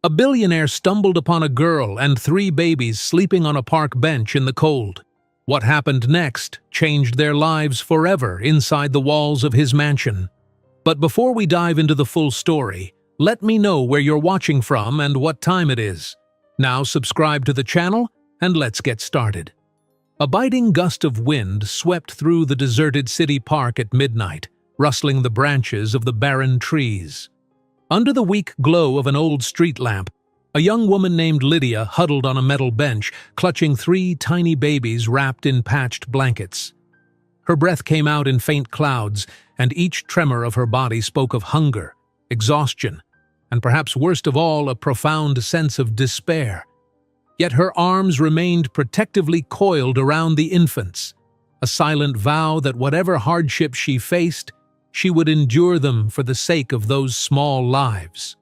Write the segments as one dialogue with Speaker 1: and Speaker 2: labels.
Speaker 1: A billionaire stumbled upon a girl and 3 babies sleeping on a park bench in the cold. What happened next changed their lives forever inside the walls of his mansion. But before we dive into the full story, let me know where you're watching from and what time it is. Now subscribe to the channel and let's get started. A biting gust of wind swept through the deserted city park at midnight, rustling the branches of the barren trees. Under the weak glow of an old street lamp, a young woman named Lydia huddled on a metal bench, clutching 3 tiny babies wrapped in patched blankets. Her breath came out in faint clouds, and each tremor of her body spoke of hunger, exhaustion, and perhaps worst of all, a profound sense of despair. Yet her arms remained protectively coiled around the infants, a silent vow that whatever hardship she faced, she would endure them for the sake of those small lives.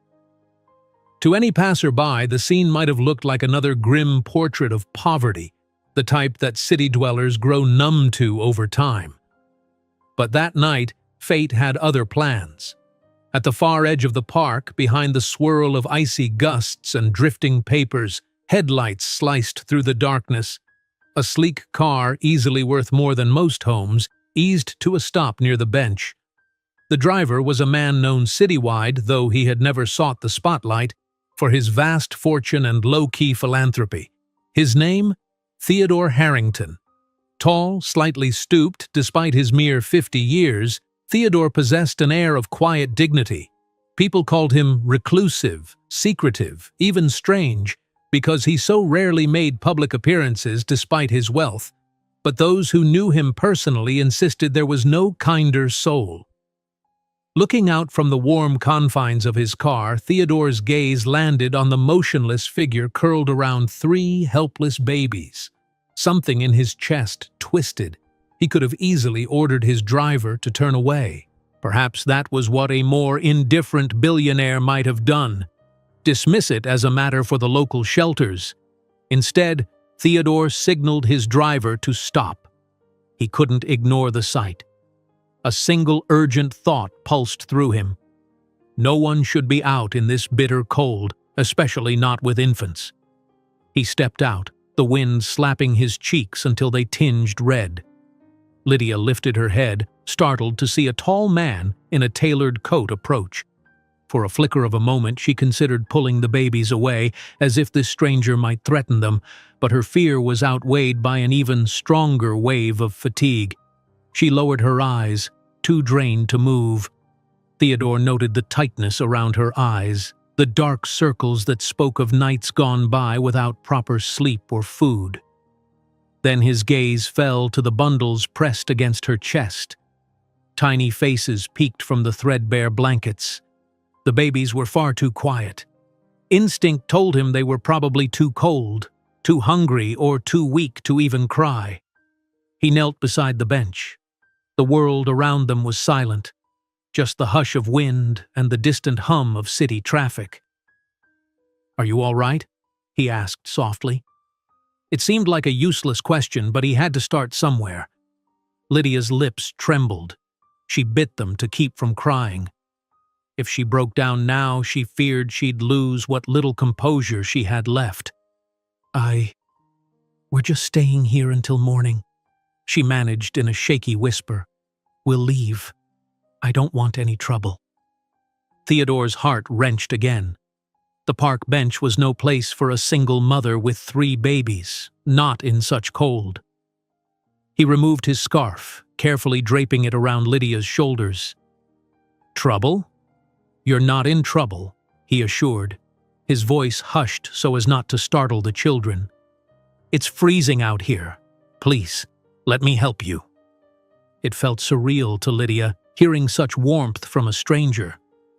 Speaker 1: To any passerby, the scene might have looked like another grim portrait of poverty, the type that city dwellers grow numb to over time. But that night, fate had other plans. At the far edge of the park, behind the swirl of icy gusts and drifting papers, headlights sliced through the darkness, a sleek car, easily worth more than most homes, eased to a stop near the bench. The driver was a man known citywide, though he had never sought the spotlight, for his vast fortune and low-key philanthropy. His name? Theodore Harrington. Tall, slightly stooped, despite his mere 50 years, Theodore possessed an air of quiet dignity. People called him reclusive, secretive, even strange, because he so rarely made public appearances despite his wealth. But those who knew him personally insisted there was no kinder soul. Looking out from the warm confines of his car, Theodore's gaze landed on the motionless figure curled around 3 helpless babies. Something in his chest twisted. He could have easily ordered his driver to turn away. Perhaps that was what a more indifferent billionaire might have done. Dismiss it as a matter for the local shelters. Instead, Theodore signaled his driver to stop. He couldn't ignore the sight. A single urgent thought pulsed through him. No one should be out in this bitter cold, especially not with infants. He stepped out, the wind slapping his cheeks until they tinged red. Lydia lifted her head, startled to see a tall man in a tailored coat approach. For a flicker of a moment, she considered pulling the babies away, as if this stranger might threaten them, but her fear was outweighed by an even stronger wave of fatigue. She lowered her eyes, too drained to move. Theodore noted the tightness around her eyes, the dark circles that spoke of nights gone by without proper sleep or food. Then his gaze fell to the bundles pressed against her chest. Tiny faces peeked from the threadbare blankets. The babies were far too quiet. Instinct told him they were probably too cold, too hungry, or too weak to even cry. He knelt beside the bench. The world around them was silent, just the hush of wind and the distant hum of city traffic. "Are you all right?" he asked softly. It seemed like a useless question, but he had to start somewhere. Lydia's lips trembled. She bit them to keep from crying. If she broke down now, she feared she'd lose what little composure she had left. We're just staying here until morning," she managed in a shaky whisper. "We'll leave. I don't want any trouble." Theodore's heart wrenched again. The park bench was no place for a single mother with 3 babies, not in such cold. He removed his scarf, carefully draping it around Lydia's shoulders. "Trouble? You're not in trouble," he assured, his voice hushed so as not to startle the children. "It's freezing out here. Please, let me help you." It felt surreal to Lydia, hearing such warmth from a stranger.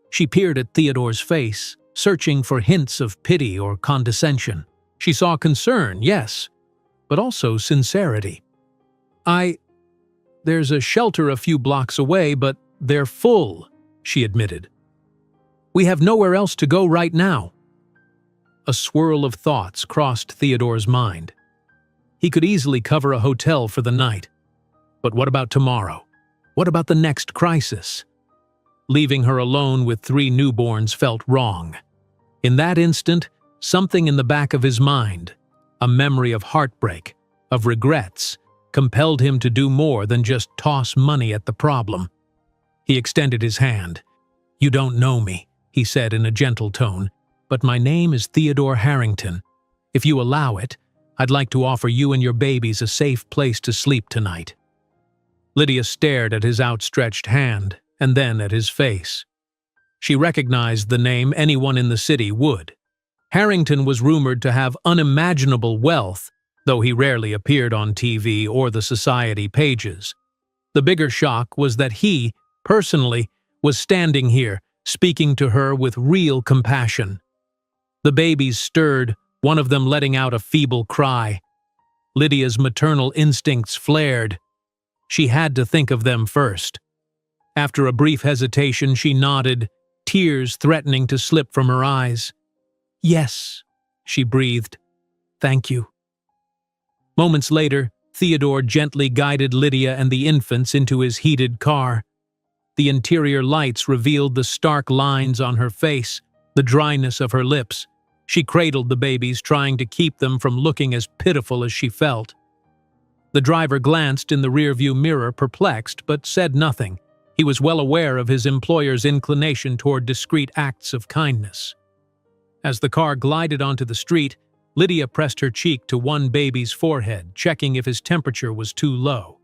Speaker 1: She peered at Theodore's face, searching for hints of pity or condescension. She saw concern, yes, but also sincerity. There's a shelter a few blocks away, but they're full," she admitted. "We have nowhere else to go right now." A swirl of thoughts crossed Theodore's mind. He could easily cover a hotel for the night. But what about tomorrow? What about the next crisis? Leaving her alone with 3 newborns felt wrong. In that instant, something in the back of his mind, a memory of heartbreak, of regrets, compelled him to do more than just toss money at the problem. He extended his hand. "You don't know me," he said in a gentle tone, "but my name is Theodore Harrington. If you allow it, I'd like to offer you and your babies a safe place to sleep tonight." Lydia stared at his outstretched hand and then at his face. She recognized the name anyone in the city would. Harrington was rumored to have unimaginable wealth, though he rarely appeared on TV or the society pages. The bigger shock was that he, personally, was standing here, speaking to her with real compassion. The babies stirred, one of them letting out a feeble cry. Lydia's maternal instincts flared. She had to think of them first. After a brief hesitation, she nodded, tears threatening to slip from her eyes. "Yes," she breathed. "Thank you." Moments later, Theodore gently guided Lydia and the infants into his heated car. The interior lights revealed the stark lines on her face, the dryness of her lips. She cradled the babies, trying to keep them from looking as pitiful as she felt. The driver glanced in the rearview mirror, perplexed, but said nothing. He was well aware of his employer's inclination toward discreet acts of kindness. As the car glided onto the street, Lydia pressed her cheek to one baby's forehead, checking if his temperature was too low.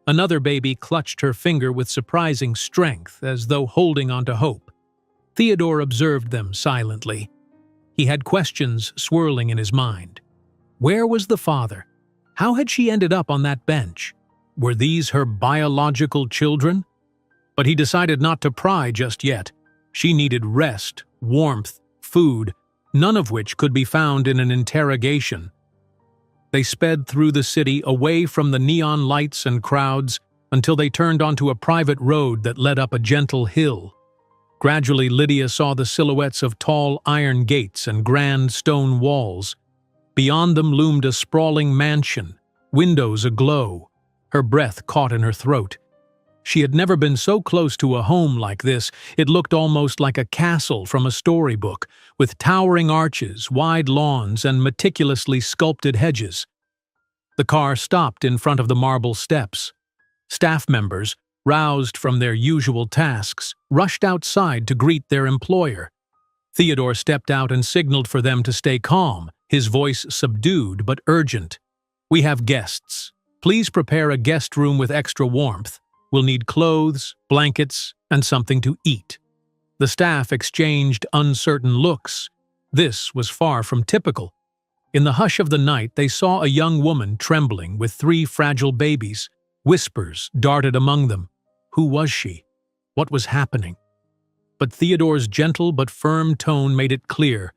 Speaker 1: Another baby clutched her finger with surprising strength, as though holding onto hope. Theodore observed them silently. He had questions swirling in his mind. Where was the father? How had she ended up on that bench? Were these her biological children? But he decided not to pry just yet. She needed rest, warmth, food, none of which could be found in an interrogation. They sped through the city, away from the neon lights and crowds, until they turned onto a private road that led up a gentle hill. Gradually, Lydia saw the silhouettes of tall iron gates and grand stone walls. Beyond them loomed a sprawling mansion, windows aglow. Her breath caught in her throat. She had never been so close to a home like this. It looked almost like a castle from a storybook, with towering arches, wide lawns, and meticulously sculpted hedges. The car stopped in front of the marble steps. Staff members, roused from their usual tasks, rushed outside to greet their employer. Theodore stepped out and signaled for them to stay calm, his voice subdued but urgent. "We have guests. Please prepare a guest room with extra warmth. We'll need clothes, blankets, and something to eat." The staff exchanged uncertain looks. This was far from typical. In the hush of the night, they saw a young woman trembling with 3 fragile babies. Whispers darted among them. Who was she? What was happening? But Theodore's gentle but firm tone made it clear.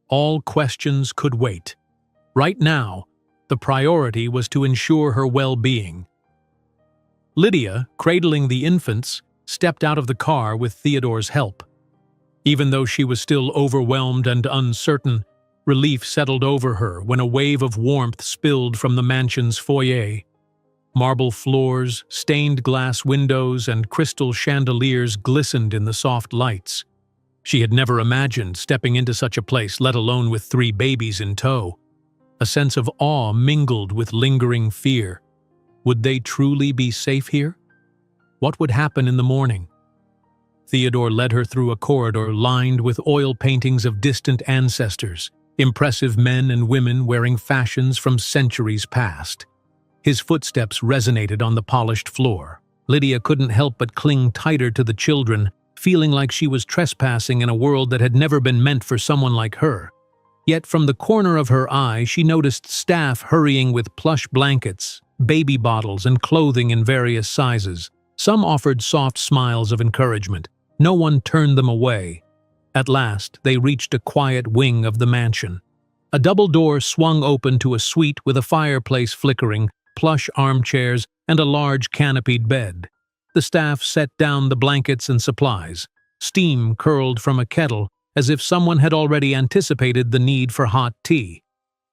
Speaker 1: All questions could wait. Right now, the priority was to ensure her well-being. Lydia, cradling the infants, stepped out of the car with Theodore's help. Even though she was still overwhelmed and uncertain, relief settled over her when a wave of warmth spilled from the mansion's foyer. Marble floors, stained glass windows, and crystal chandeliers glistened in the soft lights. She had never imagined stepping into such a place, let alone with 3 babies in tow. A sense of awe mingled with lingering fear. Would they truly be safe here? What would happen in the morning? Theodore led her through a corridor lined with oil paintings of distant ancestors, impressive men and women wearing fashions from centuries past. His footsteps resonated on the polished floor. Lydia couldn't help but cling tighter to the children, feeling like she was trespassing in a world that had never been meant for someone like her. Yet from the corner of her eye, she noticed staff hurrying with plush blankets, baby bottles, and clothing in various sizes. Some offered soft smiles of encouragement. No one turned them away. At last, they reached a quiet wing of the mansion. A double door swung open to a suite with a fireplace flickering, plush armchairs, and a large canopied bed. The staff set down the blankets and supplies. Steam curled from a kettle, as if someone had already anticipated the need for hot tea.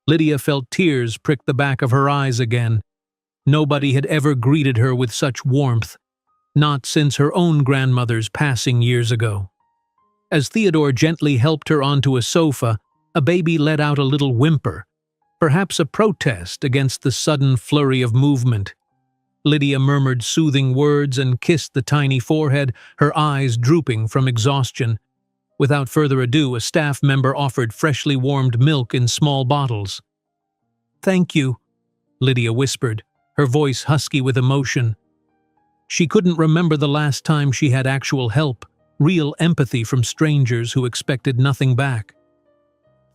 Speaker 1: Lydia felt tears prick the back of her eyes again. Nobody had ever greeted her with such warmth, not since her own grandmother's passing years ago. As Theodore gently helped her onto a sofa, a baby let out a little whimper, perhaps a protest against the sudden flurry of movement. Lydia murmured soothing words and kissed the tiny forehead, her eyes drooping from exhaustion. Without further ado, a staff member offered freshly warmed milk in small bottles. "Thank you," Lydia whispered, her voice husky with emotion. She couldn't remember the last time she had actual help, real empathy from strangers who expected nothing back.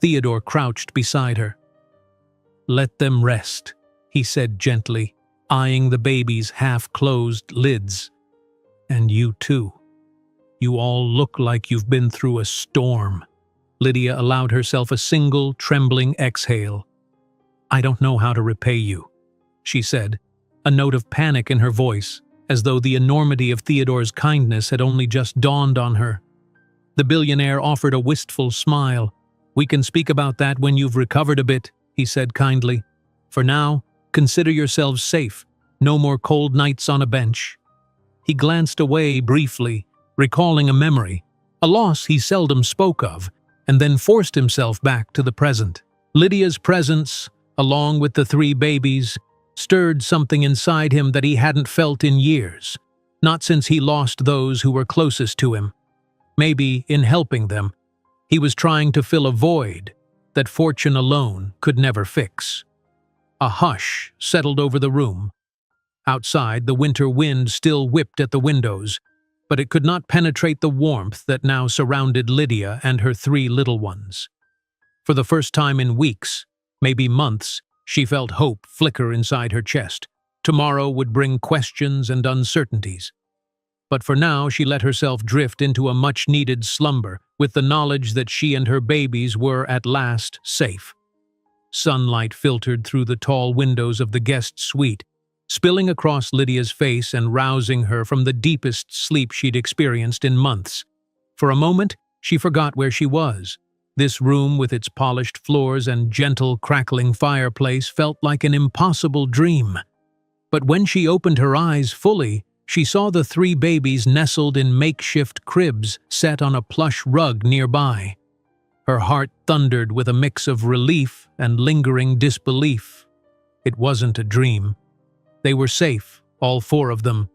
Speaker 1: Theodore crouched beside her. "Let them rest," he said gently, eyeing the baby's half-closed lids. "And you too. You all look like you've been through a storm." Lydia allowed herself a single, trembling exhale. "I don't know how to repay you," she said, a note of panic in her voice, as though the enormity of Theodore's kindness had only just dawned on her. The billionaire offered a wistful smile. "We can speak about that when you've recovered a bit," he said kindly. "For now, consider yourselves safe. No more cold nights on a bench." He glanced away briefly, recalling a memory, a loss he seldom spoke of, and then forced himself back to the present. Lydia's presence, along with the 3 babies, stirred something inside him that he hadn't felt in years, not since he lost those who were closest to him. Maybe, in helping them, he was trying to fill a void that fortune alone could never fix. A hush settled over the room. Outside, the winter wind still whipped at the windows, but it could not penetrate the warmth that now surrounded Lydia and her 3 little ones. For the first time in weeks, maybe months, she felt hope flicker inside her chest. Tomorrow would bring questions and uncertainties. But for now, she let herself drift into a much-needed slumber, with the knowledge that she and her babies were at last safe. Sunlight filtered through the tall windows of the guest suite, spilling across Lydia's face and rousing her from the deepest sleep she'd experienced in months. For a moment, she forgot where she was. This room, with its polished floors and gentle, crackling fireplace, felt like an impossible dream. But when she opened her eyes fully, she saw the 3 babies nestled in makeshift cribs set on a plush rug nearby. Her heart thundered with a mix of relief and lingering disbelief. It wasn't a dream. They were safe, all 4 of them.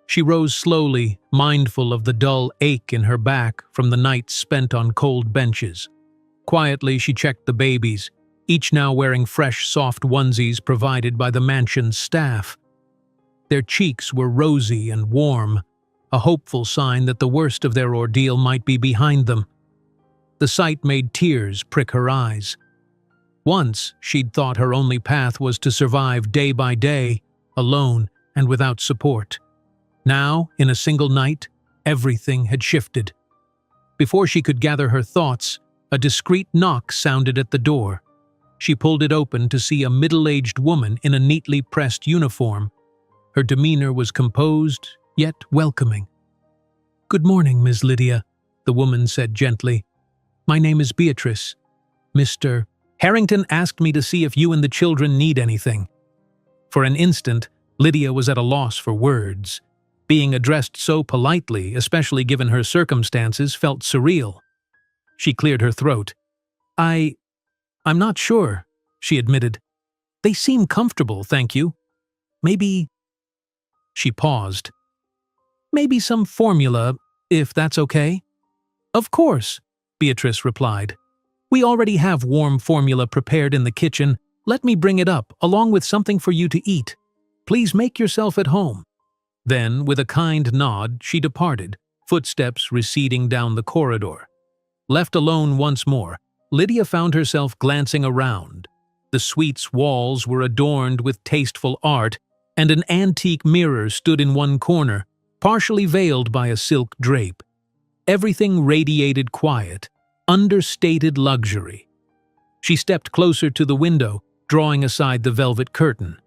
Speaker 1: She rose slowly, mindful of the dull ache in her back from the nights spent on cold benches. Quietly, she checked the babies, each now wearing fresh, soft onesies provided by the mansion's staff. Their cheeks were rosy and warm, a hopeful sign that the worst of their ordeal might be behind them. The sight made tears prick her eyes. Once, she'd thought her only path was to survive day by day, alone and without support. Now, in a single night, everything had shifted. Before she could gather her thoughts, a discreet knock sounded at the door. She pulled it open to see a middle-aged woman in a neatly pressed uniform. Her demeanor was composed, yet welcoming. "Good morning, Miss Lydia," the woman said gently. "My name is Beatrice. Mr. Harrington asked me to see if you and the children need anything." For an instant, Lydia was at a loss for words. Being addressed so politely, especially given her circumstances, felt surreal. She cleared her throat. I'm not sure," she admitted. "They seem comfortable, thank you. Maybe—" She paused. "Maybe some formula, if that's okay?" "Of course," Beatrice replied. "We already have warm formula prepared in the kitchen. Let me bring it up, along with something for you to eat. Please make yourself at home." Then, with a kind nod, she departed, footsteps receding down the corridor. Left alone once more, Lydia found herself glancing around. The suite's walls were adorned with tasteful art, and an antique mirror stood in one corner, partially veiled by a silk drape. Everything radiated quiet, understated luxury. She stepped closer to the window, drawing aside the velvet curtain.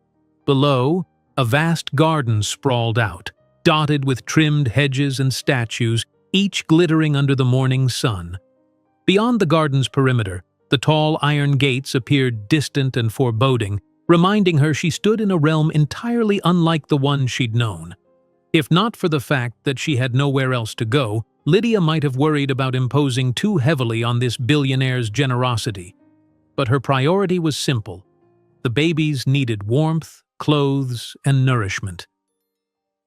Speaker 1: Below, a vast garden sprawled out, dotted with trimmed hedges and statues, each glittering under the morning sun. Beyond the garden's perimeter, the tall iron gates appeared distant and foreboding, reminding her she stood in a realm entirely unlike the one she'd known. If not for the fact that she had nowhere else to go, Lydia might have worried about imposing too heavily on this billionaire's generosity, but her priority was simple. The babies needed warmth, clothes, and nourishment.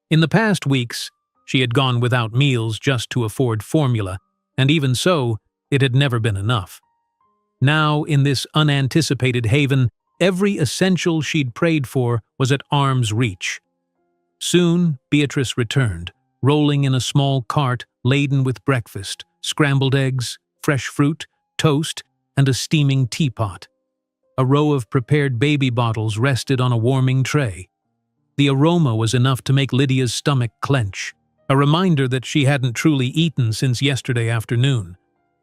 Speaker 1: In the past weeks, she had gone without meals just to afford formula, and even so, it had never been enough. Now, in this unanticipated haven, every essential she'd prayed for was at arm's reach. Soon, Beatrice returned, rolling in a small cart laden with breakfast, scrambled eggs, fresh fruit, toast, and a steaming teapot. A row of prepared baby bottles rested on a warming tray. The aroma was enough to make Lydia's stomach clench, a reminder that she hadn't truly eaten since yesterday afternoon.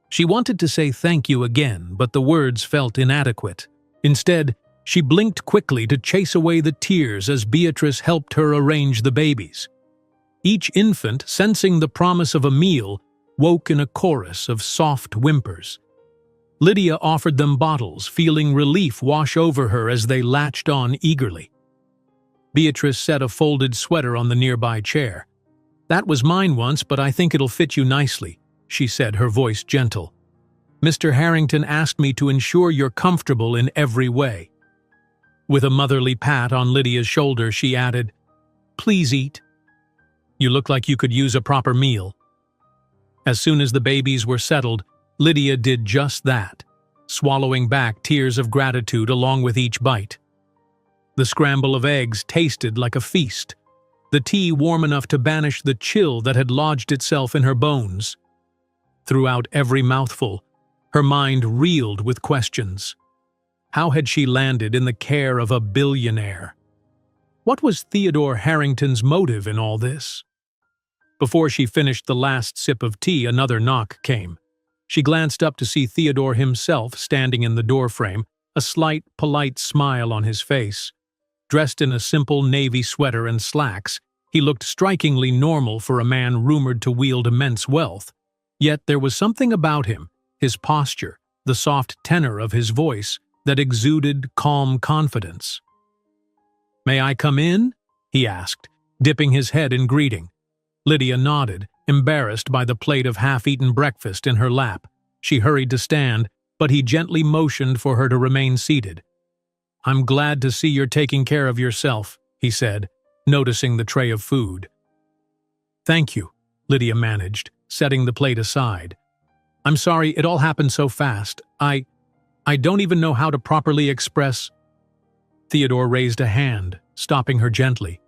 Speaker 1: She wanted to say thank you again, but the words felt inadequate. Instead, she blinked quickly to chase away the tears as Beatrice helped her arrange the babies. Each infant, sensing the promise of a meal, woke in a chorus of soft whimpers. Lydia offered them bottles, feeling relief wash over her as they latched on eagerly. Beatrice set a folded sweater on the nearby chair. "That was mine once, but I think it'll fit you nicely," she said, her voice gentle. "Mr. Harrington asked me to ensure you're comfortable in every way." With a motherly pat on Lydia's shoulder, she added, "Please eat. You look like you could use a proper meal." As soon as the babies were settled, Lydia did just that, swallowing back tears of gratitude along with each bite. The scramble of eggs tasted like a feast, the tea warm enough to banish the chill that had lodged itself in her bones. Throughout every mouthful, her mind reeled with questions. How had she landed in the care of a billionaire? What was Theodore Harrington's motive in all this? Before she finished the last sip of tea, another knock came. She glanced up to see Theodore himself standing in the doorframe, a slight, polite smile on his face. Dressed in a simple navy sweater and slacks, he looked strikingly normal for a man rumored to wield immense wealth. Yet there was something about him, his posture, the soft tenor of his voice, that exuded calm confidence. "May I come in?" he asked, dipping his head in greeting. Lydia nodded, embarrassed by the plate of half-eaten breakfast in her lap. She hurried to stand, but he gently motioned for her to remain seated. "I'm glad to see you're taking care of yourself," he said, noticing the tray of food. "Thank you," Lydia managed, setting the plate aside. "I'm sorry it all happened so fast. I don't even know how to properly express—" Theodore raised a hand, stopping her gently.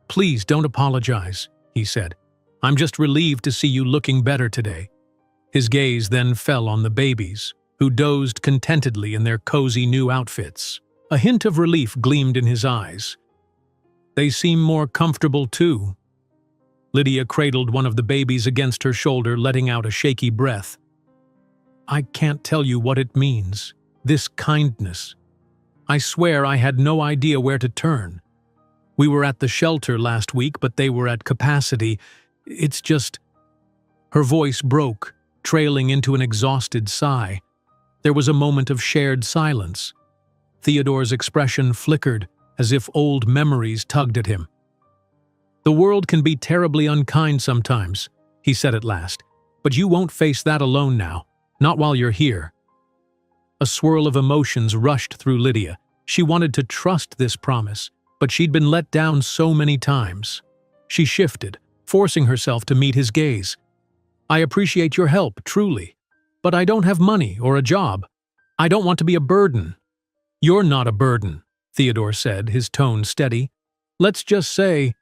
Speaker 1: "Please don't apologize," he said. "I'm just relieved to see you looking better today." His gaze then fell on the babies, who dozed contentedly in their cozy new outfits. A hint of relief gleamed in his eyes. "They seem more comfortable too." Lydia cradled one of the babies against her shoulder, letting out a shaky breath. "I can't tell you what it means, this kindness. I swear I had no idea where to turn. We were at the shelter last week, but they were at capacity. It's just—" Her voice broke, trailing into an exhausted sigh. There was a moment of shared silence. Theodore's expression flickered, as if old memories tugged at him. "The world can be terribly unkind sometimes," he said at last, "but you won't face that alone now. Not while you're here." A swirl of emotions rushed through Lydia. She wanted to trust this promise, but she'd been let down so many times. She shifted, forcing herself to meet his gaze. "I appreciate your help, truly. But I don't have money or a job. I don't want to be a burden." "You're not a burden," Theodore said, his tone steady. "Let's just say,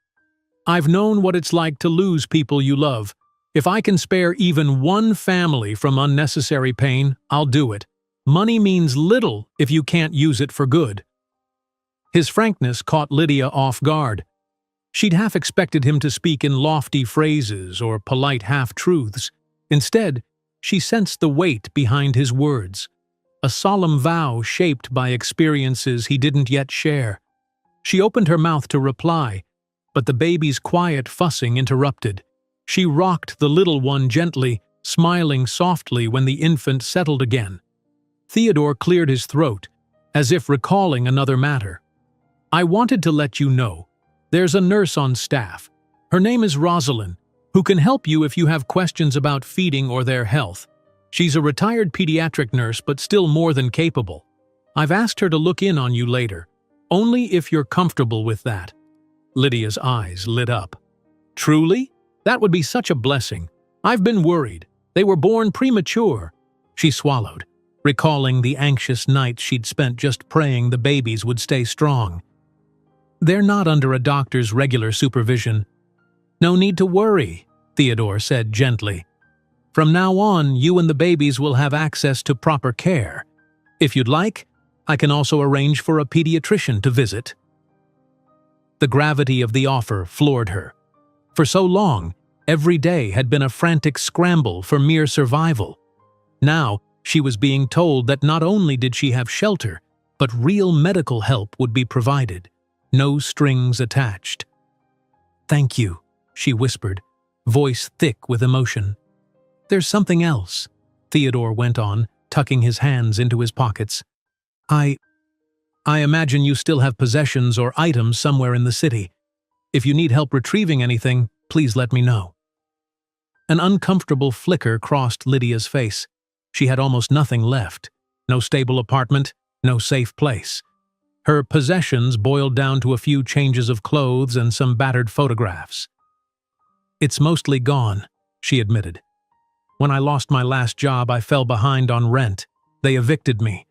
Speaker 1: I've known what it's like to lose people you love. If I can spare even one family from unnecessary pain, I'll do it. Money means little if you can't use it for good." His frankness caught Lydia off guard. She'd half expected him to speak in lofty phrases or polite half-truths. Instead, she sensed the weight behind his words, a solemn vow shaped by experiences he didn't yet share. She opened her mouth to reply, but the baby's quiet fussing interrupted. She rocked the little one gently, smiling softly when the infant settled again. Theodore cleared his throat, as if recalling another matter. "I wanted to let you know. There's a nurse on staff. Her name is Rosalind. who can help you if you have questions about feeding or their health. She's a retired pediatric nurse but still more than capable. I've asked her to look in on you later, only if you're comfortable with that." Lydia's eyes lit up. "Truly? That would be such a blessing. I've been worried. They were born premature." She swallowed, recalling the anxious nights she'd spent just praying the babies would stay strong. "They're not under a doctor's regular supervision." "No need to worry," Theodore said gently. "From now on, you and the babies will have access to proper care. If you'd like, I can also arrange for a pediatrician to visit." The gravity of the offer floored her. For so long, every day had been a frantic scramble for mere survival. Now, she was being told that not only did she have shelter, but real medical help would be provided, no strings attached. "Thank you," she whispered, voice thick with emotion. "There's something else," Theodore went on, tucking his hands into his pockets. I imagine you still have possessions or items somewhere in the city. If you need help retrieving anything, please let me know." An uncomfortable flicker crossed Lydia's face. She had almost nothing left. No stable apartment, no safe place. Her possessions boiled down to a few changes of clothes and some battered photographs. "It's mostly gone," she admitted. "When I lost my last job, I fell behind on rent. They evicted me.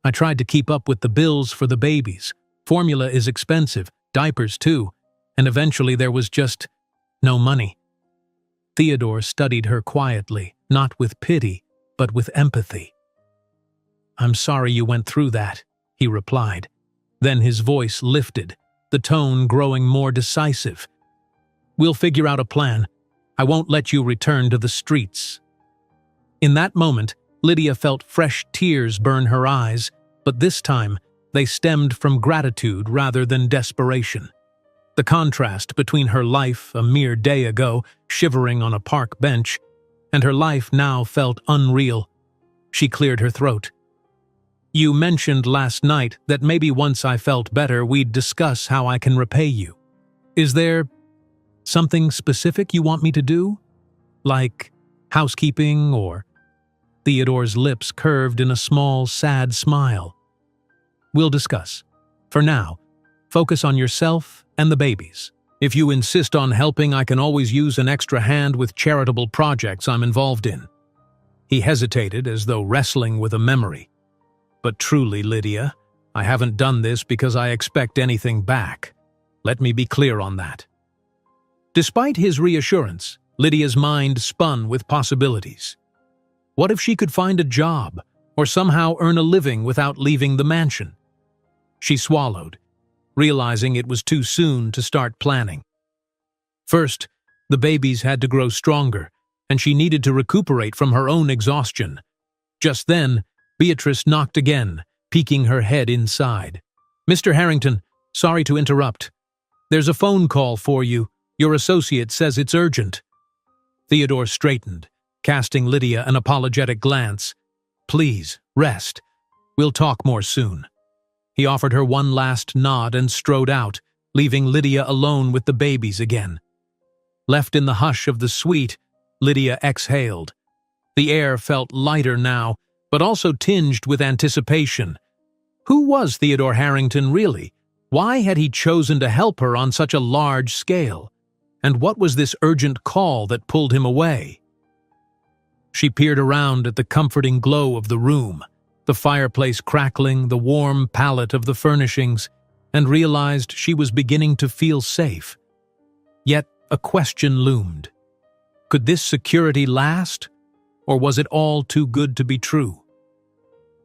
Speaker 1: I tried to keep up with the bills for the babies. Formula is expensive, diapers too, and eventually there was just no money." Theodore studied her quietly, not with pity, but with empathy. "I'm sorry you went through that," he replied. Then his voice lifted, the tone growing more decisive. "We'll figure out a plan. I won't let you return to the streets." In that moment, Lydia felt fresh tears burn her eyes, but this time they stemmed from gratitude rather than desperation. The contrast between her life a mere day ago, shivering on a park bench, and her life now felt unreal. She cleared her throat. "You mentioned last night that maybe once I felt better we'd discuss how I can repay you. Is there something specific you want me to do? Like housekeeping or—" Theodore's lips curved in a small, sad smile. "We'll discuss. For now, focus on yourself and the babies. If you insist on helping, I can always use an extra hand with charitable projects I'm involved in." He hesitated as though wrestling with a memory. "But truly, Lydia, I haven't done this because I expect anything back. Let me be clear on that." Despite his reassurance, Lydia's mind spun with possibilities. What if she could find a job, or somehow earn a living without leaving the mansion? She swallowed, realizing it was too soon to start planning. First, the babies had to grow stronger, and she needed to recuperate from her own exhaustion. Just then, Beatrice knocked again, peeking her head inside. "Mr. Harrington, sorry to interrupt. There's a phone call for you. Your associate says it's urgent." Theodore straightened, casting Lydia an apologetic glance. "Please, rest. We'll talk more soon." He offered her one last nod and strode out, leaving Lydia alone with the babies again. Left in the hush of the suite, Lydia exhaled. The air felt lighter now, but also tinged with anticipation. Who was Theodore Harrington really? Why had he chosen to help her on such a large scale? And what was this urgent call that pulled him away? She peered around at the comforting glow of the room, the fireplace crackling, the warm palette of the furnishings, and realized she was beginning to feel safe. Yet a question loomed. Could this security last, or was it all too good to be true?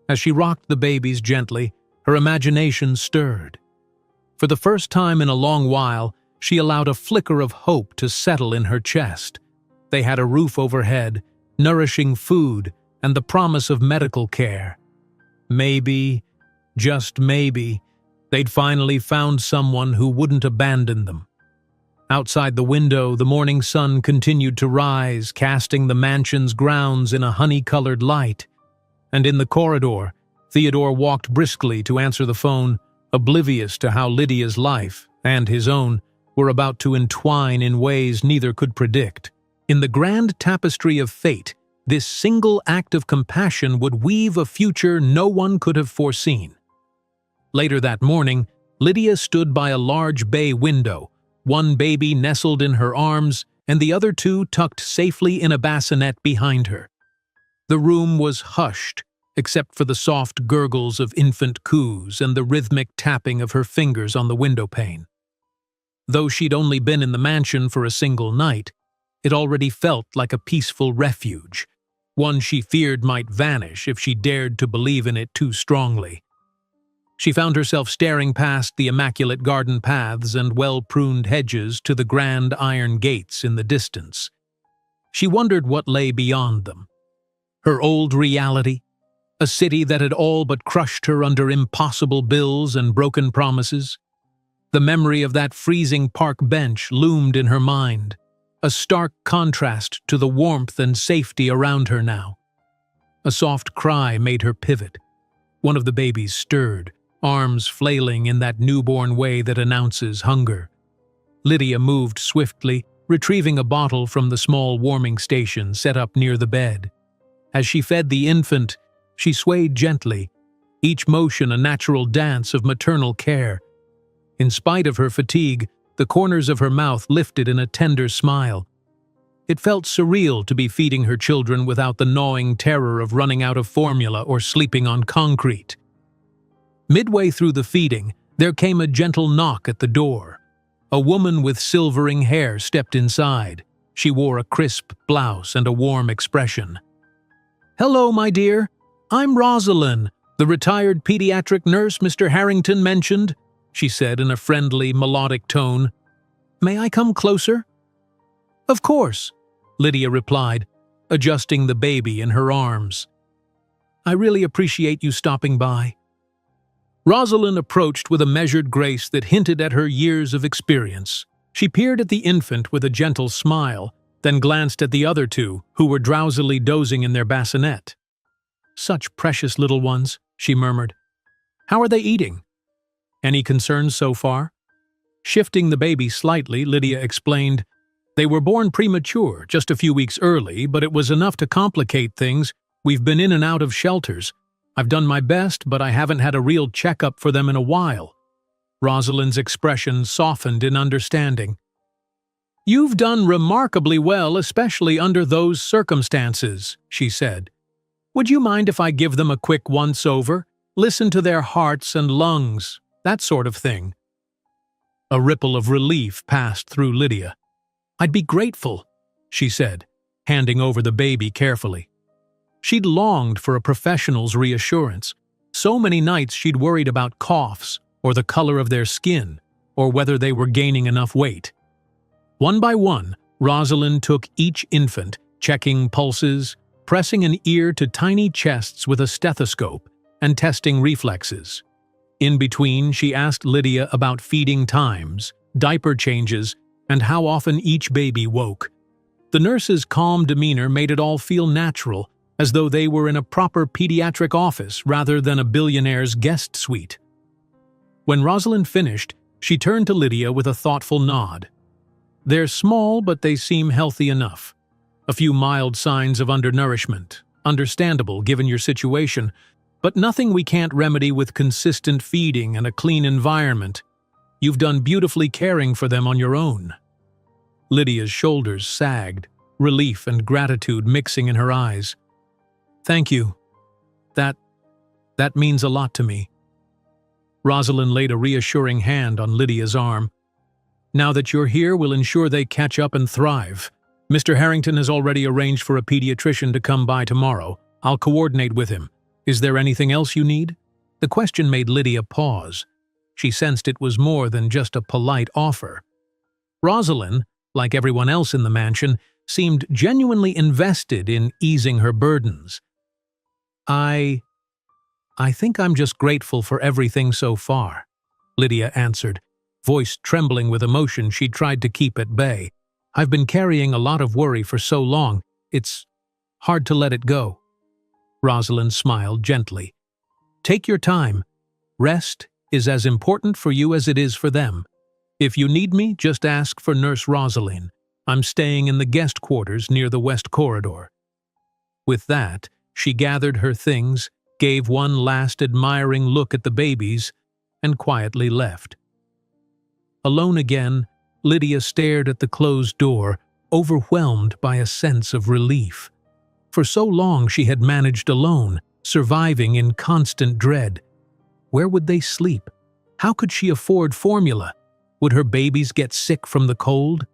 Speaker 1: As she rocked the babies gently, her imagination stirred. For the first time in a long while, she allowed a flicker of hope to settle in her chest. They had a roof overhead, nourishing food, and the promise of medical care. Maybe, just maybe, they'd finally found someone who wouldn't abandon them. Outside the window, the morning sun continued to rise, casting the mansion's grounds in a honey-colored light. And in the corridor, Theodore walked briskly to answer the phone, oblivious to how Lydia's life, and his own, were about to entwine in ways neither could predict. In the grand tapestry of fate, this single act of compassion would weave a future no one could have foreseen. Later that morning, Lydia stood by a large bay window, one baby nestled in her arms and the other two tucked safely in a bassinet behind her. The room was hushed, except for the soft gurgles of infant coos and the rhythmic tapping of her fingers on the windowpane. Though she'd only been in the mansion for a single night, it already felt like a peaceful refuge, one she feared might vanish if she dared to believe in it too strongly. She found herself staring past the immaculate garden paths and well-pruned hedges to the grand iron gates in the distance. She wondered what lay beyond them. Her old reality, a city that had all but crushed her under impossible bills and broken promises. The memory of that freezing park bench loomed in her mind, a stark contrast to the warmth and safety around her now. A soft cry made her pivot. One of the babies stirred, arms flailing in that newborn way that announces hunger. Lydia moved swiftly, retrieving a bottle from the small warming station set up near the bed. As she fed the infant, she swayed gently, each motion a natural dance of maternal care. In spite of her fatigue, the corners of her mouth lifted in a tender smile. It felt surreal to be feeding her children without the gnawing terror of running out of formula or sleeping on concrete. Midway through the feeding, there came a gentle knock at the door. A woman with silvering hair stepped inside. She wore a crisp blouse and a warm expression. "Hello, my dear. I'm Rosalind, the retired pediatric nurse Mr. Harrington mentioned," she said in a friendly, melodic tone. "May I come closer?" "Of course," Lydia replied, adjusting the baby in her arms. "I really appreciate you stopping by." Rosalind approached with a measured grace that hinted at her years of experience. She peered at the infant with a gentle smile, then glanced at the other two, who were drowsily dozing in their bassinet. "Such precious little ones," she murmured. "How are they eating? Any concerns so far?" Shifting the baby slightly, Lydia explained, "They were born premature, just a few weeks early, but it was enough to complicate things. We've been in and out of shelters. I've done my best, but I haven't had a real checkup for them in a while." Rosalind's expression softened in understanding. "You've done remarkably well, especially under those circumstances," she said. "Would you mind if I give them a quick once-over? Listen to their hearts and lungs, that sort of thing." A ripple of relief passed through Lydia. "I'd be grateful," she said, handing over the baby carefully. She'd longed for a professional's reassurance. So many nights she'd worried about coughs, or the color of their skin, or whether they were gaining enough weight. One by one, Rosalind took each infant, checking pulses, pressing an ear to tiny chests with a stethoscope, and testing reflexes. In between, she asked Lydia about feeding times, diaper changes, and how often each baby woke. The nurse's calm demeanor made it all feel natural, as though they were in a proper pediatric office rather than a billionaire's guest suite. When Rosalind finished, she turned to Lydia with a thoughtful nod. "They're small, but they seem healthy enough. A few mild signs of undernourishment, understandable given your situation, but nothing we can't remedy with consistent feeding and a clean environment. You've done beautifully caring for them on your own." Lydia's shoulders sagged, relief and gratitude mixing in her eyes. "Thank you. That means a lot to me." Rosalind laid a reassuring hand on Lydia's arm. "Now that you're here, we'll ensure they catch up and thrive. Mr. Harrington has already arranged for a pediatrician to come by tomorrow. I'll coordinate with him. Is there anything else you need?" The question made Lydia pause. She sensed it was more than just a polite offer. Rosalind, like everyone else in the mansion, seemed genuinely invested in easing her burdens. I think I'm just grateful for everything so far," Lydia answered, voice trembling with emotion she tried to keep at bay. "I've been carrying a lot of worry for so long, it's hard to let it go." Rosalind smiled gently. "Take your time. Rest is as important for you as it is for them. If you need me, just ask for Nurse Rosaline. I'm staying in the guest quarters near the west corridor." With that, she gathered her things, gave one last admiring look at the babies, and quietly left. Alone again, Lydia stared at the closed door, overwhelmed by a sense of relief. For so long she had managed alone, surviving in constant dread. Where would they sleep? How could she afford formula? Would her babies get sick from the cold?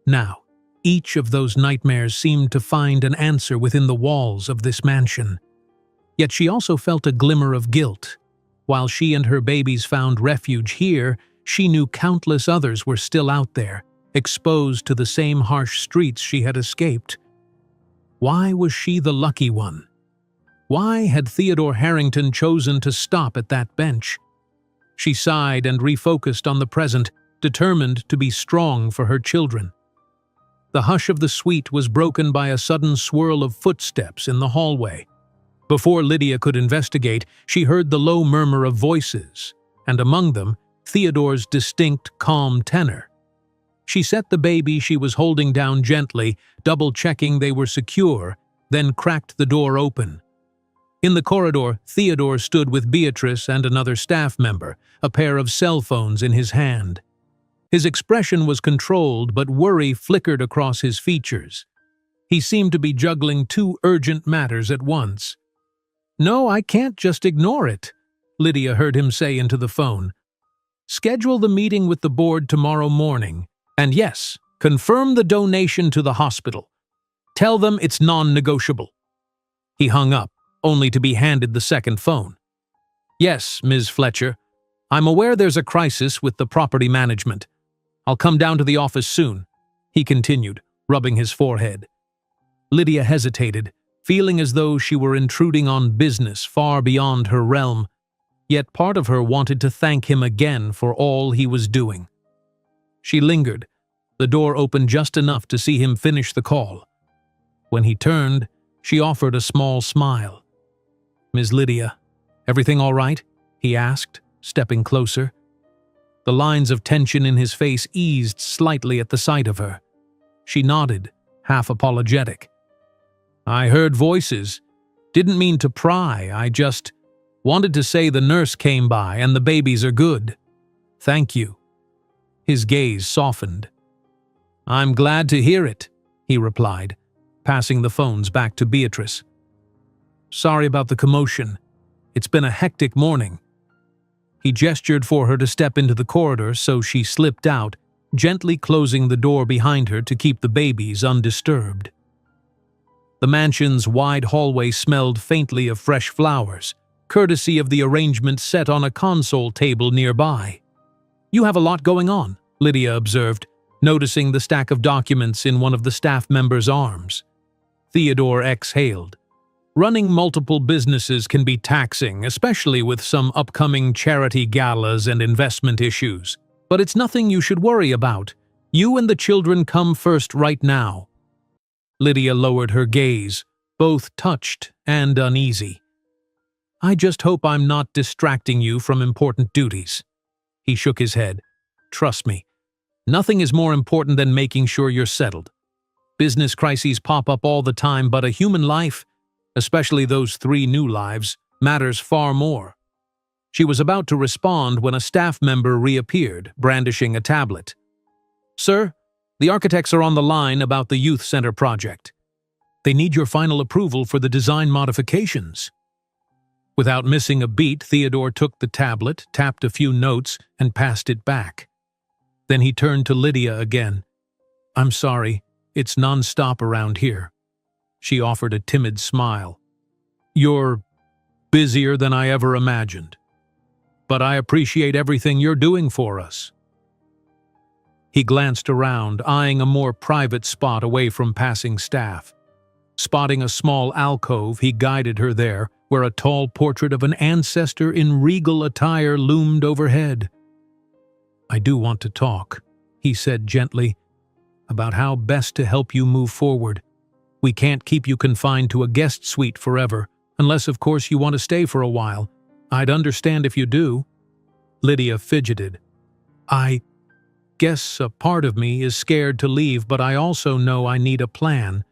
Speaker 1: Now, each of those nightmares seemed to find an answer within the walls of this mansion. Yet she also felt a glimmer of guilt. While she and her babies found refuge here, she knew countless others were still out there, exposed to the same harsh streets she had escaped. Why was she the lucky one? Why had Theodore Harrington chosen to stop at that bench? She sighed and refocused on the present, determined to be strong for her children. The hush of the suite was broken by a sudden swirl of footsteps in the hallway. Before Lydia could investigate, she heard the low murmur of voices, and among them, Theodore's distinct, calm tenor. She set the baby she was holding down gently, double-checking they were secure, then cracked the door open. In the corridor, Theodore stood with Beatrice and another staff member, a pair of cell phones in his hand. His expression was controlled, but worry flickered across his features. He seemed to be juggling two urgent matters at once. "No, I can't just ignore it," Lydia heard him say into the phone. "Schedule the meeting with the board tomorrow morning. And yes, confirm the donation to the hospital. Tell them it's non-negotiable." He hung up, only to be handed the second phone. "Yes, Ms. Fletcher. I'm aware there's a crisis with the property management. I'll come down to the office soon," he continued, rubbing his forehead. Lydia hesitated, feeling as though she were intruding on business far beyond her realm, yet part of her wanted to thank him again for all he was doing. She lingered. The door opened just enough to see him finish the call. When he turned, she offered a small smile. "Ms. Lydia, everything all right?" he asked, stepping closer. The lines of tension in his face eased slightly at the sight of her. She nodded, half apologetic. "I heard voices. Didn't mean to pry, I just wanted to say the nurse came by and the babies are good. Thank you." His gaze softened. "I'm glad to hear it," he replied, passing the phones back to Beatrice. "Sorry about the commotion. It's been a hectic morning." He gestured for her to step into the corridor, so she slipped out, gently closing the door behind her to keep the babies undisturbed. The mansion's wide hallway smelled faintly of fresh flowers, courtesy of the arrangement set on a console table nearby. "You have a lot going on," Lydia observed, noticing the stack of documents in one of the staff members' arms. Theodore exhaled. "Running multiple businesses can be taxing, especially with some upcoming charity galas and investment issues. But it's nothing you should worry about. You and the children come first right now." Lydia lowered her gaze, both touched and uneasy. "I just hope I'm not distracting you from important duties." He shook his head. "Trust me, nothing is more important than making sure you're settled. Business crises pop up all the time, but a human life, especially those 3 new lives, matters far more." She was about to respond when a staff member reappeared, brandishing a tablet. "Sir, the architects are on the line about the youth center project. They need your final approval for the design modifications." Without missing a beat, Theodore took the tablet, tapped a few notes, and passed it back. Then he turned to Lydia again. "I'm sorry, it's non-stop around here." She offered a timid smile. "You're busier than I ever imagined. But I appreciate everything you're doing for us." He glanced around, eyeing a more private spot away from passing staff. Spotting a small alcove, he guided her there, where a tall portrait of an ancestor in regal attire loomed overhead. "I do want to talk," he said gently, "about how best to help you move forward. We can't keep you confined to a guest suite forever, unless of course you want to stay for a while. I'd understand if you do." Lydia fidgeted. guess a part of me is scared to leave, but I also know I need a plan.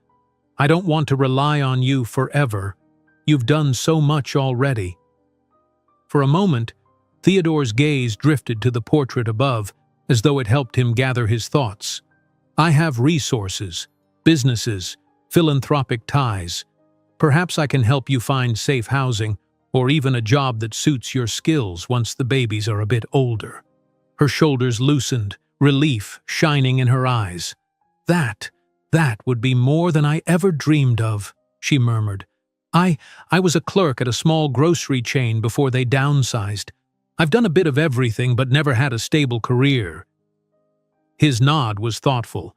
Speaker 1: I don't want to rely on you forever. You've done so much already." For a moment, Theodore's gaze drifted to the portrait above, as though it helped him gather his thoughts. "I have resources, businesses, philanthropic ties. Perhaps I can help you find safe housing, or even a job that suits your skills once the babies are a bit older." Her shoulders loosened, relief shining in her eyes. That would be more than I ever dreamed of," she murmured. I was a clerk at a small grocery chain before they downsized. I've done a bit of everything but never had a stable career." His nod was thoughtful.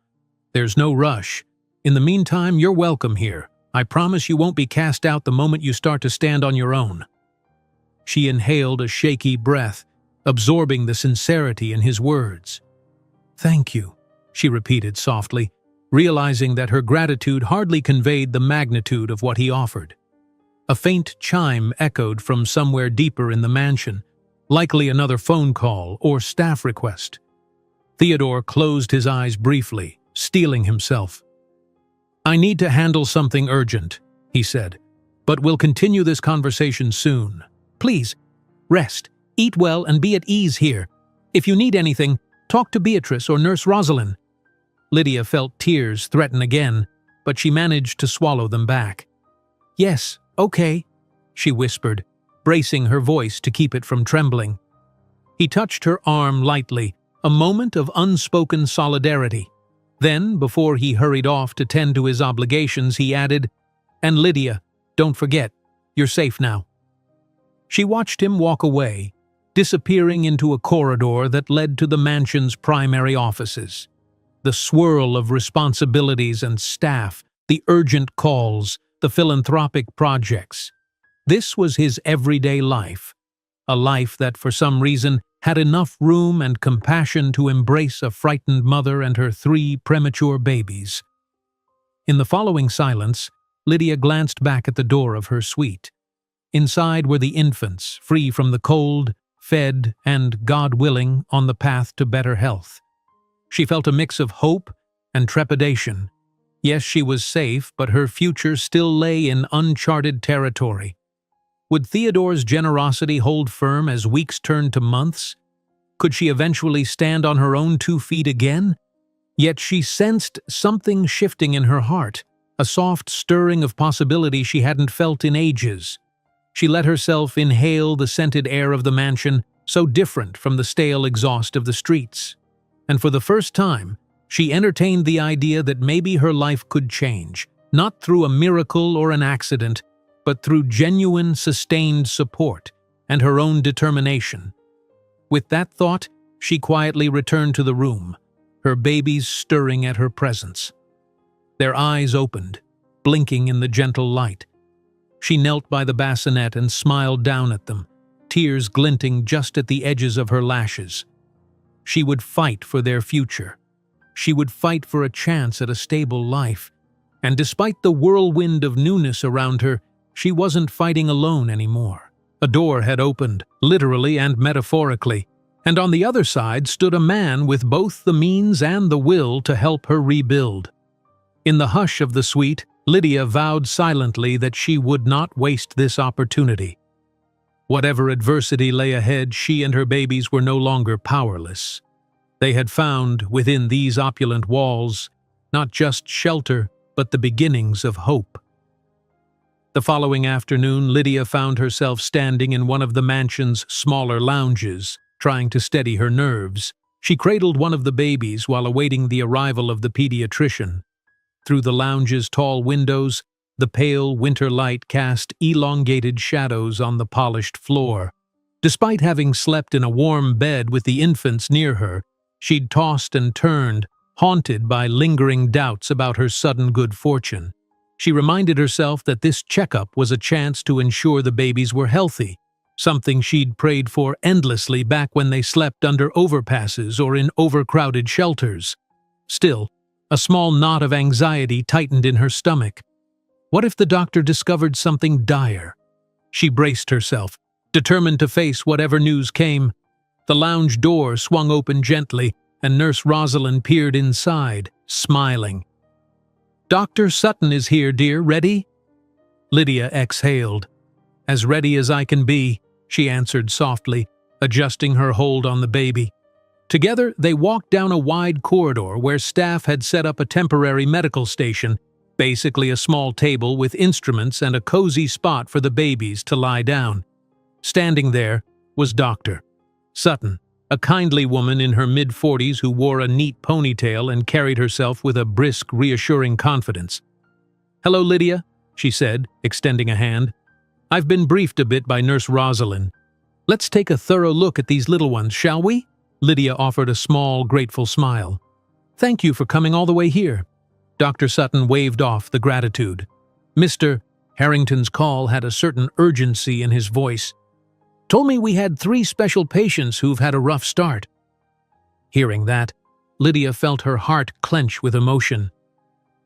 Speaker 1: "There's no rush. In the meantime, you're welcome here. I promise you won't be cast out the moment you start to stand on your own." She inhaled a shaky breath, absorbing the sincerity in his words. "Thank you," she repeated softly, realizing that her gratitude hardly conveyed the magnitude of what he offered. A faint chime echoed from somewhere deeper in the mansion, likely another phone call or staff request. Theodore closed his eyes briefly, steeling himself. "I need to handle something urgent," he said, "but we'll continue this conversation soon. Please, rest, eat well, and be at ease here. If you need anything, talk to Beatrice or Nurse Rosalind." Lydia felt tears threaten again, but she managed to swallow them back. "Yes, okay," she whispered, bracing her voice to keep it from trembling. He touched her arm lightly, a moment of unspoken solidarity. Then, before he hurried off to tend to his obligations, he added, "And Lydia, don't forget, you're safe now." She watched him walk away, disappearing into a corridor that led to the mansion's primary offices. The swirl of responsibilities and staff, the urgent calls, the philanthropic projects. This was his everyday life, a life that for some reason had enough room and compassion to embrace a frightened mother and her 3 premature babies. In the following silence, Lydia glanced back at the door of her suite. Inside were the infants, free from the cold, fed, and, God willing, on the path to better health. She felt a mix of hope and trepidation. Yes, she was safe, but her future still lay in uncharted territory. Would Theodore's generosity hold firm as weeks turned to months? Could she eventually stand on her own 2 feet again? Yet she sensed something shifting in her heart, a soft stirring of possibility she hadn't felt in ages. She let herself inhale the scented air of the mansion, so different from the stale exhaust of the streets. And for the first time, she entertained the idea that maybe her life could change, not through a miracle or an accident, but through genuine, sustained support and her own determination. With that thought, she quietly returned to the room, her babies stirring at her presence. Their eyes opened, blinking in the gentle light. She knelt by the bassinet and smiled down at them, tears glinting just at the edges of her lashes. She would fight for their future. She would fight for a chance at a stable life. And despite the whirlwind of newness around her, she wasn't fighting alone anymore. A door had opened, literally and metaphorically, and on the other side stood a man with both the means and the will to help her rebuild. In the hush of the suite, Lydia vowed silently that she would not waste this opportunity. Whatever adversity lay ahead, she and her babies were no longer powerless. They had found, within these opulent walls, not just shelter, but the beginnings of hope. The following afternoon, Lydia found herself standing in one of the mansion's smaller lounges, trying to steady her nerves. She cradled one of the babies while awaiting the arrival of the pediatrician. Through the lounge's tall windows, the pale winter light cast elongated shadows on the polished floor. Despite having slept in a warm bed with the infants near her, she'd tossed and turned, haunted by lingering doubts about her sudden good fortune. She reminded herself that this checkup was a chance to ensure the babies were healthy, something she'd prayed for endlessly back when they slept under overpasses or in overcrowded shelters. Still, a small knot of anxiety tightened in her stomach. What if the doctor discovered something dire? She braced herself, determined to face whatever news came. The lounge door swung open gently, and Nurse Rosalind peered inside, smiling. "Dr. Sutton is here, dear. Ready?" Lydia exhaled. "As ready as I can be," she answered softly, adjusting her hold on the baby. Together, they walked down a wide corridor where staff had set up a temporary medical station, basically a small table with instruments and a cozy spot for the babies to lie down. Standing there was Dr. Sutton, a kindly woman in her mid-40s who wore a neat ponytail and carried herself with a brisk, reassuring confidence. "Hello, Lydia," she said, extending a hand. "I've been briefed a bit by Nurse Rosalind. Let's take a thorough look at these little ones, shall we?" Lydia offered a small, grateful smile. "Thank you for coming all the way here." Dr. Sutton waved off the gratitude. Mr. Harrington's call had a certain urgency in his voice. "Told me we had 3 special patients who've had a rough start." Hearing that, Lydia felt her heart clench with emotion.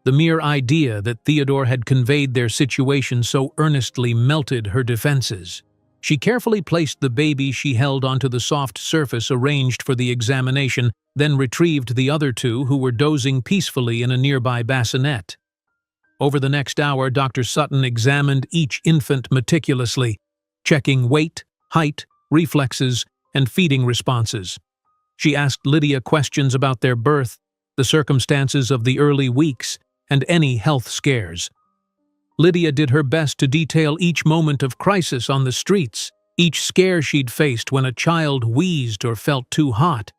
Speaker 1: The mere idea that Theodore had conveyed their situation so earnestly melted her defenses. She carefully placed the baby she held onto the soft surface arranged for the examination, then retrieved the other 2 who were dozing peacefully in a nearby bassinet. Over the next hour, Dr. Sutton examined each infant meticulously, checking weight, height, reflexes, and feeding responses. She asked Lydia questions about their birth, the circumstances of the early weeks, and any health scares. Lydia did her best to detail each moment of crisis on the streets, each scare she'd faced when a child wheezed or felt too hot.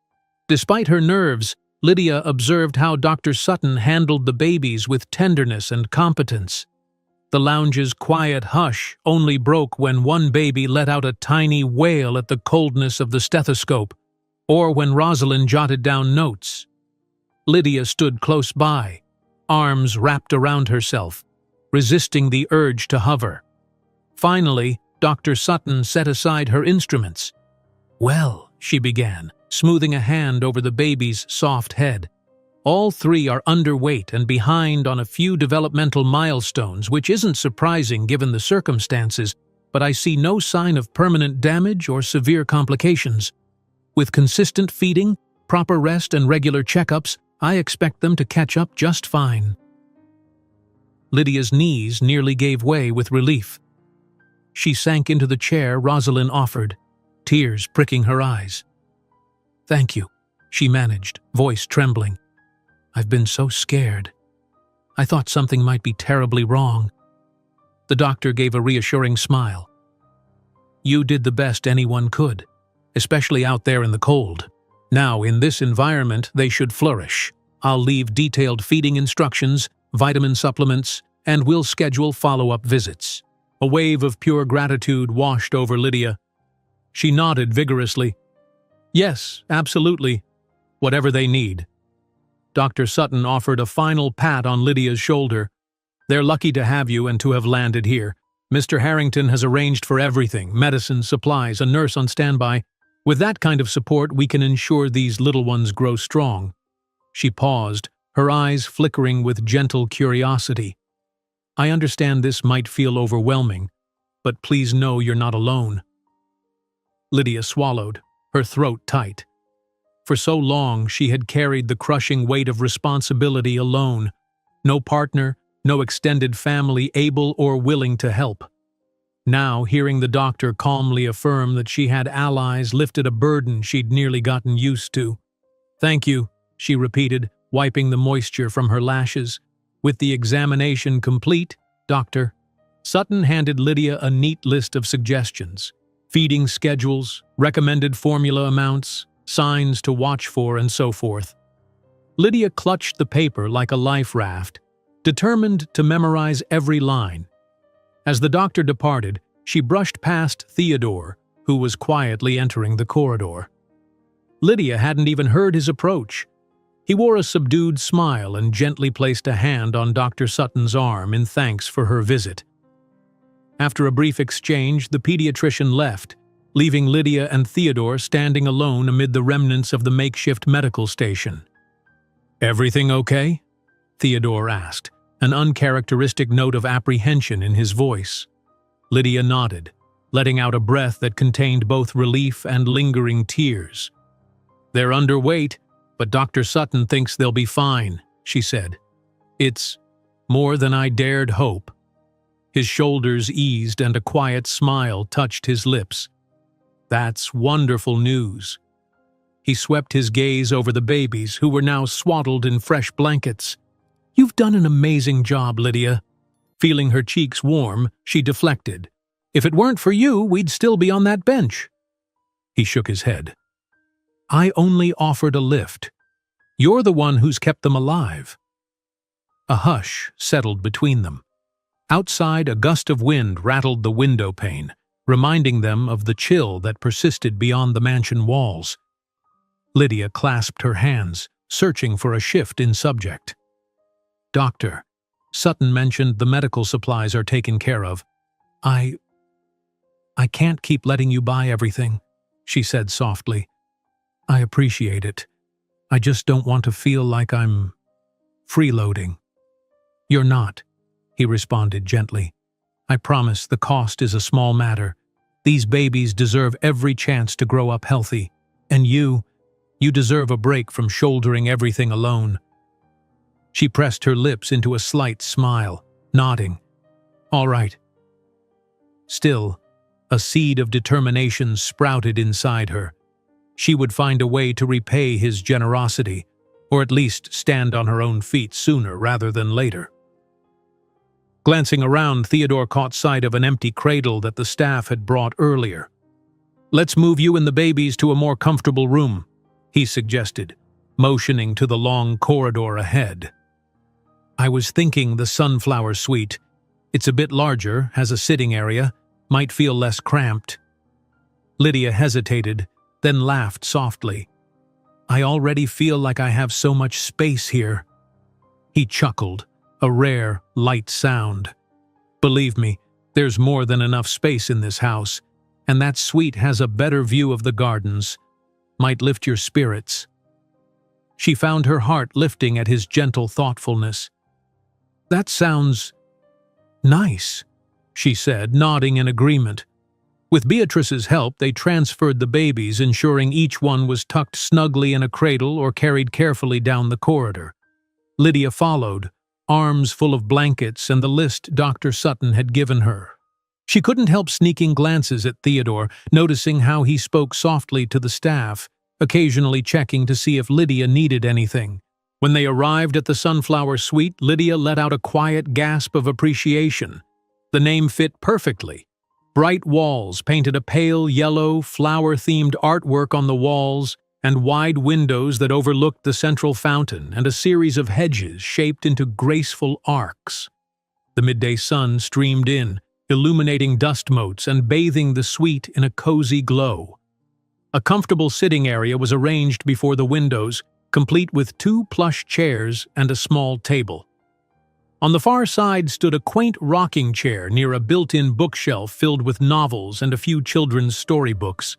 Speaker 1: Despite her nerves, Lydia observed how Dr. Sutton handled the babies with tenderness and competence. The lounge's quiet hush only broke when one baby let out a tiny wail at the coldness of the stethoscope, or when Rosalind jotted down notes. Lydia stood close by, arms wrapped around herself, resisting the urge to hover. Finally, Dr. Sutton set aside her instruments. "Well," she began, smoothing a hand over the baby's soft head. "All 3 are underweight and behind on a few developmental milestones, which isn't surprising given the circumstances, but I see no sign of permanent damage or severe complications. With consistent feeding, proper rest, and regular checkups, I expect them to catch up just fine." Lydia's knees nearly gave way with relief. She sank into the chair Rosalind offered, tears pricking her eyes. "Thank you," she managed, voice trembling. "I've been so scared. I thought something might be terribly wrong." The doctor gave a reassuring smile. "You did the best anyone could, especially out there in the cold. Now, in this environment, they should flourish. I'll leave detailed feeding instructions, vitamin supplements, and we'll schedule follow-up visits." A wave of pure gratitude washed over Lydia. She nodded vigorously. "Yes, absolutely. Whatever they need." Dr. Sutton offered a final pat on Lydia's shoulder. "They're lucky to have you and to have landed here. Mr. Harrington has arranged for everything, medicine, supplies, a nurse on standby. With that kind of support, we can ensure these little ones grow strong." She paused, her eyes flickering with gentle curiosity. "I understand this might feel overwhelming, but please know you're not alone." Lydia swallowed, her throat tight. For so long, she had carried the crushing weight of responsibility alone. No partner, no extended family able or willing to help. Now, hearing the doctor calmly affirm that she had allies lifted a burden she'd nearly gotten used to. "Thank you," she repeated, wiping the moisture from her lashes. With the examination complete, Dr. Sutton handed Lydia a neat list of suggestions. Feeding schedules, recommended formula amounts, signs to watch for, and so forth. Lydia clutched the paper like a life raft, determined to memorize every line. As the doctor departed, she brushed past Theodore, who was quietly entering the corridor. Lydia hadn't even heard his approach. He wore a subdued smile and gently placed a hand on Dr. Sutton's arm in thanks for her visit. After a brief exchange, the pediatrician left, leaving Lydia and Theodore standing alone amid the remnants of the makeshift medical station. "Everything okay?" Theodore asked, an uncharacteristic note of apprehension in his voice. Lydia nodded, letting out a breath that contained both relief and lingering tears. "They're underweight, But Dr. Sutton thinks they'll be fine, she said. It's more than I dared hope. His shoulders eased and a quiet smile touched his lips. That's wonderful news. He swept his gaze over the babies, who were now swaddled in fresh blankets. You've done an amazing job, Lydia. Feeling her cheeks warm, she deflected. If it weren't for you, we'd still be on that bench. He shook his head. I only offered a lift. You're the one who's kept them alive. A hush settled between them. Outside, a gust of wind rattled the window pane, reminding them of the chill that persisted beyond the mansion walls. Lydia clasped her hands, searching for a shift in subject. Doctor, Sutton mentioned the medical supplies are taken care of. I can't keep letting you buy everything, she said softly. I appreciate it. I just don't want to feel like I'm freeloading. You're not, he responded gently. I promise the cost is a small matter. These babies deserve every chance to grow up healthy. And you deserve a break from shouldering everything alone. She pressed her lips into a slight smile, nodding. All right. Still, a seed of determination sprouted inside her. She would find a way to repay his generosity, or at least stand on her own feet sooner rather than later. Glancing around, Theodore caught sight of an empty cradle that the staff had brought earlier. Let's move you and the babies to a more comfortable room, he suggested, motioning to the long corridor ahead. I was thinking the Sunflower Suite. It's a bit larger, has a sitting area, might feel less cramped. Lydia hesitated, then laughed softly. I already feel like I have so much space here. He chuckled, a rare, light sound. Believe me, there's more than enough space in this house, and that suite has a better view of the gardens. Might lift your spirits. She found her heart lifting at his gentle thoughtfulness. That sounds nice, she said, nodding in agreement. With Beatrice's help, they transferred the babies, ensuring each one was tucked snugly in a cradle or carried carefully down the corridor. Lydia followed, arms full of blankets and the list Dr. Sutton had given her. She couldn't help sneaking glances at Theodore, noticing how he spoke softly to the staff, occasionally checking to see if Lydia needed anything. When they arrived at the Sunflower Suite, Lydia let out a quiet gasp of appreciation. The name fit perfectly. Bright walls painted a pale yellow, flower-themed artwork on the walls, and wide windows that overlooked the central fountain and a series of hedges shaped into graceful arcs. The midday sun streamed in, illuminating dust motes and bathing the suite in a cozy glow. A comfortable sitting area was arranged before the windows, complete with 2 plush chairs and a small table. On the far side stood a quaint rocking chair near a built-in bookshelf filled with novels and a few children's storybooks.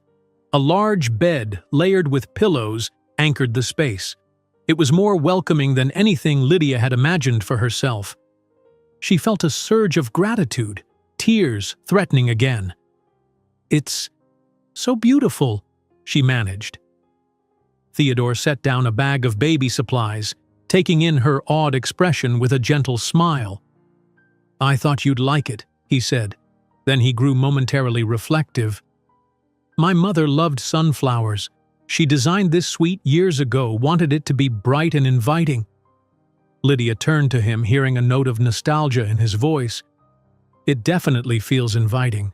Speaker 1: A large bed, layered with pillows, anchored the space. It was more welcoming than anything Lydia had imagined for herself. She felt a surge of gratitude, tears threatening again. It's so beautiful, she managed. Theodore set down a bag of baby supplies, taking in her awed expression with a gentle smile. I thought you'd like it, he said. Then he grew momentarily reflective. My mother loved sunflowers. She designed this suite years ago, wanted it to be bright and inviting. Lydia turned to him, hearing a note of nostalgia in his voice. It definitely feels inviting.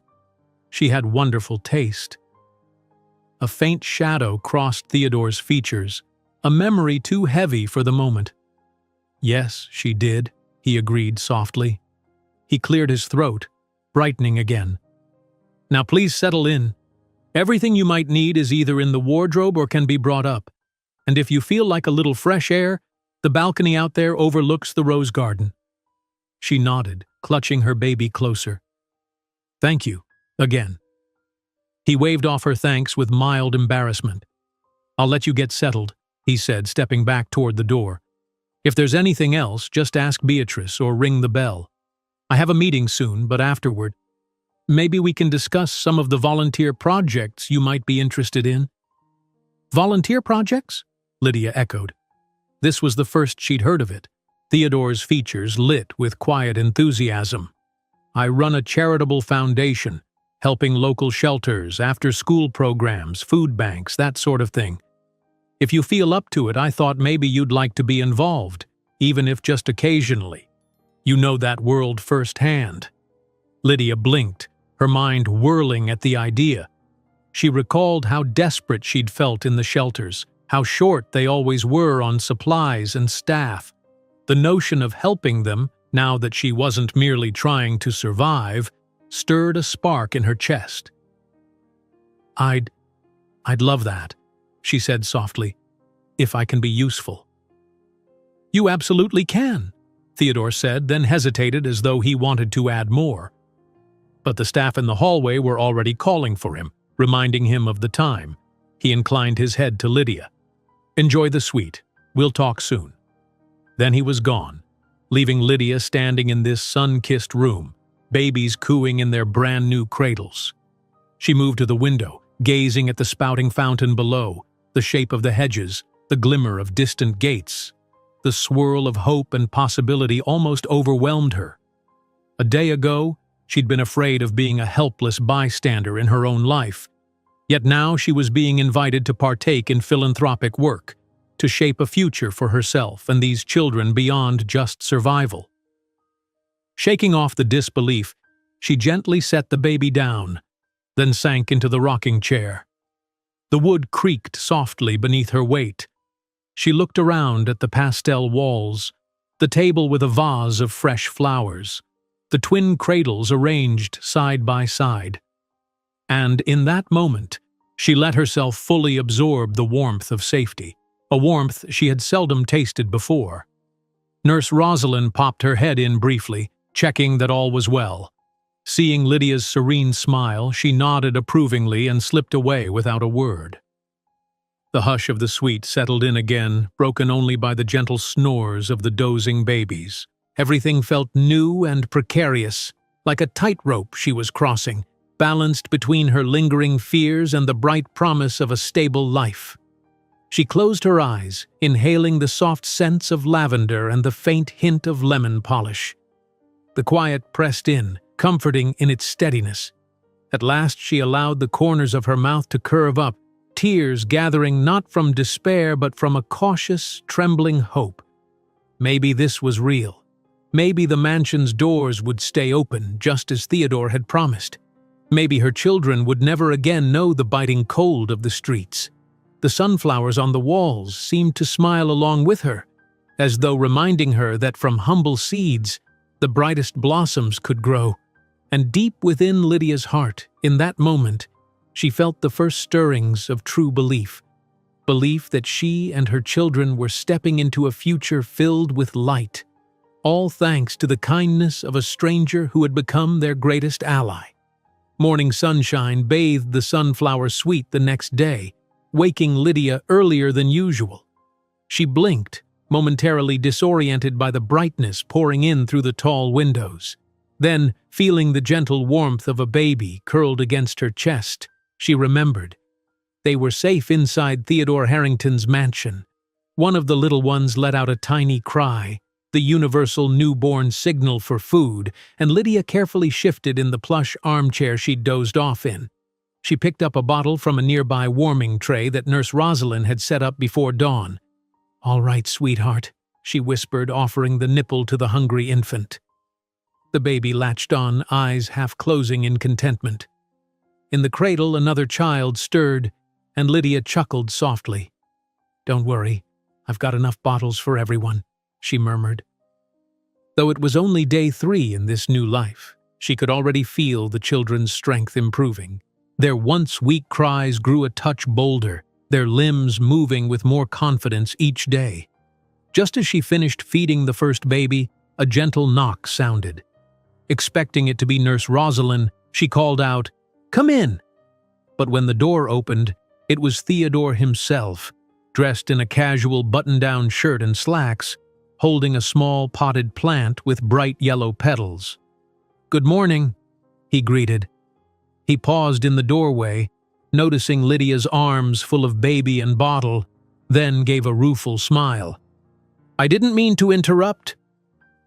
Speaker 1: She had wonderful taste. A faint shadow crossed Theodore's features, a memory too heavy for the moment. Yes, she did, he agreed softly. He cleared his throat, brightening again. Now please settle in. Everything you might need is either in the wardrobe or can be brought up. And if you feel like a little fresh air, the balcony out there overlooks the rose garden. She nodded, clutching her baby closer. Thank you, again. He waved off her thanks with mild embarrassment. I'll let you get settled, he said, stepping back toward the door. If there's anything else, just ask Beatrice or ring the bell. I have a meeting soon, but afterward, maybe we can discuss some of the volunteer projects you might be interested in. Volunteer projects? Lydia echoed. This was the first she'd heard of it. Theodore's features lit with quiet enthusiasm. I run a charitable foundation, helping local shelters, after-school programs, food banks, that sort of thing. If you feel up to it, I thought maybe you'd like to be involved, even if just occasionally. You know that world firsthand. Lydia blinked, her mind whirling at the idea. She recalled how desperate she'd felt in the shelters, how short they always were on supplies and staff. The notion of helping them, now that she wasn't merely trying to survive, stirred a spark in her chest. I'd love that, she said softly, if I can be useful. You absolutely can, Theodore said, then hesitated as though he wanted to add more. But the staff in the hallway were already calling for him, reminding him of the time. He inclined his head to Lydia. Enjoy the suite. We'll talk soon. Then he was gone, leaving Lydia standing in this sun-kissed room, babies cooing in their brand-new cradles. She moved to the window, gazing at the spouting fountain below, the shape of the hedges, the glimmer of distant gates. The swirl of hope and possibility almost overwhelmed her. A day ago, she'd been afraid of being a helpless bystander in her own life. Yet now she was being invited to partake in philanthropic work, to shape a future for herself and these children beyond just survival. Shaking off the disbelief, she gently set the baby down, then sank into the rocking chair. The wood creaked softly beneath her weight. She looked around at the pastel walls, the table with a vase of fresh flowers, the twin cradles arranged side by side. And in that moment, she let herself fully absorb the warmth of safety, a warmth she had seldom tasted before. Nurse Rosalind popped her head in briefly, checking that all was well. Seeing Lydia's serene smile, she nodded approvingly and slipped away without a word. The hush of the suite settled in again, broken only by the gentle snores of the dozing babies. Everything felt new and precarious, like a tightrope she was crossing, balanced between her lingering fears and the bright promise of a stable life. She closed her eyes, inhaling the soft scents of lavender and the faint hint of lemon polish. The quiet pressed in, comforting in its steadiness. At last she allowed the corners of her mouth to curve up, tears gathering not from despair but from a cautious, trembling hope. Maybe this was real. Maybe the mansion's doors would stay open, just as Theodore had promised. Maybe her children would never again know the biting cold of the streets. The sunflowers on the walls seemed to smile along with her, as though reminding her that from humble seeds, the brightest blossoms could grow. And deep within Lydia's heart, in that moment, she felt the first stirrings of true belief. Belief that she and her children were stepping into a future filled with light, all thanks to the kindness of a stranger who had become their greatest ally. Morning sunshine bathed the sunflower suite the next day, waking Lydia earlier than usual. She blinked, momentarily disoriented by the brightness pouring in through the tall windows. Then, feeling the gentle warmth of a baby curled against her chest, she remembered. They were safe inside Theodore Harrington's mansion. One of the little ones let out a tiny cry, the universal newborn signal for food, and Lydia carefully shifted in the plush armchair she'd dozed off in. She picked up a bottle from a nearby warming tray that Nurse Rosalind had set up before dawn. "All right, sweetheart," she whispered, offering the nipple to the hungry infant. The baby latched on, eyes half closing in contentment. In the cradle, another child stirred, and Lydia chuckled softly. "Don't worry, I've got enough bottles for everyone," she murmured. Though it was only day 3 in this new life, she could already feel the children's strength improving. Their once weak cries grew a touch bolder, their limbs moving with more confidence each day. Just as she finished feeding the first baby, a gentle knock sounded. Expecting it to be Nurse Rosalind, she called out, "Come in!" But when the door opened, it was Theodore himself, dressed in a casual button-down shirt and slacks, holding a small potted plant with bright yellow petals. "Good morning," he greeted. He paused in the doorway, noticing Lydia's arms full of baby and bottle, then gave a rueful smile. "I didn't mean to interrupt."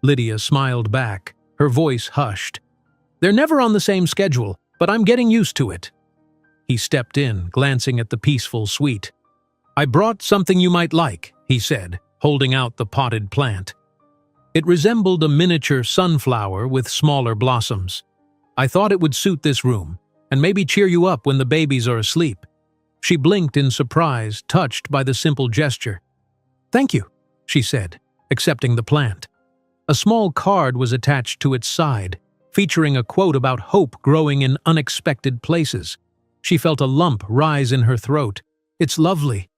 Speaker 1: Lydia smiled back, her voice hushed. "They're never on the same schedule, but I'm getting used to it." He stepped in, glancing at the peaceful suite. "I brought something you might like," he said, holding out the potted plant. It resembled a miniature sunflower with smaller blossoms. "I thought it would suit this room, and maybe cheer you up when the babies are asleep." She blinked in surprise, touched by the simple gesture. "Thank you," she said, accepting the plant. A small card was attached to its side, featuring a quote about hope growing in unexpected places. She felt a lump rise in her throat. "It's lovely."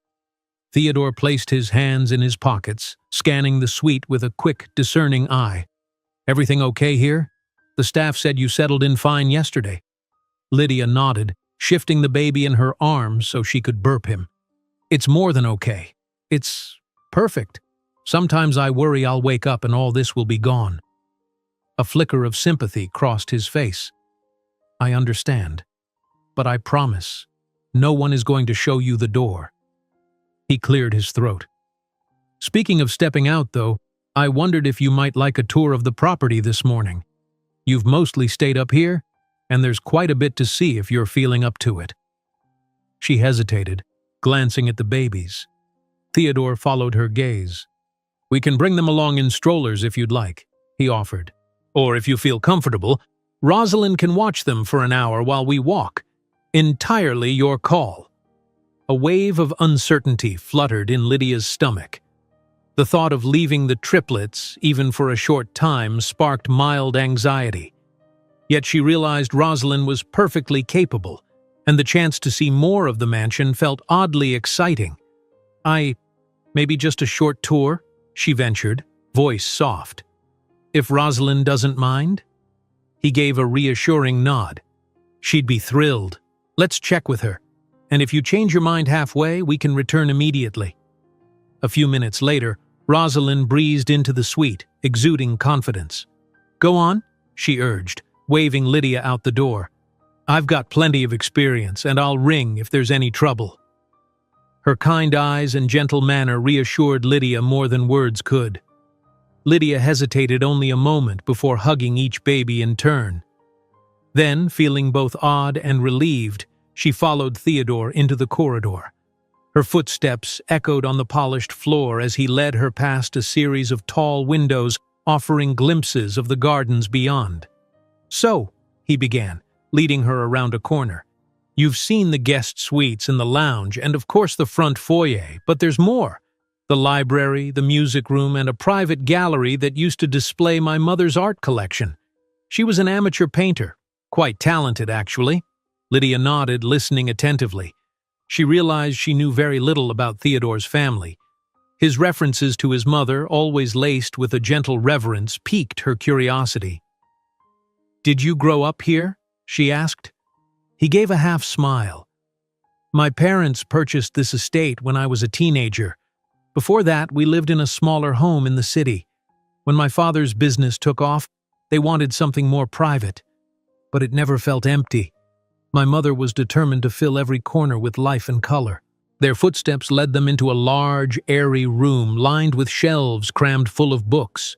Speaker 1: Theodore placed his hands in his pockets, scanning the suite with a quick, discerning eye. "Everything okay here? The staff said you settled in fine yesterday." Lydia nodded, shifting the baby in her arms so she could burp him. "It's more than okay. It's perfect. Sometimes I worry I'll wake up and all this will be gone." A flicker of sympathy crossed his face. "I understand. But I promise, no one is going to show you the door." He cleared his throat. "Speaking of stepping out, though, I wondered if you might like a tour of the property this morning. You've mostly stayed up here, and there's quite a bit to see if you're feeling up to it." She hesitated, glancing at the babies. Theodore followed her gaze. "We can bring them along in strollers if you'd like," he offered. "Or if you feel comfortable, Rosalind can watch them for an hour while we walk. Entirely your call." A wave of uncertainty fluttered in Lydia's stomach. The thought of leaving the triplets, even for a short time, sparked mild anxiety. Yet she realized Rosalind was perfectly capable, and the chance to see more of the mansion felt oddly exciting. Maybe just a short tour?" she ventured, voice soft. "If Rosalind doesn't mind?" He gave a reassuring nod. "She'd be thrilled. Let's check with her. And if you change your mind halfway, we can return immediately." A few minutes later, Rosalind breezed into the suite, exuding confidence. "Go on," she urged, waving Lydia out the door. "I've got plenty of experience, and I'll ring if there's any trouble." Her kind eyes and gentle manner reassured Lydia more than words could. Lydia hesitated only a moment before hugging each baby in turn. Then, feeling both odd and relieved, she followed Theodore into the corridor. Her footsteps echoed on the polished floor as he led her past a series of tall windows offering glimpses of the gardens beyond. "So," he began, leading her around a corner, "you've seen the guest suites and the lounge, and of course the front foyer, but there's more. The library, the music room, and a private gallery that used to display my mother's art collection. She was an amateur painter. Quite talented, actually." Lydia nodded, listening attentively. She realized she knew very little about Theodore's family. His references to his mother, always laced with a gentle reverence, piqued her curiosity. "Did you grow up here?" she asked. He gave a half smile. "My parents purchased this estate when I was a teenager. Before that, we lived in a smaller home in the city. When my father's business took off, they wanted something more private. But it never felt empty. My mother was determined to fill every corner with life and color." Their footsteps led them into a large, airy room lined with shelves crammed full of books.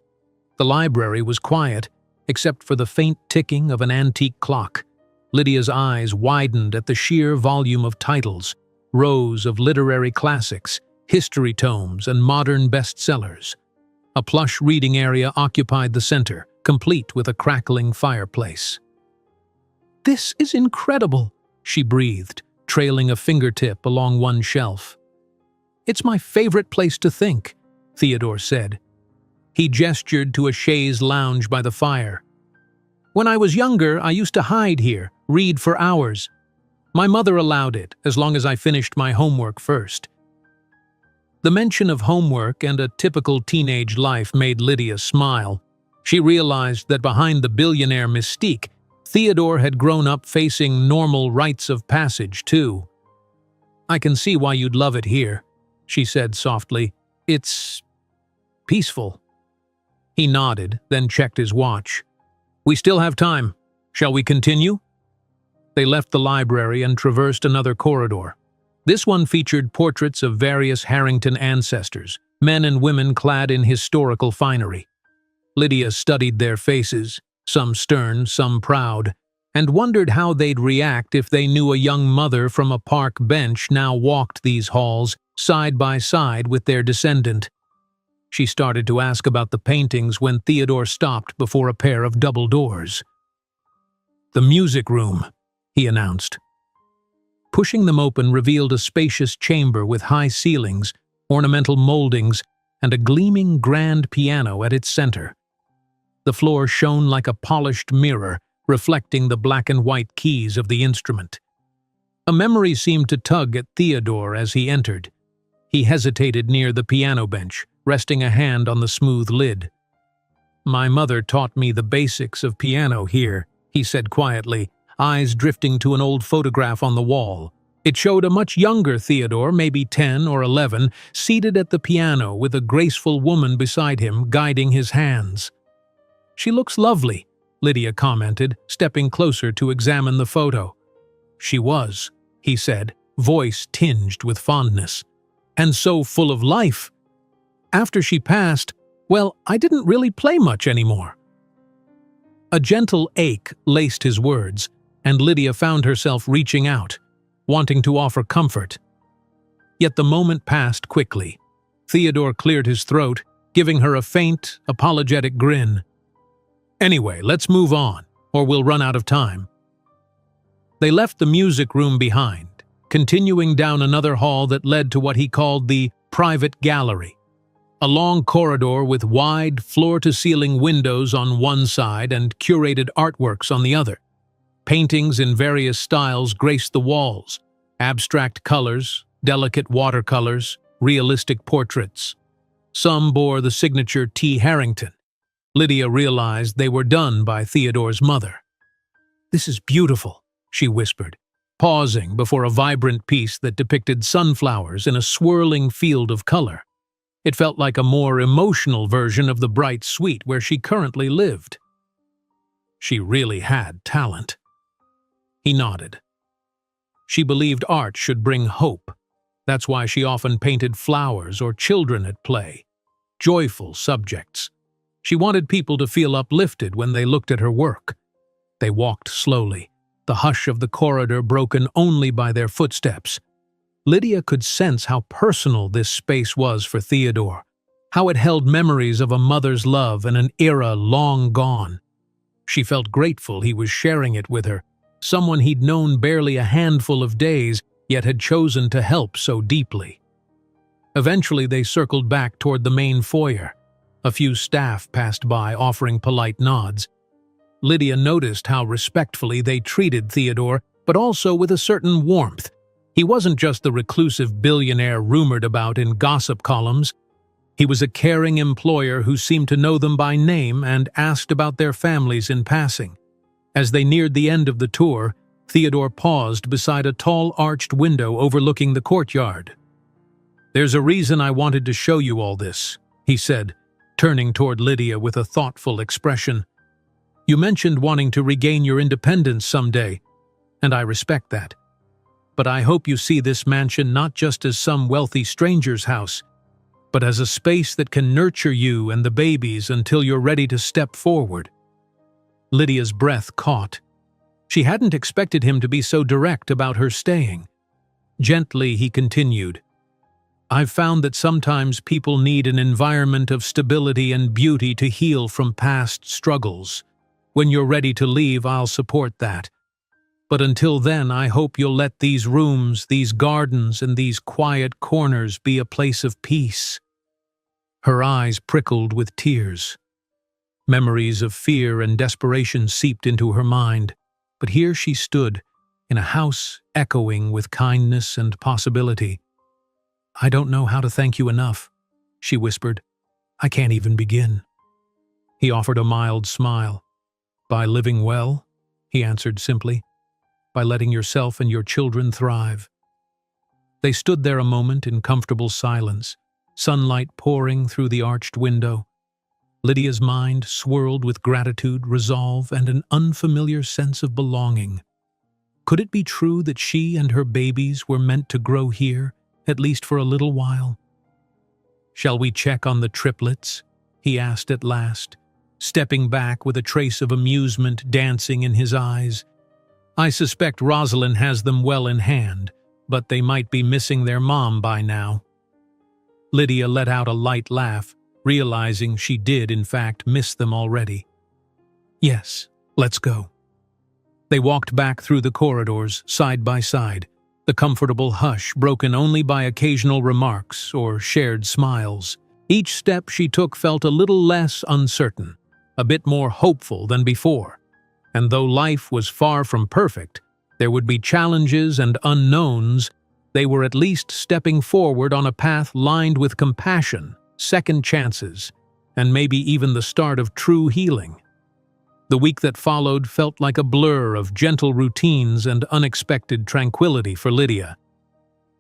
Speaker 1: The library was quiet, except for the faint ticking of an antique clock. Lydia's eyes widened at the sheer volume of titles, rows of literary classics, history tomes, and modern bestsellers. A plush reading area occupied the center, complete with a crackling fireplace. "This is incredible," she breathed, trailing a fingertip along one shelf. "It's my favorite place to think," Theodore said. He gestured to a chaise lounge by the fire. "When I was younger, I used to hide here, read for hours. My mother allowed it, as long as I finished my homework first." The mention of homework and a typical teenage life made Lydia smile. She realized that behind the billionaire mystique, Theodore had grown up facing normal rites of passage, too. "I can see why you'd love it here," she said softly. "It's peaceful." He nodded, then checked his watch. "We still have time. Shall we continue?" They left the library and traversed another corridor. This one featured portraits of various Harrington ancestors, men and women clad in historical finery. Lydia studied their faces, some stern, some proud, and wondered how they'd react if they knew a young mother from a park bench now walked these halls side by side with their descendant. She started to ask about the paintings when Theodore stopped before a pair of double doors. "The music room," he announced. Pushing them open revealed a spacious chamber with high ceilings, ornamental moldings, and a gleaming grand piano at its center. The floor shone like a polished mirror, reflecting the black and white keys of the instrument. A memory seemed to tug at Theodore as he entered. He hesitated near the piano bench, resting a hand on the smooth lid. "My mother taught me the basics of piano here," he said quietly, eyes drifting to an old photograph on the wall. It showed a much younger Theodore, maybe 10 or 11, seated at the piano with a graceful woman beside him guiding his hands. "She looks lovely," Lydia commented, stepping closer to examine the photo. "She was," he said, voice tinged with fondness. "And so full of life. After she passed, well, I didn't really play much anymore." A gentle ache laced his words, and Lydia found herself reaching out, wanting to offer comfort. Yet the moment passed quickly. Theodore cleared his throat, giving her a faint, apologetic grin. "Anyway, let's move on, or we'll run out of time." They left the music room behind, continuing down another hall that led to what he called the private gallery. A long corridor with wide, floor-to-ceiling windows on one side and curated artworks on the other. Paintings in various styles graced the walls, abstract colors, delicate watercolors, realistic portraits. Some bore the signature T. Harrington. Lydia realized they were done by Theodore's mother. "This is beautiful," she whispered, pausing before a vibrant piece that depicted sunflowers in a swirling field of color. It felt like a more emotional version of the bright suite where she currently lived. She really had talent. He nodded. She believed art should bring hope. That's why she often painted flowers or children at play, joyful subjects. She wanted people to feel uplifted when they looked at her work. They walked slowly, the hush of the corridor broken only by their footsteps. Lydia could sense how personal this space was for Theodore, how it held memories of a mother's love and an era long gone. She felt grateful he was sharing it with her, someone he'd known barely a handful of days, yet had chosen to help so deeply. Eventually they circled back toward the main foyer. A few staff passed by, offering polite nods. Lydia noticed how respectfully they treated Theodore, but also with a certain warmth. He wasn't just the reclusive billionaire rumored about in gossip columns. He was a caring employer who seemed to know them by name and asked about their families in passing. As they neared the end of the tour, Theodore paused beside a tall arched window overlooking the courtyard. "There's a reason I wanted to show you all this," he said, turning toward Lydia with a thoughtful expression. "You mentioned wanting to regain your independence someday, and I respect that. But I hope you see this mansion not just as some wealthy stranger's house, but as a space that can nurture you and the babies until you're ready to step forward." Lydia's breath caught. She hadn't expected him to be so direct about her staying. Gently, he continued, "I've found that sometimes people need an environment of stability and beauty to heal from past struggles. When you're ready to leave, I'll support that. But until then, I hope you'll let these rooms, these gardens, and these quiet corners be a place of peace." Her eyes prickled with tears. Memories of fear and desperation seeped into her mind, but here she stood, in a house echoing with kindness and possibility. "I don't know how to thank you enough," she whispered. "I can't even begin." He offered a mild smile. "By living well," he answered simply. "By letting yourself and your children thrive." They stood there a moment in comfortable silence, sunlight pouring through the arched window. Lydia's mind swirled with gratitude, resolve, and an unfamiliar sense of belonging. Could it be true that she and her babies were meant to grow here, at least for a little while? "Shall we check on the triplets?" he asked at last, stepping back with a trace of amusement dancing in his eyes. "I suspect Rosalind has them well in hand, but they might be missing their mom by now." Lydia let out a light laugh, realizing she did in fact miss them already. "Yes, let's go." They walked back through the corridors, side by side, the comfortable hush broken only by occasional remarks or shared smiles. Each step she took felt a little less uncertain, a bit more hopeful than before. And though life was far from perfect, there would be challenges and unknowns, they were at least stepping forward on a path lined with compassion, second chances, and maybe even the start of true healing. The week that followed felt like a blur of gentle routines and unexpected tranquility for Lydia.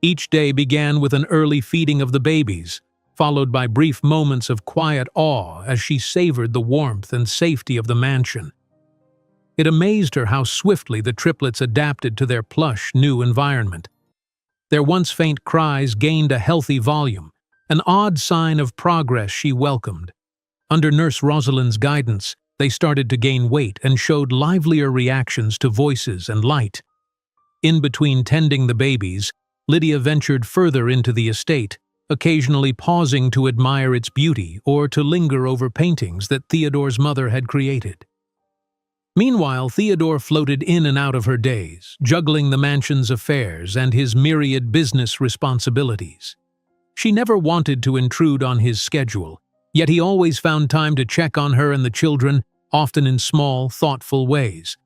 Speaker 1: Each day began with an early feeding of the babies, followed by brief moments of quiet awe as she savored the warmth and safety of the mansion. It amazed her how swiftly the triplets adapted to their plush, new environment. Their once faint cries gained a healthy volume, an odd sign of progress she welcomed. Under Nurse Rosalind's guidance, they started to gain weight and showed livelier reactions to voices and light. In between tending the babies, Lydia ventured further into the estate, occasionally pausing to admire its beauty or to linger over paintings that Theodore's mother had created. Meanwhile, Theodore floated in and out of her days, juggling the mansion's affairs and his myriad business responsibilities. She never wanted to intrude on his schedule, yet he always found time to check on her and the children, often in small, thoughtful ways.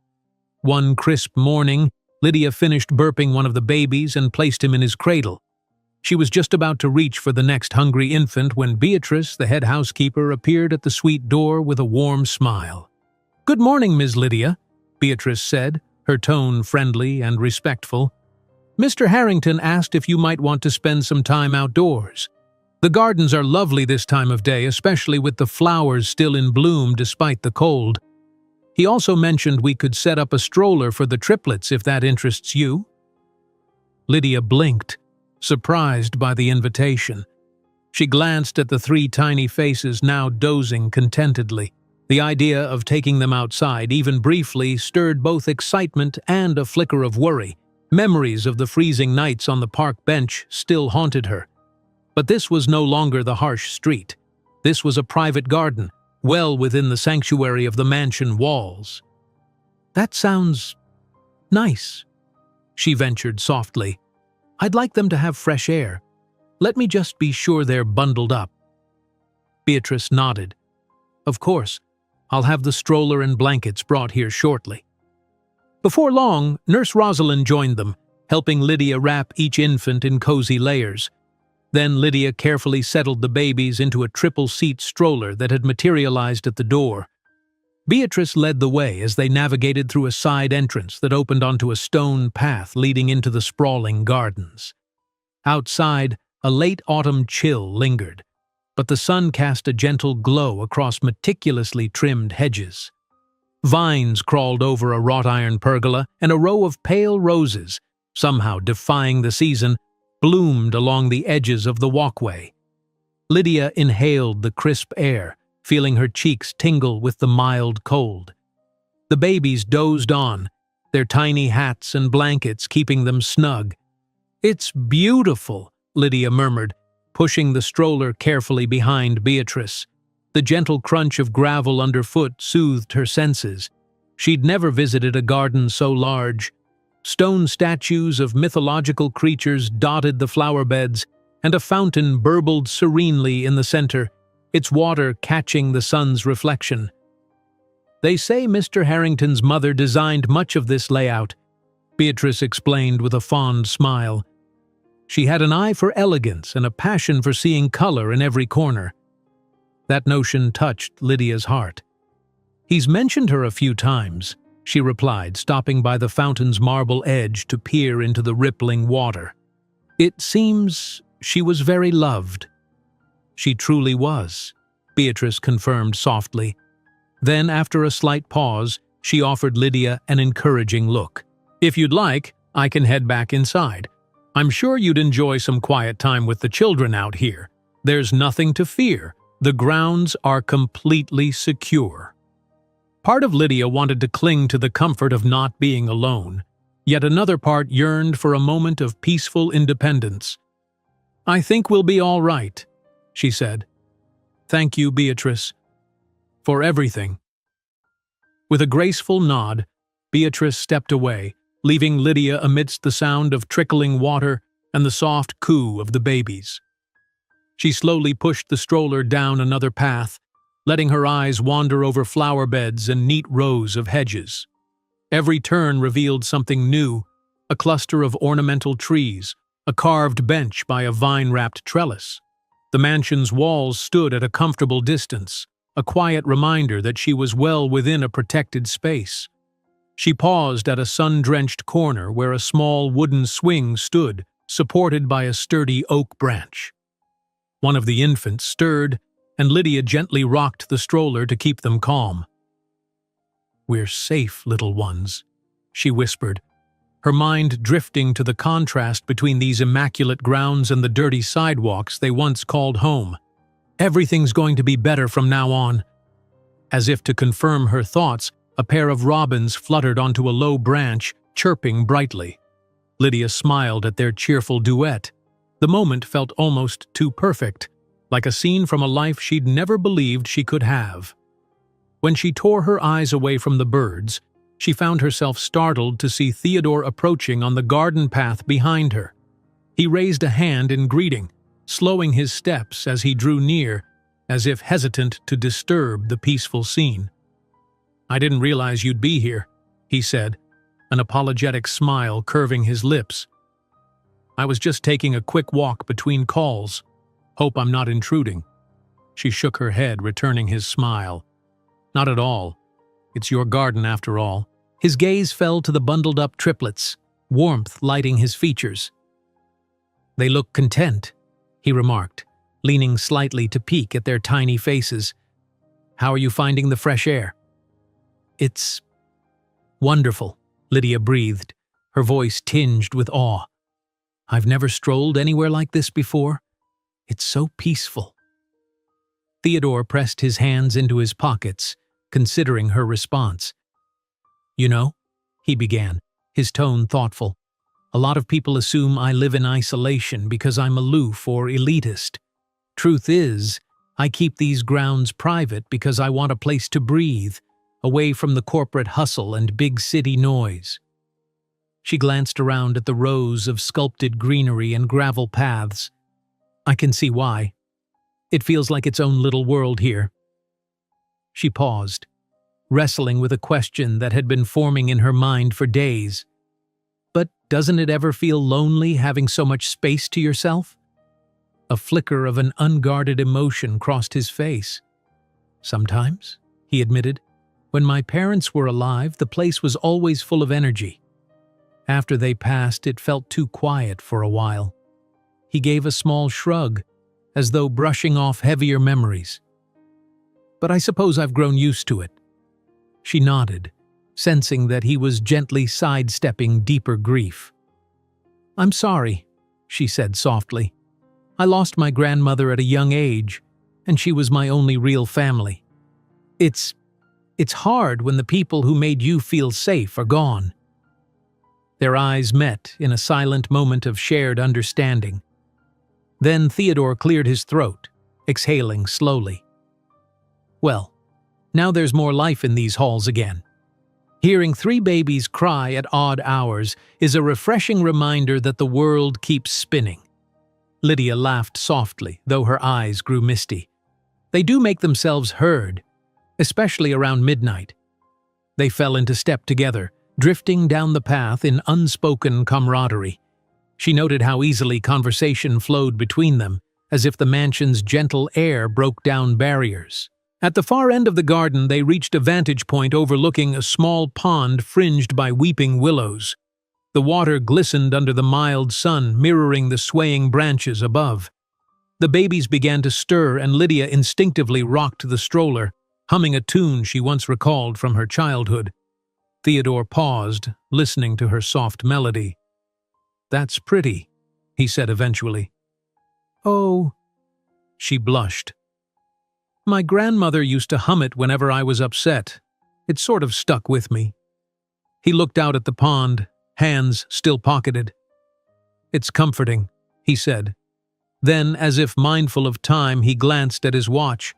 Speaker 1: One crisp morning, Lydia finished burping one of the babies and placed him in his cradle. She was just about to reach for the next hungry infant when Beatrice, the head housekeeper, appeared at the suite door with a warm smile. "Good morning, Miss Lydia," Beatrice said, her tone friendly and respectful. "Mr. Harrington asked if you might want to spend some time outdoors. The gardens are lovely this time of day, especially with the flowers still in bloom despite the cold. He also mentioned we could set up a stroller for the triplets if that interests you." Lydia blinked, surprised by the invitation. She glanced at the three tiny faces now dozing contentedly. The idea of taking them outside, even briefly, stirred both excitement and a flicker of worry. Memories of the freezing nights on the park bench still haunted her. But this was no longer the harsh street. This was a private garden, well within the sanctuary of the mansion walls. "That sounds nice," she ventured softly. "I'd like them to have fresh air. Let me just be sure they're bundled up." Beatrice nodded. "Of course. I'll have the stroller and blankets brought here shortly." Before long, Nurse Rosalind joined them, helping Lydia wrap each infant in cozy layers. Then Lydia carefully settled the babies into a triple-seat stroller that had materialized at the door. Beatrice led the way as they navigated through a side entrance that opened onto a stone path leading into the sprawling gardens. Outside, a late autumn chill lingered, but the sun cast a gentle glow across meticulously trimmed hedges. Vines crawled over a wrought-iron pergola, and a row of pale roses, somehow defying the season, bloomed along the edges of the walkway. Lydia inhaled the crisp air, feeling her cheeks tingle with the mild cold. The babies dozed on, their tiny hats and blankets keeping them snug. "It's beautiful," Lydia murmured, pushing the stroller carefully behind Beatrice. The gentle crunch of gravel underfoot soothed her senses. She'd never visited a garden so large. Stone statues of mythological creatures dotted the flower beds, and a fountain burbled serenely in the center, its water catching the sun's reflection. "They say Mr. Harrington's mother designed much of this layout," Beatrice explained with a fond smile. She had an eye for elegance and a passion for seeing color in every corner. That notion touched Lydia's heart. "He's mentioned her a few times," she replied, stopping by the fountain's marble edge to peer into the rippling water. "It seems she was very loved." "She truly was," Beatrice confirmed softly. Then, after a slight pause, she offered Lydia an encouraging look. If you'd like, I can head back inside. I'm sure you'd enjoy some quiet time with the children out here. There's nothing to fear. The grounds are completely secure. Part of Lydia wanted to cling to the comfort of not being alone, yet another part yearned for a moment of peaceful independence. "I think we'll be all right," she said. "Thank you, Beatrice, for everything." With a graceful nod, Beatrice stepped away, leaving Lydia amidst the sound of trickling water and the soft coo of the babies. She slowly pushed the stroller down another path, letting her eyes wander over flower beds and neat rows of hedges. Every turn revealed something new: a cluster of ornamental trees, a carved bench by a vine-wrapped trellis. The mansion's walls stood at a comfortable distance, a quiet reminder that she was well within a protected space. She paused at a sun-drenched corner where a small wooden swing stood, supported by a sturdy oak branch. One of the infants stirred, and Lydia gently rocked the stroller to keep them calm. "We're safe, little ones," she whispered, her mind drifting to the contrast between these immaculate grounds and the dirty sidewalks they once called home. "Everything's going to be better from now on." As if to confirm her thoughts, a pair of robins fluttered onto a low branch, chirping brightly. Lydia smiled at their cheerful duet. The moment felt almost too perfect, like a scene from a life she'd never believed she could have. When she tore her eyes away from the birds, she found herself startled to see Theodore approaching on the garden path behind her. He raised a hand in greeting, slowing his steps as he drew near, as if hesitant to disturb the peaceful scene. "I didn't realize you'd be here," he said, an apologetic smile curving his lips. "I was just taking a quick walk between calls. Hope I'm not intruding." She shook her head, returning his smile. "Not at all. It's your garden after all." His gaze fell to the bundled-up triplets, warmth lighting his features. "They look content," he remarked, leaning slightly to peek at their tiny faces. "How are you finding the fresh air?" "It's wonderful," Lydia breathed, her voice tinged with awe. "I've never strolled anywhere like this before. It's so peaceful." Theodore pressed his hands into his pockets, considering her response. "You know," he began, his tone thoughtful, "a lot of people assume I live in isolation because I'm aloof or elitist. Truth is, I keep these grounds private because I want a place to breathe, away from the corporate hustle and big city noise." She glanced around at the rows of sculpted greenery and gravel paths. "I can see why. It feels like its own little world here." She paused, wrestling with a question that had been forming in her mind for days. "But doesn't it ever feel lonely having so much space to yourself?" A flicker of an unguarded emotion crossed his face. "Sometimes," he admitted. "When my parents were alive, the place was always full of energy. After they passed, it felt too quiet for a while." He gave a small shrug, as though brushing off heavier memories. "But I suppose I've grown used to it." She nodded, sensing that he was gently sidestepping deeper grief. "I'm sorry," she said softly. "I lost my grandmother at a young age, and she was my only real family. It's hard when the people who made you feel safe are gone." Their eyes met in a silent moment of shared understanding. Then Theodore cleared his throat, exhaling slowly. "Well, now there's more life in these halls again. Hearing 3 babies cry at odd hours is a refreshing reminder that the world keeps spinning." Lydia laughed softly, though her eyes grew misty. "They do make themselves heard, especially around midnight." They fell into step together, drifting down the path in unspoken camaraderie. She noted how easily conversation flowed between them, as if the mansion's gentle air broke down barriers. At the far end of the garden, they reached a vantage point overlooking a small pond fringed by weeping willows. The water glistened under the mild sun, mirroring the swaying branches above. The babies began to stir, and Lydia instinctively rocked the stroller, humming a tune she once recalled from her childhood. Theodore paused, listening to her soft melody. "That's pretty," he said eventually. "Oh," she blushed. "My grandmother used to hum it whenever I was upset. It sort of stuck with me." He looked out at the pond, hands still pocketed. "It's comforting," he said. Then, as if mindful of time, he glanced at his watch.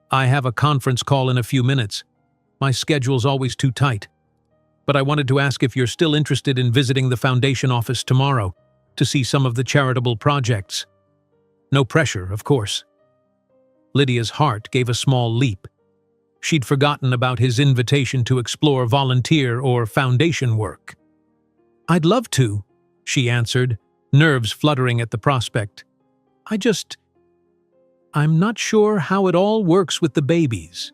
Speaker 1: "I have a conference call in a few minutes. My schedule's always too tight. But I wanted to ask if you're still interested in visiting the foundation office tomorrow to see some of the charitable projects. No pressure, of course." Lydia's heart gave a small leap. She'd forgotten about his invitation to explore volunteer or foundation work. "I'd love to," she answered, nerves fluttering at the prospect. I'm not sure how it all works with the babies."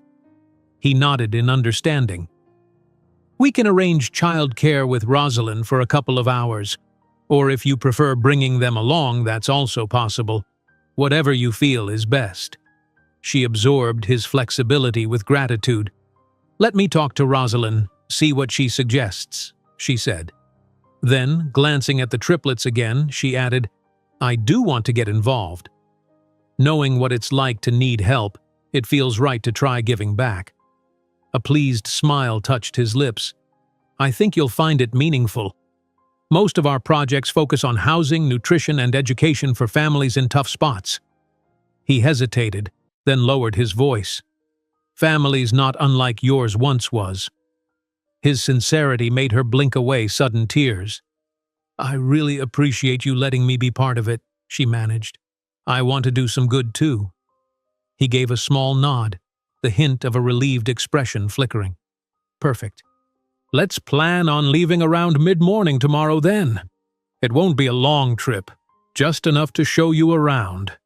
Speaker 1: He nodded in understanding. "We can arrange childcare with Rosalind for a couple of hours, or if you prefer bringing them along, that's also possible. Whatever you feel is best." She absorbed his flexibility with gratitude. "Let me talk to Rosalind, see what she suggests," she said. Then, glancing at the triplets again, she added, "I do want to get involved. Knowing what it's like to need help, it feels right to try giving back." A pleased smile touched his lips. "I think you'll find it meaningful. Most of our projects focus on housing, nutrition, and education for families in tough spots." He hesitated, then lowered his voice. "Families not unlike yours once was." His sincerity made her blink away sudden tears. "I really appreciate you letting me be part of it," she managed. "I want to do some good too." He gave a small nod, the hint of a relieved expression flickering. "Perfect. Let's plan on leaving around mid-morning tomorrow then. It won't be a long trip, just enough to show you around."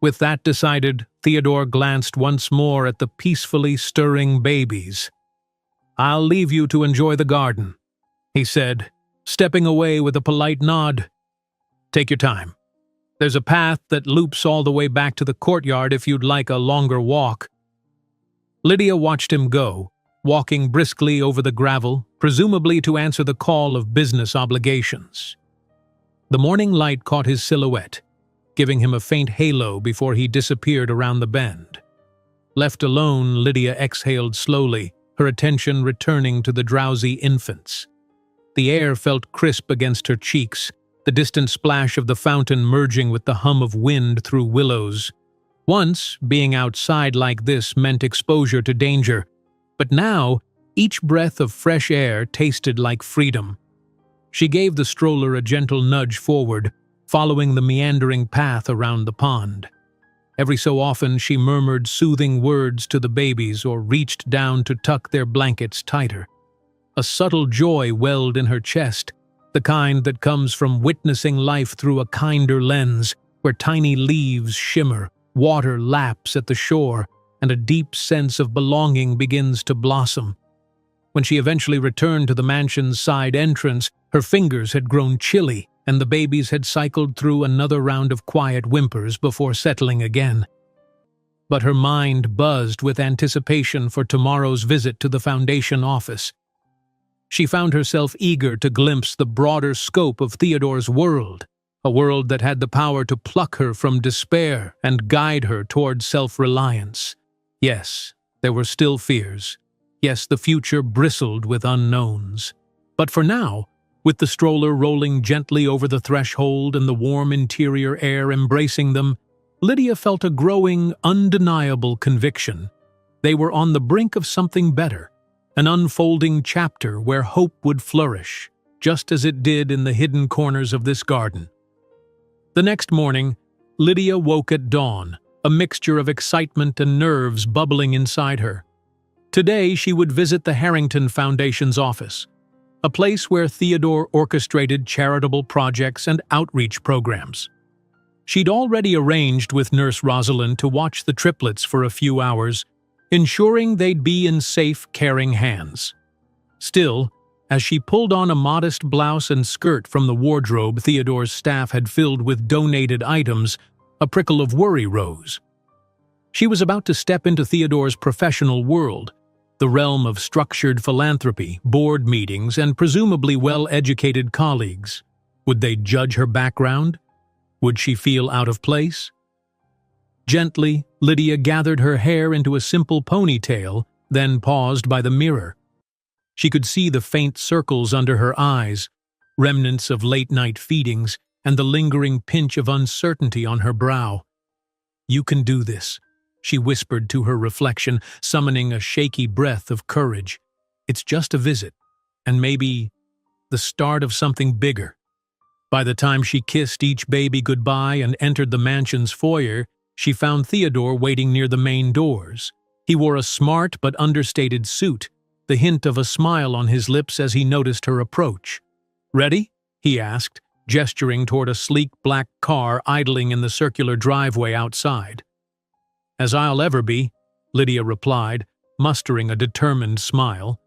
Speaker 1: With that decided, Theodore glanced once more at the peacefully stirring babies. "I'll leave you to enjoy the garden," he said, stepping away with a polite nod. "Take your time. There's a path that loops all the way back to the courtyard if you'd like a longer walk." Lydia watched him go, walking briskly over the gravel, presumably to answer the call of business obligations. The morning light caught his silhouette, giving him a faint halo before he disappeared around the bend. Left alone, Lydia exhaled slowly, her attention returning to the drowsy infants. The air felt crisp against her cheeks, the distant splash of the fountain merging with the hum of wind through willows. Once, being outside like this meant exposure to danger, but now, each breath of fresh air tasted like freedom. She gave the stroller a gentle nudge forward, following the meandering path around the pond. Every so often she murmured soothing words to the babies or reached down to tuck their blankets tighter. A subtle joy welled in her chest, the kind that comes from witnessing life through a kinder lens, where tiny leaves shimmer, water laps at the shore, and a deep sense of belonging begins to blossom. When she eventually returned to the mansion's side entrance, her fingers had grown chilly, and the babies had cycled through another round of quiet whimpers before settling again. But her mind buzzed with anticipation for tomorrow's visit to the foundation office. She found herself eager to glimpse the broader scope of Theodore's world, a world that had the power to pluck her from despair and guide her toward self-reliance. Yes, there were still fears. Yes, the future bristled with unknowns. But for now, with the stroller rolling gently over the threshold and the warm interior air embracing them, Lydia felt a growing, undeniable conviction. They were on the brink of something better, an unfolding chapter where hope would flourish, just as it did in the hidden corners of this garden. The next morning, Lydia woke at dawn, a mixture of excitement and nerves bubbling inside her. Today she would visit the Harrington Foundation's office, a place where Theodore orchestrated charitable projects and outreach programs. She'd already arranged with Nurse Rosalind to watch the triplets for a few hours, ensuring they'd be in safe, caring hands. Still, as she pulled on a modest blouse and skirt from the wardrobe Theodore's staff had filled with donated items, a prickle of worry rose. She was about to step into Theodore's professional world, the realm of structured philanthropy, board meetings, and presumably well-educated colleagues. Would they judge her background? Would she feel out of place? Gently, Lydia gathered her hair into a simple ponytail, then paused by the mirror. She could see the faint circles under her eyes, remnants of late-night feedings, and the lingering pinch of uncertainty on her brow. "You can do this," she whispered to her reflection, summoning a shaky breath of courage. "It's just a visit, and maybe the start of something bigger." By the time she kissed each baby goodbye and entered the mansion's foyer, she found Theodore waiting near the main doors. He wore a smart but understated suit, the hint of a smile on his lips as he noticed her approach. "Ready?" he asked, gesturing toward a sleek black car idling in the circular driveway outside. "As I'll ever be," Lydia replied, mustering a determined smile.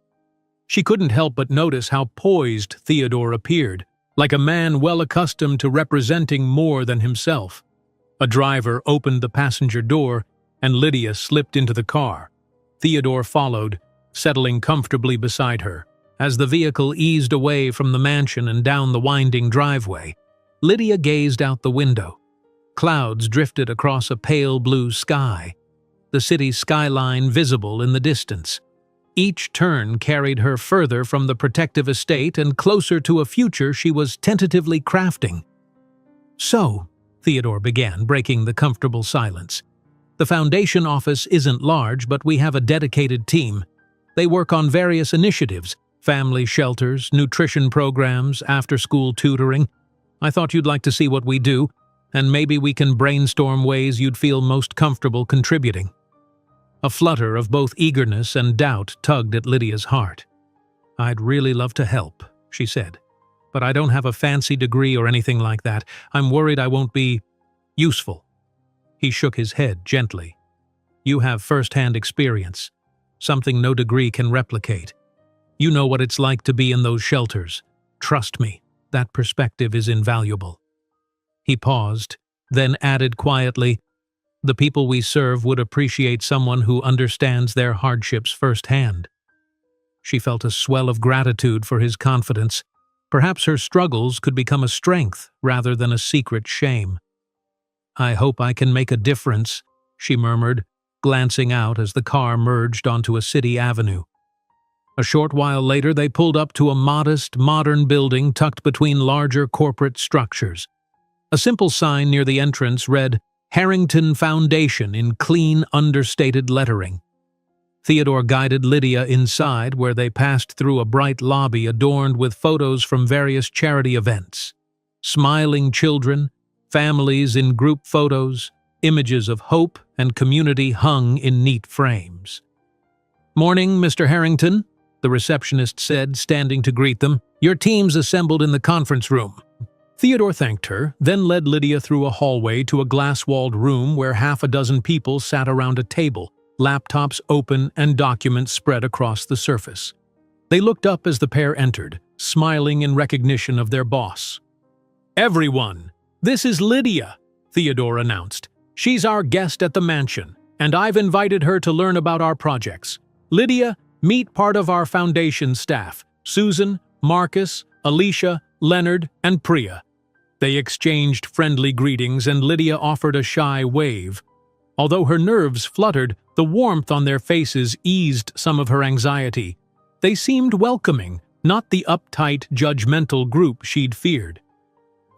Speaker 1: She couldn't help but notice how poised Theodore appeared, like a man well accustomed to representing more than himself. A driver opened the passenger door, and Lydia slipped into the car. Theodore followed, settling comfortably beside her. As the vehicle eased away from the mansion and down the winding driveway, Lydia gazed out the window. Clouds drifted across a pale blue sky, the city's skyline visible in the distance. Each turn carried her further from the protective estate and closer to a future she was tentatively crafting. "So," Theodore began, breaking the comfortable silence, "the foundation office isn't large, but we have a dedicated team. They work on various initiatives, family shelters, nutrition programs, after-school tutoring. I thought you'd like to see what we do, and maybe we can brainstorm ways you'd feel most comfortable contributing." A flutter of both eagerness and doubt tugged at Lydia's heart. "I'd really love to help," she said, "but I don't have a fancy degree or anything like that. I'm worried I won't be useful." He shook his head gently. "You have first-hand experience, something no degree can replicate. You know what it's like to be in those shelters. Trust me, that perspective is invaluable." He paused, then added quietly, "The people we serve would appreciate someone who understands their hardships firsthand." She felt a swell of gratitude for his confidence. Perhaps her struggles could become a strength rather than a secret shame. "I hope I can make a difference," she murmured, glancing out as the car merged onto a city avenue. A short while later, they pulled up to a modest, modern building tucked between larger corporate structures. A simple sign near the entrance read, "Harrington Foundation" in clean, understated lettering. Theodore guided Lydia inside, where they passed through a bright lobby adorned with photos from various charity events. Smiling children, families in group photos, images of hope and community hung in neat frames. "Morning, Mr. Harrington," the receptionist said, standing to greet them. "Your team's assembled in the conference room." Theodore thanked her, then led Lydia through a hallway to a glass-walled room where half a dozen people sat around a table, laptops open and documents spread across the surface. They looked up as the pair entered, smiling in recognition of their boss. "Everyone, this is Lydia," Theodore announced. "She's our guest at the mansion, and I've invited her to learn about our projects. Lydia, meet part of our foundation staff, Susan, Marcus, Alicia, Leonard, and Priya." They exchanged friendly greetings, and Lydia offered a shy wave. Although her nerves fluttered, the warmth on their faces eased some of her anxiety. They seemed welcoming, not the uptight, judgmental group she'd feared.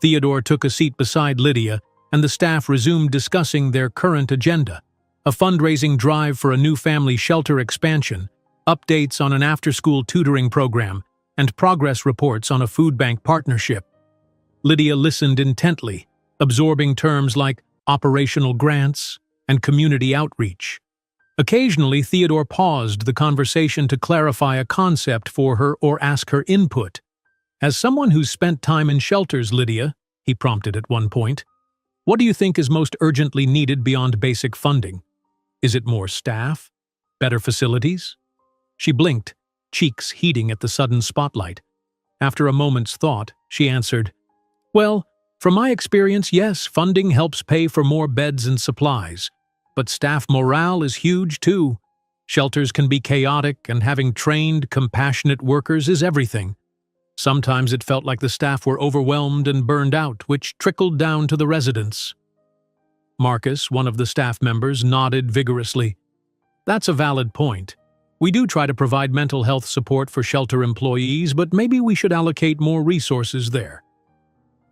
Speaker 1: Theodore took a seat beside Lydia, and the staff resumed discussing their current agenda: a fundraising drive for a new family shelter expansion, updates on an after-school tutoring program, and progress reports on a food bank partnership. Lydia listened intently, absorbing terms like operational grants and community outreach. Occasionally, Theodore paused the conversation to clarify a concept for her or ask her input. "As someone who's spent time in shelters, Lydia," he prompted at one point, "what do you think is most urgently needed beyond basic funding? Is it more staff? Better facilities?" She blinked, cheeks heating at the sudden spotlight. After a moment's thought, she answered, "Well, from my experience, yes, funding helps pay for more beds and supplies. But staff morale is huge too." Shelters can be chaotic, and having trained, compassionate workers is everything. Sometimes it felt like the staff were overwhelmed and burned out, which trickled down to the residents. Marcus, one of the staff members, nodded vigorously. That's a valid point. We do try to provide mental health support for shelter employees, but maybe we should allocate more resources there.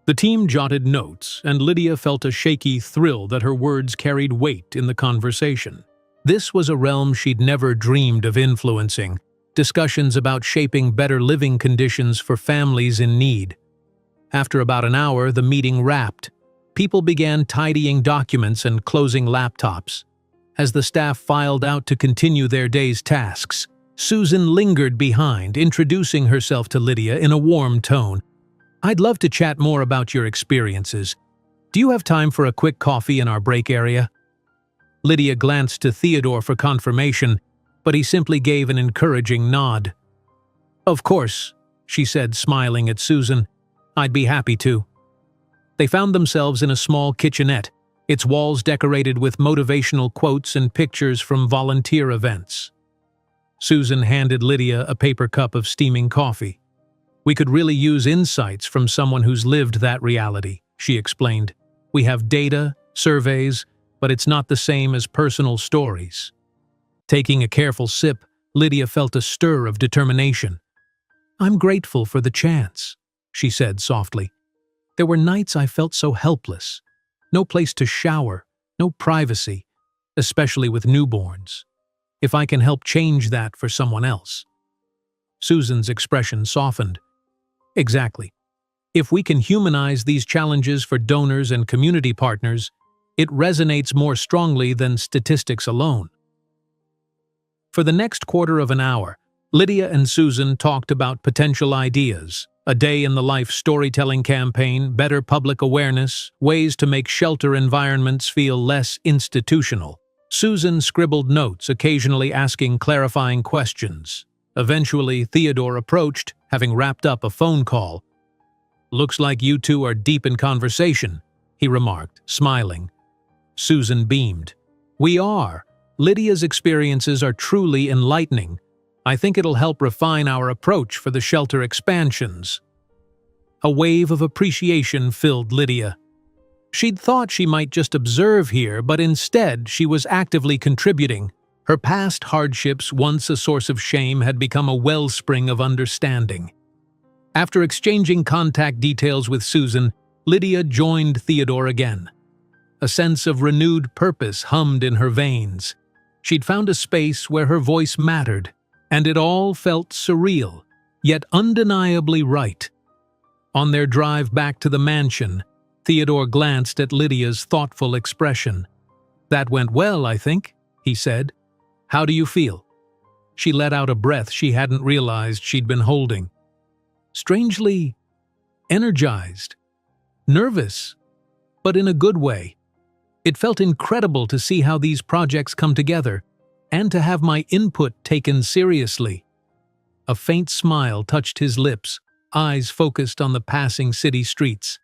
Speaker 1: The team jotted notes, and Lydia felt a shaky thrill that her words carried weight in the conversation. This was a realm she'd never dreamed of influencing, discussions about shaping better living conditions for families in need. After about an hour, the meeting wrapped. People began tidying documents and closing laptops. As the staff filed out to continue their day's tasks, Susan lingered behind, introducing herself to Lydia in a warm tone. "I'd love to chat more about your experiences. Do you have time for a quick coffee in our break area?" Lydia glanced to Theodore for confirmation, but he simply gave an encouraging nod. "Of course," she said, smiling at Susan. "I'd be happy to." They found themselves in a small kitchenette, its walls decorated with motivational quotes and pictures from volunteer events. Susan handed Lydia a paper cup of steaming coffee. "We could really use insights from someone who's lived that reality," she explained. "We have data, surveys, but it's not the same as personal stories." Taking a careful sip, Lydia felt a stir of determination. "I'm grateful for the chance," she said softly. "There were nights I felt so helpless. No place to shower, no privacy, especially with newborns. If I can help change that for someone else." Susan's expression softened. "Exactly. If we can humanize these challenges for donors and community partners, it resonates more strongly than statistics alone." For the next quarter of an hour, Lydia and Susan talked about potential ideas, a day-in-the-life storytelling campaign, better public awareness, ways to make shelter environments feel less institutional. Susan scribbled notes, occasionally asking clarifying questions. Eventually, Theodore approached, having wrapped up a phone call. "Looks like you two are deep in conversation," he remarked, smiling. Susan beamed. "We are. Lydia's experiences are truly enlightening. I think it'll help refine our approach for the shelter expansions." A wave of appreciation filled Lydia. She'd thought she might just observe here, but instead she was actively contributing. Her past hardships, once a source of shame, had become a wellspring of understanding. After exchanging contact details with Susan, Lydia joined Theodore again. A sense of renewed purpose hummed in her veins. She'd found a space where her voice mattered, and it all felt surreal, yet undeniably right. On their drive back to the mansion, Theodore glanced at Lydia's thoughtful expression. "That went well, I think," he said. "How do you feel?" She let out a breath she hadn't realized she'd been holding. Strangely energized, nervous, but in a good way. It felt incredible to see how these projects come together, and to have my input taken seriously. A faint smile touched his lips, eyes focused on the passing city streets.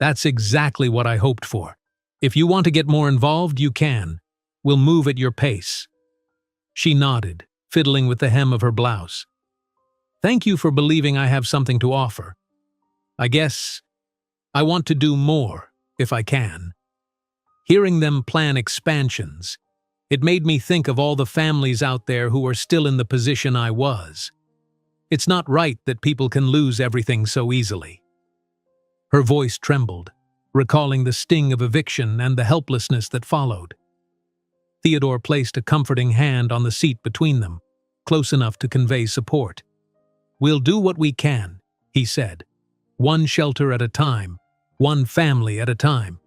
Speaker 1: "That's exactly what I hoped for. If you want to get more involved, you can. We'll move at your pace." She nodded, fiddling with the hem of her blouse. "Thank you for believing I have something to offer. I guess I want to do more, if I can." Hearing them plan expansions, it made me think of all the families out there who are still in the position I was. It's not right that people can lose everything so easily. Her voice trembled, recalling the sting of eviction and the helplessness that followed. Theodore placed a comforting hand on the seat between them, close enough to convey support. "We'll do what we can," he said. "One shelter at a time, one family at a time."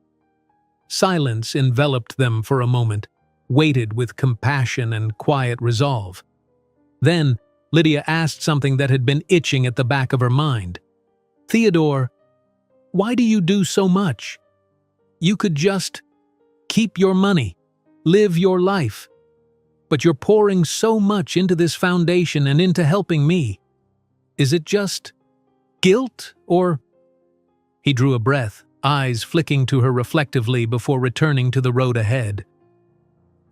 Speaker 1: Silence enveloped them for a moment, weighted with compassion and quiet resolve. Then, Lydia asked something that had been itching at the back of her mind. "Theodore, why do you do so much? You could just keep your money, live your life. But you're pouring so much into this foundation and into helping me. Is it just guilt, or—" He drew a breath, eyes flicking to her reflectively before returning to the road ahead.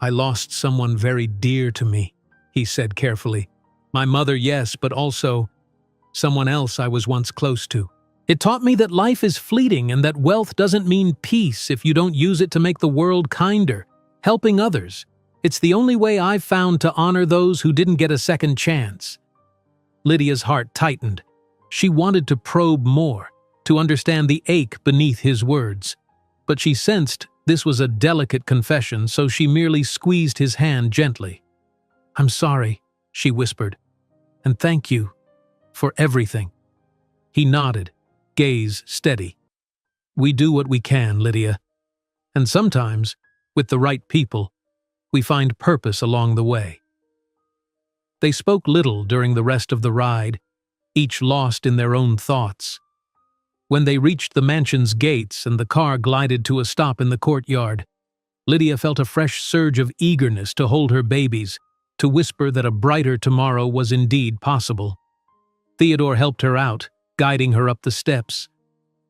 Speaker 1: "I lost someone very dear to me," he said carefully. "My mother, yes, but also someone else I was once close to. It taught me that life is fleeting and that wealth doesn't mean peace if you don't use it to make the world kinder, helping others. It's the only way I've found to honor those who didn't get a second chance." Lydia's heart tightened. She wanted to probe more, to understand the ache beneath his words. But she sensed this was a delicate confession, so she merely squeezed his hand gently. "I'm sorry," she whispered, "and thank you for everything." He nodded, gaze steady. "We do what we can, Lydia. And sometimes, with the right people, we find purpose along the way." They spoke little during the rest of the ride, each lost in their own thoughts. When they reached the mansion's gates and the car glided to a stop in the courtyard, Lydia felt a fresh surge of eagerness to hold her babies, to whisper that a brighter tomorrow was indeed possible. Theodore helped her out, guiding her up the steps.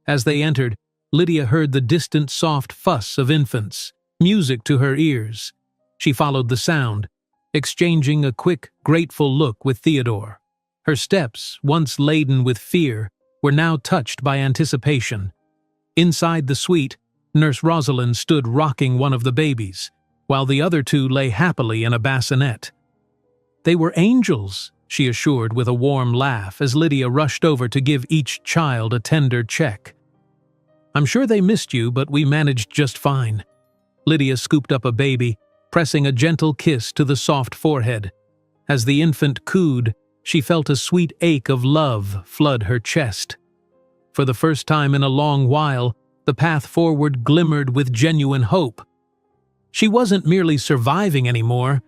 Speaker 1: As they entered, Lydia heard the distant soft fuss of infants, music to her ears. She followed the sound, exchanging a quick, grateful look with Theodore. Her steps, once laden with fear, were now touched by anticipation. Inside the suite, Nurse Rosalind stood rocking one of the babies, while the other two lay happily in a bassinet. "They were angels," she assured with a warm laugh as Lydia rushed over to give each child a tender check. "I'm sure they missed you, but we managed just fine." Lydia scooped up a baby, pressing a gentle kiss to the soft forehead. As the infant cooed, she felt a sweet ache of love flood her chest. For the first time in a long while, the path forward glimmered with genuine hope. She wasn't merely surviving anymore.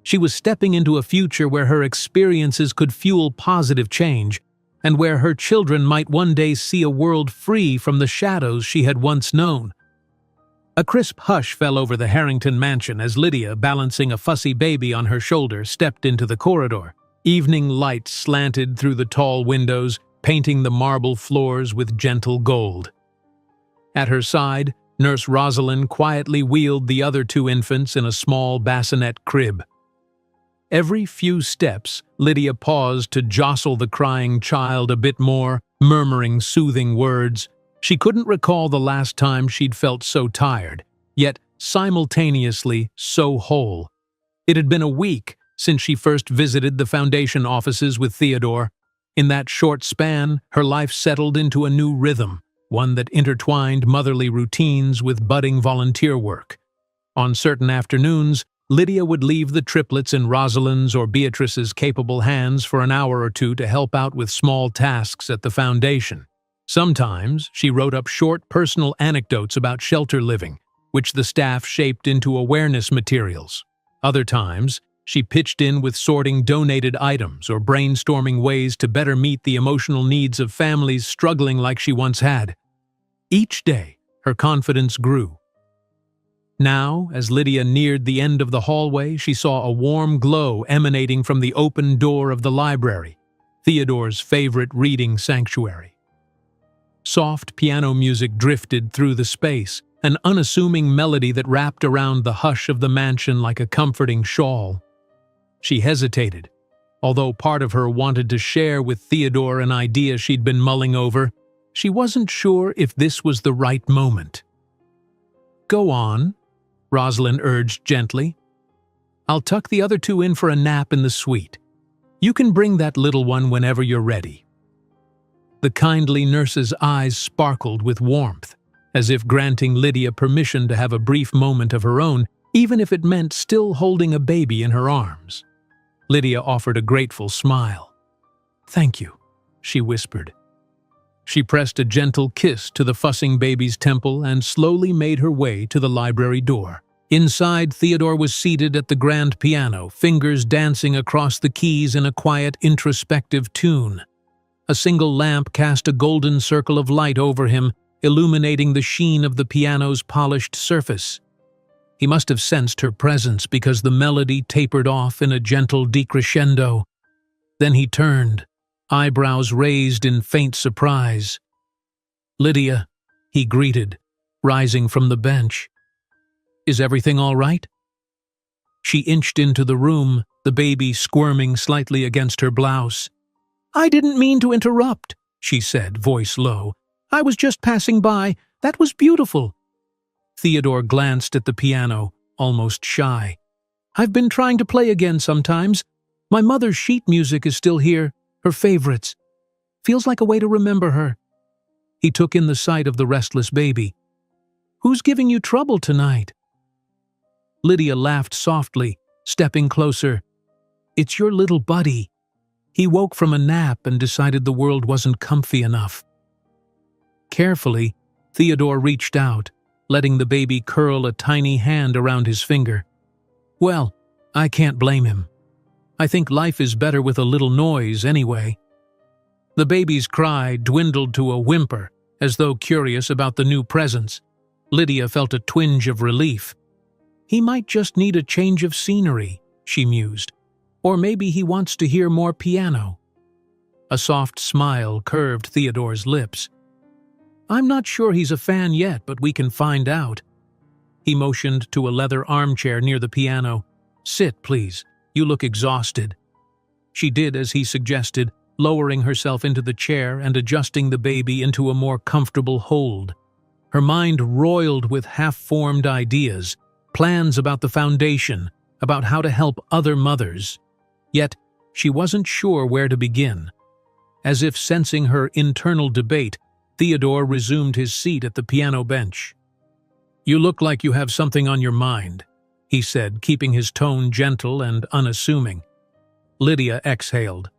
Speaker 1: She was stepping into a future where her experiences could fuel positive change, and where her children might one day see a world free from the shadows she had once known. A crisp hush fell over the Harrington mansion as Lydia, balancing a fussy baby on her shoulder, stepped into the corridor. Evening light slanted through the tall windows, painting the marble floors with gentle gold. At her side, Nurse Rosalind quietly wheeled the other two infants in a small bassinet crib. Every few steps, Lydia paused to jostle the crying child a bit more, murmuring soothing words. She couldn't recall the last time she'd felt so tired, yet simultaneously so whole. It had been a week since she first visited the Foundation offices with Theodore. In that short span, her life settled into a new rhythm, one that intertwined motherly routines with budding volunteer work. On certain afternoons, Lydia would leave the triplets in Rosalind's or Beatrice's capable hands for an hour or two to help out with small tasks at the Foundation. Sometimes, she wrote up short personal anecdotes about shelter living, which the staff shaped into awareness materials. Other times, she pitched in with sorting donated items or brainstorming ways to better meet the emotional needs of families struggling like she once had. Each day, her confidence grew. Now, as Lydia neared the end of the hallway, she saw a warm glow emanating from the open door of the library, Theodore's favorite reading sanctuary. Soft piano music drifted through the space, an unassuming melody that wrapped around the hush of the mansion like a comforting shawl. She hesitated, although part of her wanted to share with Theodore an idea she'd been mulling over. She wasn't sure if this was the right moment. "Go on," Rosalind urged gently. "I'll tuck the other two in for a nap in the suite. You can bring that little one whenever you're ready." The kindly nurse's eyes sparkled with warmth, as if granting Lydia permission to have a brief moment of her own, even if it meant still holding a baby in her arms. Lydia offered a grateful smile. "Thank you," she whispered. She pressed a gentle kiss to the fussing baby's temple and slowly made her way to the library door. Inside, Theodore was seated at the grand piano, fingers dancing across the keys in a quiet, introspective tune. A single lamp cast a golden circle of light over him, illuminating the sheen of the piano's polished surface. He must have sensed her presence because the melody tapered off in a gentle decrescendo. Then he turned, eyebrows raised in faint surprise. "Lydia," he greeted, rising from the bench. "Is everything all right?" She inched into the room, the baby squirming slightly against her blouse. "I didn't mean to interrupt," she said, voice low. "I was just passing by. That was beautiful." Theodore glanced at the piano, almost shy. "I've been trying to play again sometimes. My mother's sheet music is still here, her favorites. Feels like a way to remember her." He took in the sight of the restless baby. "Who's giving you trouble tonight?" Lydia laughed softly, stepping closer. "It's your little buddy. He woke from a nap and decided the world wasn't comfy enough." Carefully, Theodore reached out, letting the baby curl a tiny hand around his finger. "Well, I can't blame him. I think life is better with a little noise anyway." The baby's cry dwindled to a whimper, as though curious about the new presence. Lydia felt a twinge of relief. "He might just need a change of scenery," she mused. "Or maybe he wants to hear more piano." A soft smile curved Theodore's lips. "I'm not sure he's a fan yet, but we can find out." He motioned to a leather armchair near the piano. "Sit, please. You look exhausted." She did as he suggested, lowering herself into the chair and adjusting the baby into a more comfortable hold. Her mind roiled with half-formed ideas, plans about the foundation, about how to help other mothers. Yet, she wasn't sure where to begin. As if sensing her internal debate, Theodore resumed his seat at the piano bench. "You look like you have something on your mind," he said, keeping his tone gentle and unassuming. Lydia exhaled.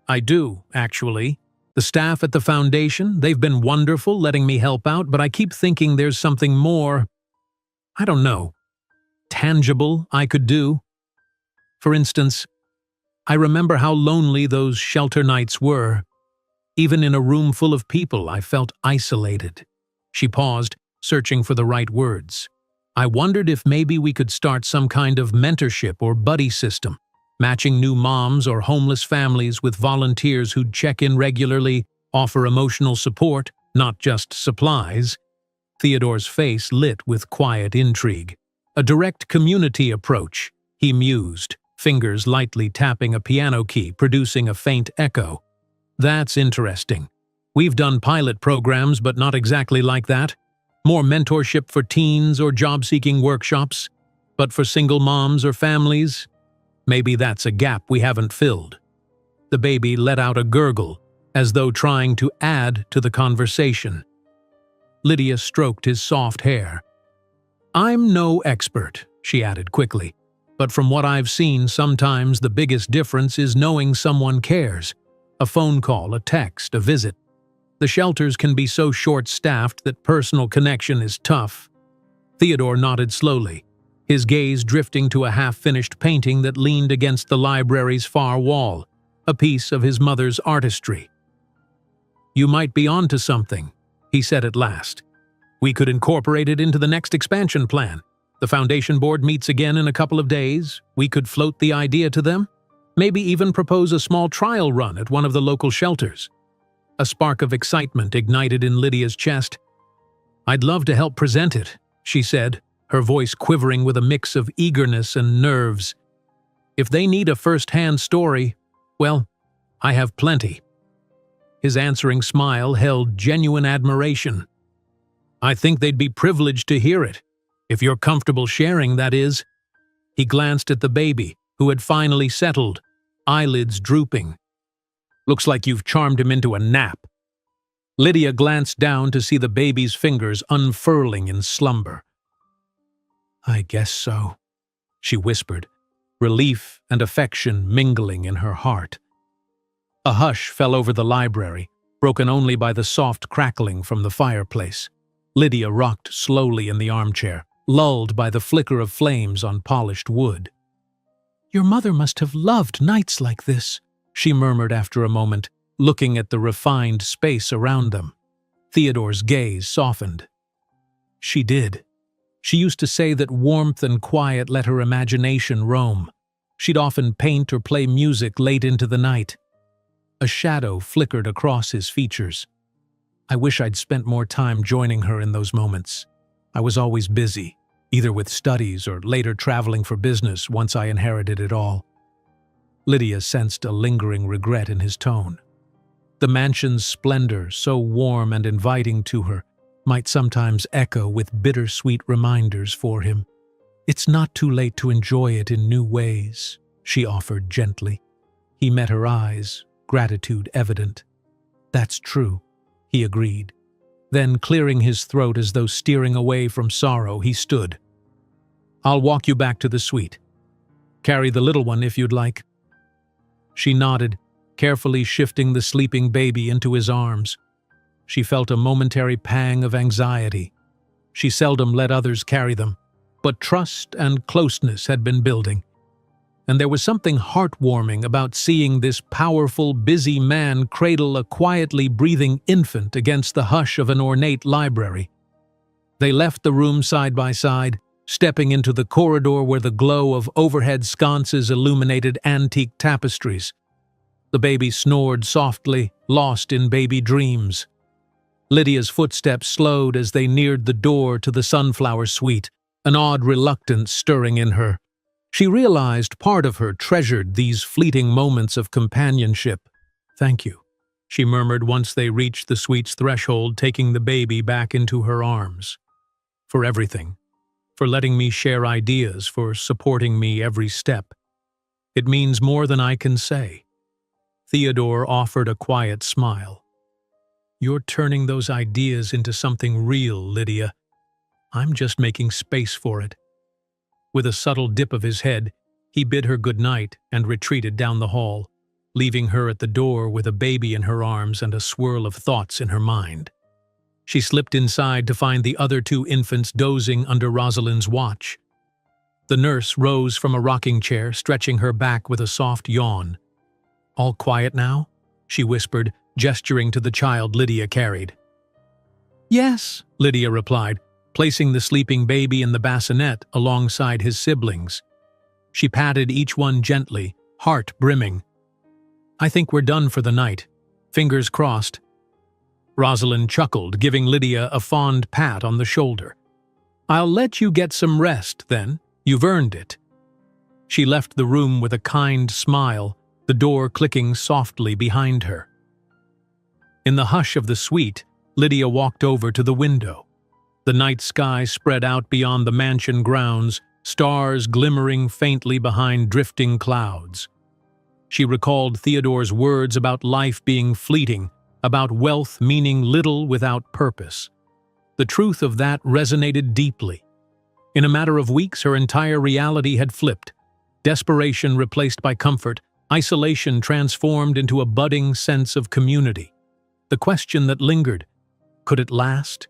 Speaker 1: "I do, actually. The staff at the foundation, they've been wonderful letting me help out, but I keep thinking there's something more, I don't know, tangible I could do. For instance, I remember how lonely those shelter nights were. Even in a room full of people, I felt isolated." She paused, searching for the right words. "I wondered if maybe we could start some kind of mentorship or buddy system, matching new moms or homeless families with volunteers who'd check in regularly, offer emotional support, not just supplies." Theodore's face lit with quiet intrigue. "A direct community approach," he mused, fingers lightly tapping a piano key, producing a faint echo. "That's interesting. We've done pilot programs, but not exactly like that. More mentorship for teens or job-seeking workshops. But for single moms or families, maybe that's a gap we haven't filled." The baby let out a gurgle, as though trying to add to the conversation. Lydia stroked his soft hair. "I'm no expert," she added quickly, "but from what I've seen, sometimes the biggest difference is knowing someone cares. A phone call, a text, a visit. The shelters can be so short-staffed that personal connection is tough." Theodore nodded slowly, his gaze drifting to a half-finished painting that leaned against the library's far wall, a piece of his mother's artistry. "You might be onto something," he said at last. "We could incorporate it into the next expansion plan. The foundation board meets again in a couple of days. We could float the idea to them. Maybe even propose a small trial run at one of the local shelters." A spark of excitement ignited in Lydia's chest. "I'd love to help present it," she said, her voice quivering with a mix of eagerness and nerves. "If they need a first-hand story, well, I have plenty." His answering smile held genuine admiration. "I think they'd be privileged to hear it. If you're comfortable sharing, that is." He glanced at the baby, who had finally settled, eyelids drooping. "Looks like you've charmed him into a nap." Lydia glanced down to see the baby's fingers unfurling in slumber. "I guess so," she whispered, relief and affection mingling in her heart. A hush fell over the library, broken only by the soft crackling from the fireplace. Lydia rocked slowly in the armchair, lulled by the flicker of flames on polished wood. "Your mother must have loved nights like this," she murmured after a moment, looking at the refined space around them. Theodore's gaze softened. "She did. She used to say that warmth and quiet let her imagination roam. She'd often paint or play music late into the night." A shadow flickered across his features. "I wish I'd spent more time joining her in those moments. I was always busy." either with studies or later traveling for business once I inherited it all. Lydia sensed a lingering regret in his tone. The mansion's splendor, so warm and inviting to her, might sometimes echo with bittersweet reminders for him. "It's not too late to enjoy it in new ways," she offered gently. He met her eyes, gratitude evident. "That's true," he agreed. Then, clearing his throat as though steering away from sorrow, he stood. "I'll walk you back to the suite. Carry the little one if you'd like." She nodded, carefully shifting the sleeping baby into his arms. She felt a momentary pang of anxiety. She seldom let others carry them, but trust and closeness had been building. And there was something heartwarming about seeing this powerful, busy man cradle a quietly breathing infant against the hush of an ornate library. They left the room side by side, stepping into the corridor where the glow of overhead sconces illuminated antique tapestries. The baby snored softly, lost in baby dreams. Lydia's footsteps slowed as they neared the door to the sunflower suite, an odd reluctance stirring in her. She realized part of her treasured these fleeting moments of companionship. "Thank you," she murmured once they reached the suite's threshold, taking the baby back into her arms. "For everything. For letting me share ideas, for supporting me every step. It means more than I can say." Theodore offered a quiet smile. "You're turning those ideas into something real, Lydia. I'm just making space for it." With a subtle dip of his head, he bid her good night and retreated down the hall, leaving her at the door with a baby in her arms and a swirl of thoughts in her mind. She slipped inside to find the other two infants dozing under Rosalind's watch. The nurse rose from a rocking chair, stretching her back with a soft yawn. "All quiet now?" she whispered, gesturing to the child Lydia carried. "Yes," Lydia replied, placing the sleeping baby in the bassinet alongside his siblings. She patted each one gently, heart brimming. "I think we're done for the night. Fingers crossed." Rosalind chuckled, giving Lydia a fond pat on the shoulder. "I'll let you get some rest, then. You've earned it." She left the room with a kind smile, the door clicking softly behind her. In the hush of the suite, Lydia walked over to the window. The night sky spread out beyond the mansion grounds, stars glimmering faintly behind drifting clouds. She recalled Theodore's words about life being fleeting, about wealth meaning little without purpose. The truth of that resonated deeply. In a matter of weeks, her entire reality had flipped. Desperation replaced by comfort, isolation transformed into a budding sense of community. The question that lingered, could it last?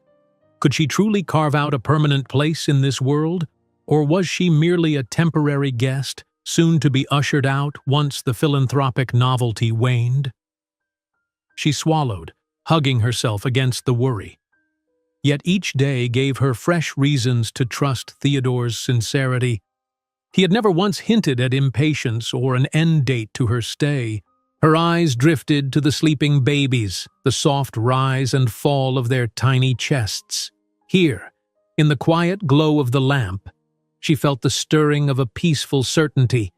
Speaker 1: Could she truly carve out a permanent place in this world? Or was she merely a temporary guest, soon to be ushered out once the philanthropic novelty waned? She swallowed, hugging herself against the worry. Yet each day gave her fresh reasons to trust Theodore's sincerity. He had never once hinted at impatience or an end date to her stay. Her eyes drifted to the sleeping babies, the soft rise and fall of their tiny chests. Here, in the quiet glow of the lamp, she felt the stirring of a peaceful certainty.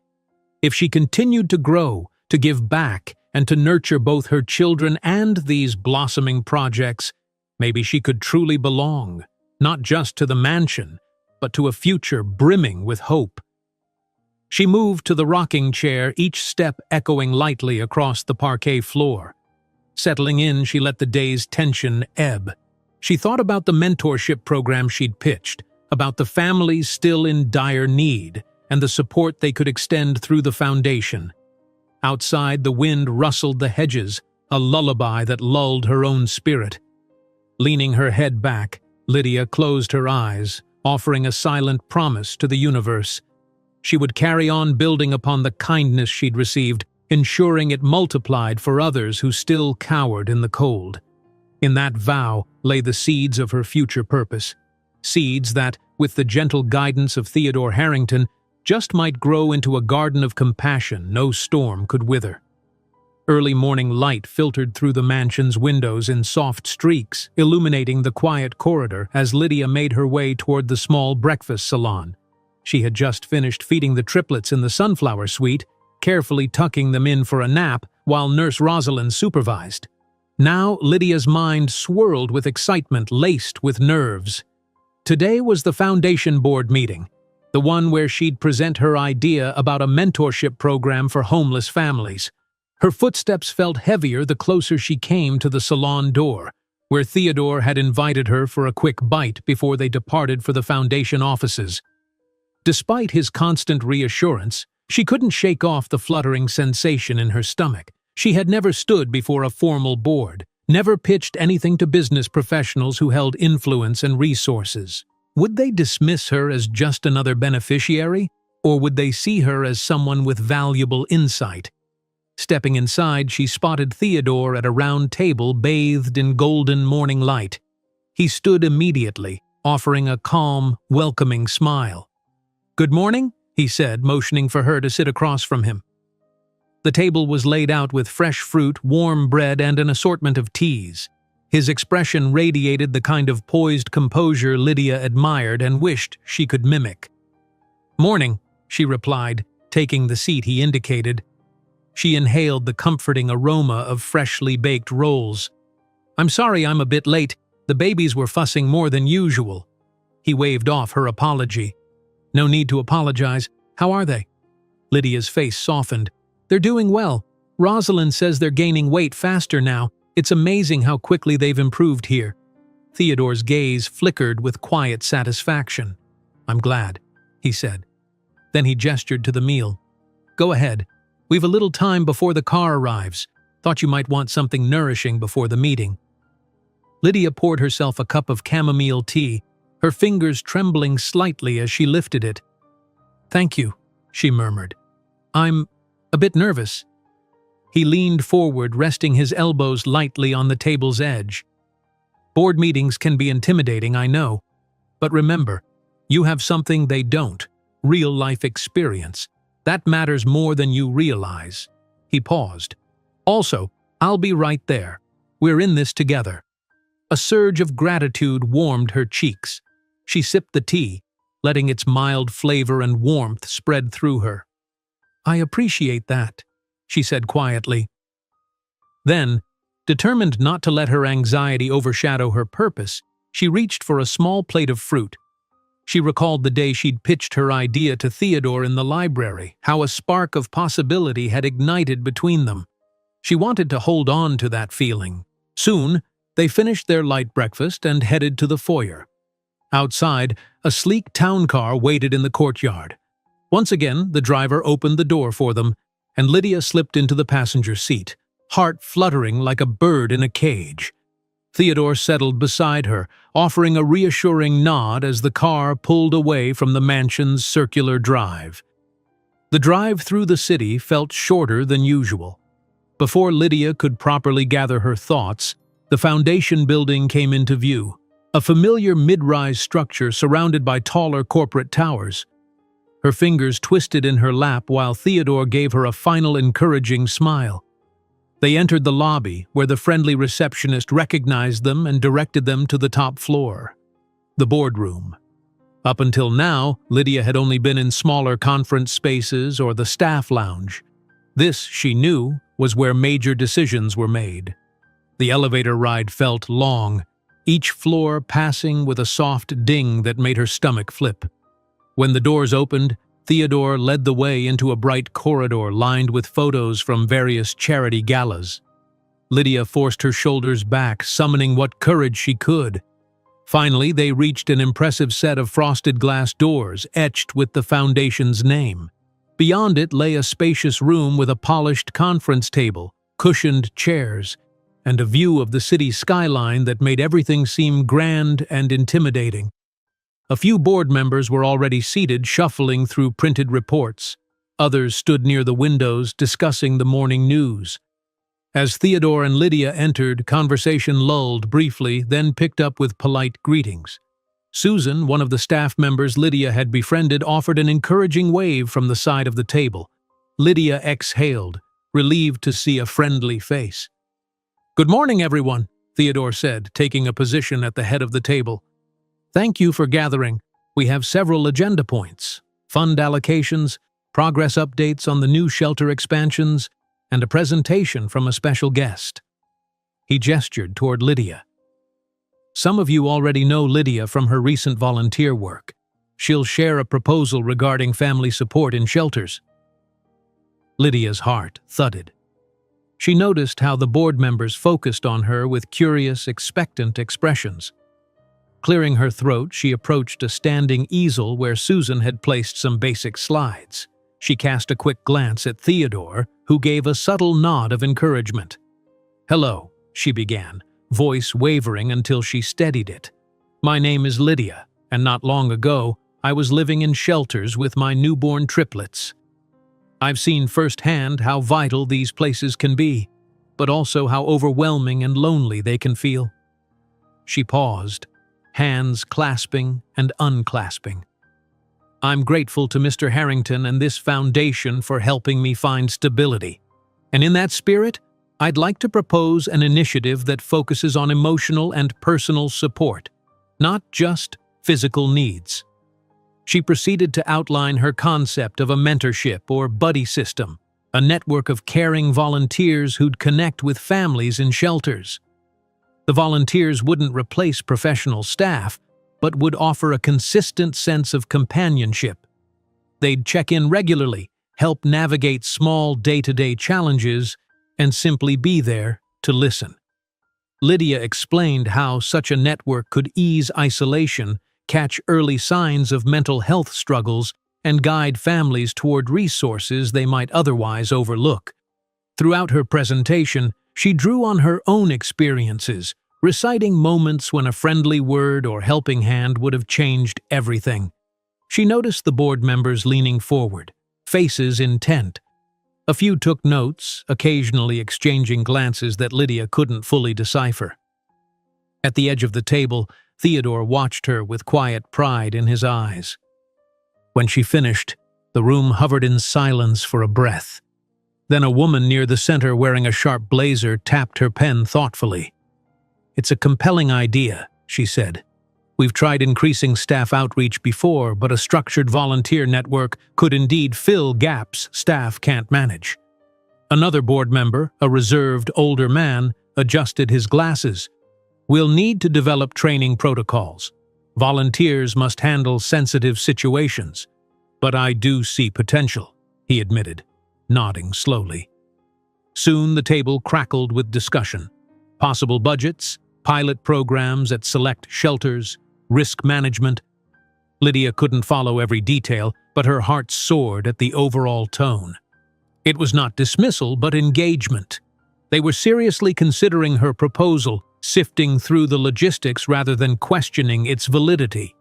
Speaker 1: If she continued to grow, to give back, and to nurture both her children and these blossoming projects, maybe she could truly belong, not just to the mansion, but to a future brimming with hope. She moved to the rocking chair, each step echoing lightly across the parquet floor. Settling in, she let the day's tension ebb. She thought about the mentorship program she'd pitched, about the families still in dire need, and the support they could extend through the foundation. Outside, the wind rustled the hedges, a lullaby that lulled her own spirit. Leaning her head back, Lydia closed her eyes, offering a silent promise to the universe. She would carry on building upon the kindness she'd received, ensuring it multiplied for others who still cowered in the cold. In that vow lay the seeds of her future purpose, seeds that, with the gentle guidance of Theodore Harrington, just might grow into a garden of compassion no storm could wither. Early morning light filtered through the mansion's windows in soft streaks, illuminating the quiet corridor as Lydia made her way toward the small breakfast salon. She had just finished feeding the triplets in the sunflower suite, carefully tucking them in for a nap while Nurse Rosalind supervised. Now Lydia's mind swirled with excitement laced with nerves. Today was the foundation board meeting, the one where she'd present her idea about a mentorship program for homeless families. Her footsteps felt heavier the closer she came to the salon door, where Theodore had invited her for a quick bite before they departed for the foundation offices. Despite his constant reassurance, she couldn't shake off the fluttering sensation in her stomach. She had never stood before a formal board, never pitched anything to business professionals who held influence and resources. Would they dismiss her as just another beneficiary, or would they see her as someone with valuable insight? Stepping inside, she spotted Theodore at a round table bathed in golden morning light. He stood immediately, offering a calm, welcoming smile. "Good morning," he said, motioning for her to sit across from him. The table was laid out with fresh fruit, warm bread, and an assortment of teas. His expression radiated the kind of poised composure Lydia admired and wished she could mimic. "Morning," she replied, taking the seat he indicated. She inhaled the comforting aroma of freshly baked rolls. "I'm sorry I'm a bit late. The babies were fussing more than usual." He waved off her apology. "No need to apologize. How are they?" Lydia's face softened. "They're doing well. Rosalind says they're gaining weight faster now. It's amazing how quickly they've improved here." Theodore's gaze flickered with quiet satisfaction. "I'm glad," he said. Then he gestured to the meal. "Go ahead. We've a little time before the car arrives. Thought you might want something nourishing before the meeting." Lydia poured herself a cup of chamomile tea, her fingers trembling slightly as she lifted it. "Thank you," she murmured. "I'm a bit nervous." He leaned forward, resting his elbows lightly on the table's edge. "Board meetings can be intimidating, I know. But remember, you have something they don't, real-life experience. That matters more than you realize." He paused. "Also, I'll be right there. We're in this together." A surge of gratitude warmed her cheeks. She sipped the tea, letting its mild flavor and warmth spread through her. "I appreciate that," she said quietly. Then, determined not to let her anxiety overshadow her purpose, she reached for a small plate of fruit. She recalled the day she'd pitched her idea to Theodore in the library, how a spark of possibility had ignited between them. She wanted to hold on to that feeling. Soon, they finished their light breakfast and headed to the foyer. Outside, a sleek town car waited in the courtyard. Once again, the driver opened the door for them, and Lydia slipped into the passenger seat, heart fluttering like a bird in a cage. Theodore settled beside her, offering a reassuring nod as the car pulled away from the mansion's circular drive. The drive through the city felt shorter than usual. Before Lydia could properly gather her thoughts, the foundation building came into view, a familiar mid-rise structure surrounded by taller corporate towers. Her fingers twisted in her lap while Theodore gave her a final encouraging smile. They entered the lobby, where the friendly receptionist recognized them and directed them to the top floor, the boardroom. Up until now, Lydia had only been in smaller conference spaces or the staff lounge. This, she knew, was where major decisions were made. The elevator ride felt long, each floor passing with a soft ding that made her stomach flip. When the doors opened, Theodore led the way into a bright corridor lined with photos from various charity galas. Lydia forced her shoulders back, summoning what courage she could. Finally, they reached an impressive set of frosted glass doors etched with the foundation's name. Beyond it lay a spacious room with a polished conference table, cushioned chairs, and a view of the city skyline that made everything seem grand and intimidating. A few board members were already seated, shuffling through printed reports. Others stood near the windows, discussing the morning news. As Theodore and Lydia entered, conversation lulled briefly, then picked up with polite greetings. Susan, one of the staff members Lydia had befriended, offered an encouraging wave from the side of the table. Lydia exhaled, relieved to see a friendly face. "Good morning, everyone," Theodore said, taking a position at the head of the table. "Thank you for gathering. We have several agenda points: fund allocations, progress updates on the new shelter expansions, and a presentation from a special guest." He gestured toward Lydia. "Some of you already know Lydia from her recent volunteer work. She'll share a proposal regarding family support in shelters." Lydia's heart thudded. She noticed how the board members focused on her with curious, expectant expressions. Clearing her throat, she approached a standing easel where Susan had placed some basic slides. She cast a quick glance at Theodore, who gave a subtle nod of encouragement. "Hello," she began, voice wavering until she steadied it. "My name is Lydia, and not long ago, I was living in shelters with my newborn triplets. I've seen firsthand how vital these places can be, but also how overwhelming and lonely they can feel." She paused, hands clasping and unclasping. "I'm grateful to Mr. Harrington and this foundation for helping me find stability. And in that spirit, I'd like to propose an initiative that focuses on emotional and personal support, not just physical needs." She proceeded to outline her concept of a mentorship or buddy system, a network of caring volunteers who'd connect with families in shelters. The volunteers wouldn't replace professional staff, but would offer a consistent sense of companionship. They'd check in regularly, help navigate small day-to-day challenges, and simply be there to listen. Lydia explained how such a network could ease isolation, catch early signs of mental health struggles, and guide families toward resources they might otherwise overlook. Throughout her presentation, she drew on her own experiences, reciting moments when a friendly word or helping hand would have changed everything. She noticed the board members leaning forward, faces intent. A few took notes, occasionally exchanging glances that Lydia couldn't fully decipher. At the edge of the table, Theodore watched her with quiet pride in his eyes. When she finished, the room hovered in silence for a breath. Then a woman near the center wearing a sharp blazer tapped her pen thoughtfully. "It's a compelling idea," she said. "We've tried increasing staff outreach before, but a structured volunteer network could indeed fill gaps staff can't manage." Another board member, a reserved older man, adjusted his glasses. "We'll need to develop training protocols. Volunteers must handle sensitive situations. But I do see potential," he admitted, nodding slowly. Soon the table crackled with discussion. Possible budgets, pilot programs at select shelters, risk management. Lydia couldn't follow every detail, but her heart soared at the overall tone. It was not dismissal, but engagement. They were seriously considering her proposal, sifting through the logistics rather than questioning its validity.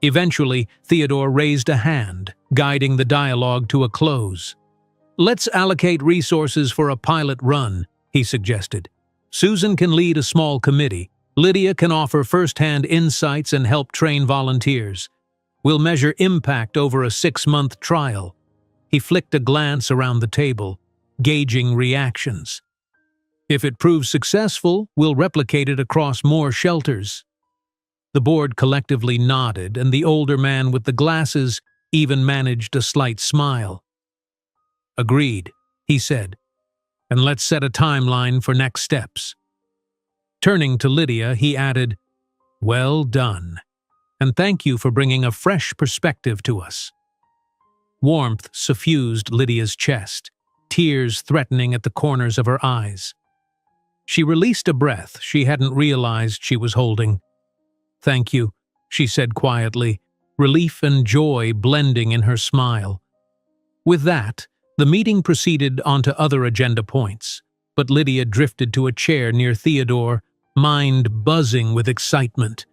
Speaker 1: Eventually, Theodore raised a hand, guiding the dialogue to a close. "Let's allocate resources for a pilot run," he suggested. "Susan can lead a small committee. Lydia can offer first-hand insights and help train volunteers. We'll measure impact over a 6-month trial." He flicked a glance around the table, gauging reactions. "If it proves successful, we'll replicate it across more shelters." The board collectively nodded, and the older man with the glasses even managed a slight smile. "Agreed," he said. "And let's set a timeline for next steps." Turning to Lydia, he added, "Well done, and thank you for bringing a fresh perspective to us." Warmth suffused Lydia's chest, tears threatening at the corners of her eyes. She released a breath she hadn't realized she was holding. "Thank you," she said quietly, relief and joy blending in her smile. With that, the meeting proceeded onto other agenda points, but Lydia drifted to a chair near Theodore, mind buzzing with excitement.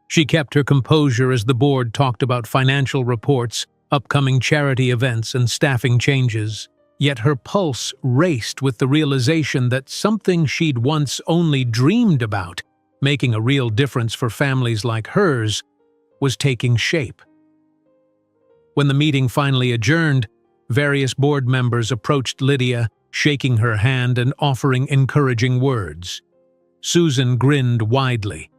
Speaker 1: She kept her composure as the board talked about financial reports, upcoming charity events, and staffing changes. Yet her pulse raced with the realization that something she'd once only dreamed about, making a real difference for families like hers, was taking shape. When the meeting finally adjourned, various board members approached Lydia, shaking her hand and offering encouraging words. Susan grinned widely.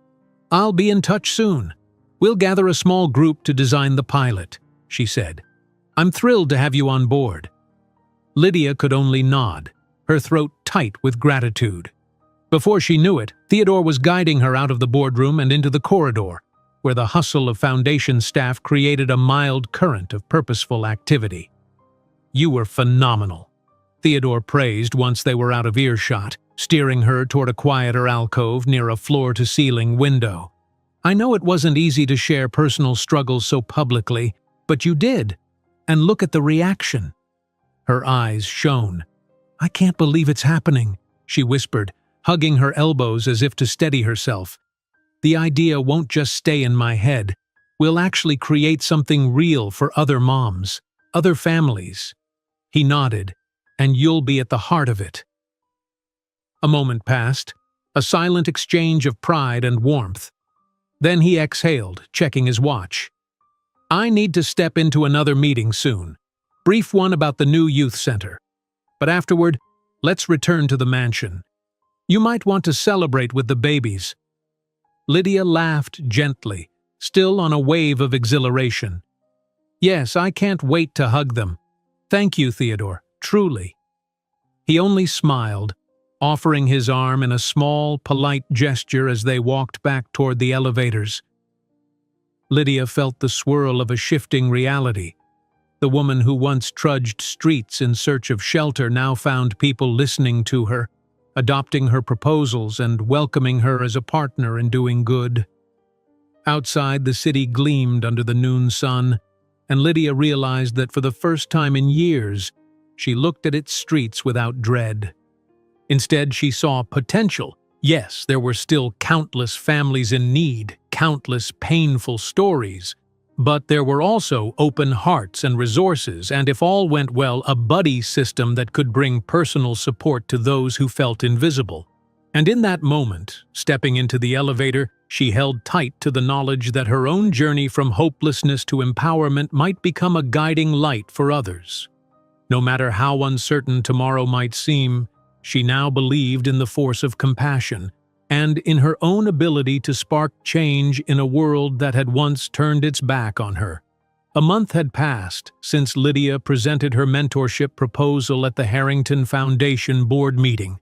Speaker 1: "I'll be in touch soon. We'll gather a small group to design the pilot," she said. "I'm thrilled to have you on board." Lydia could only nod, her throat tight with gratitude. Before she knew it, Theodore was guiding her out of the boardroom and into the corridor, where the hustle of Foundation staff created a mild current of purposeful activity. "You were phenomenal," Theodore praised once they were out of earshot, steering her toward a quieter alcove near a floor-to-ceiling window. "I know it wasn't easy to share personal struggles so publicly, but you did. And look at the reaction." Her eyes shone. "I can't believe it's happening," she whispered, hugging her elbows as if to steady herself. "The idea won't just stay in my head. We'll actually create something real for other moms, other families." He nodded. "And you'll be at the heart of it." A moment passed, a silent exchange of pride and warmth. Then he exhaled, checking his watch. "I need to step into another meeting soon. Brief one about the new youth center. But afterward, let's return to the mansion. You might want to celebrate with the babies." Lydia laughed gently, still on a wave of exhilaration. "Yes, I can't wait to hug them. Thank you, Theodore, truly." He only smiled, offering his arm in a small, polite gesture as they walked back toward the elevators. Lydia felt the swirl of a shifting reality. The woman who once trudged streets in search of shelter now found people listening to her, adopting her proposals and welcoming her as a partner in doing good. Outside, the city gleamed under the noon sun, and Lydia realized that for the first time in years, she looked at its streets without dread. Instead, she saw potential. Yes, there were still countless families in need, countless painful stories, but there were also open hearts and resources, and if all went well, a buddy system that could bring personal support to those who felt invisible. And in that moment, stepping into the elevator, she held tight to the knowledge that her own journey from hopelessness to empowerment might become a guiding light for others. No matter how uncertain tomorrow might seem, she now believed in the force of compassion, and in her own ability to spark change in a world that had once turned its back on her. A month had passed since Lydia presented her mentorship proposal at the Harrington Foundation board meeting.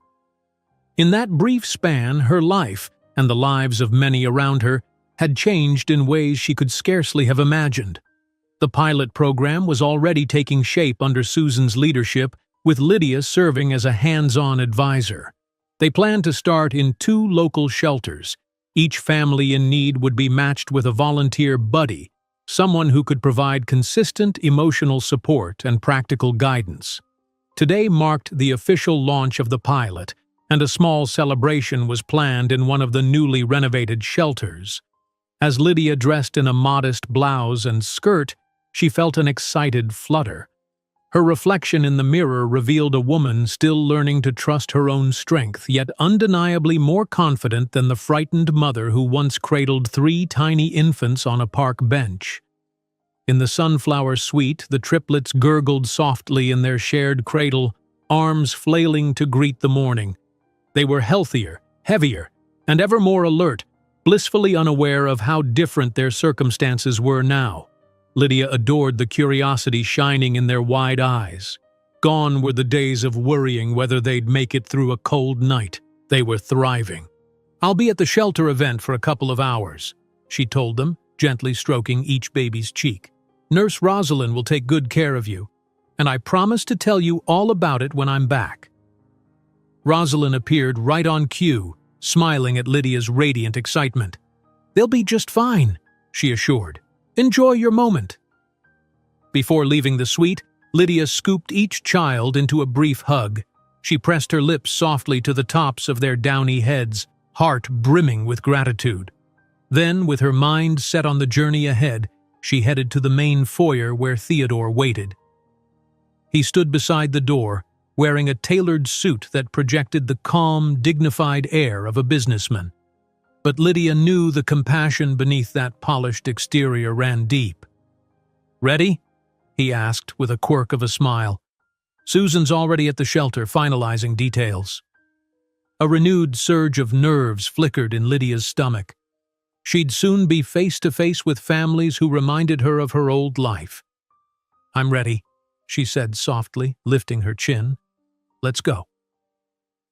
Speaker 1: In that brief span, her life, and the lives of many around her, had changed in ways she could scarcely have imagined. The pilot program was already taking shape under Susan's leadership, with Lydia serving as a hands-on advisor. They planned to start in 2 local shelters. Each family in need would be matched with a volunteer buddy, someone who could provide consistent emotional support and practical guidance. Today marked the official launch of the pilot, and a small celebration was planned in one of the newly renovated shelters. As Lydia dressed in a modest blouse and skirt, she felt an excited flutter. Her reflection in the mirror revealed a woman still learning to trust her own strength, yet undeniably more confident than the frightened mother who once cradled 3 tiny infants on a park bench. In the sunflower suite, the triplets gurgled softly in their shared cradle, arms flailing to greet the morning. They were healthier, heavier, and ever more alert, blissfully unaware of how different their circumstances were now. Lydia adored the curiosity shining in their wide eyes. Gone were the days of worrying whether they'd make it through a cold night. They were thriving. "I'll be at the shelter event for a couple of hours," she told them, gently stroking each baby's cheek. "Nurse Rosalind will take good care of you, and I promise to tell you all about it when I'm back." Rosalind appeared right on cue, smiling at Lydia's radiant excitement. "They'll be just fine," she assured. "Enjoy your moment." Before leaving the suite, Lydia scooped each child into a brief hug. She pressed her lips softly to the tops of their downy heads, heart brimming with gratitude. Then, with her mind set on the journey ahead, she headed to the main foyer where Theodore waited. He stood beside the door, wearing a tailored suit that projected the calm, dignified air of a businessman. But Lydia knew the compassion beneath that polished exterior ran deep. "Ready?" he asked with a quirk of a smile. Susan's already at the shelter, finalizing details. A renewed surge of nerves flickered in Lydia's stomach. She'd soon be face to face with families who reminded her of her old life. "I'm ready," she said softly, lifting her chin. "Let's go."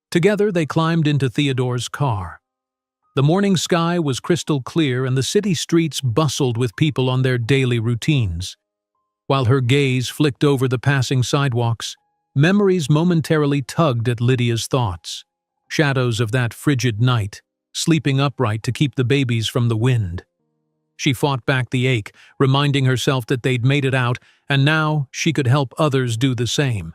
Speaker 1: Together they climbed into Theodore's car. The morning sky was crystal clear and the city streets bustled with people on their daily routines. While her gaze flicked over the passing sidewalks, memories momentarily tugged at Lydia's thoughts. Shadows of that frigid night, sleeping upright to keep the babies from the wind. She fought back the ache, reminding herself that they'd made it out, and now she could help others do the same.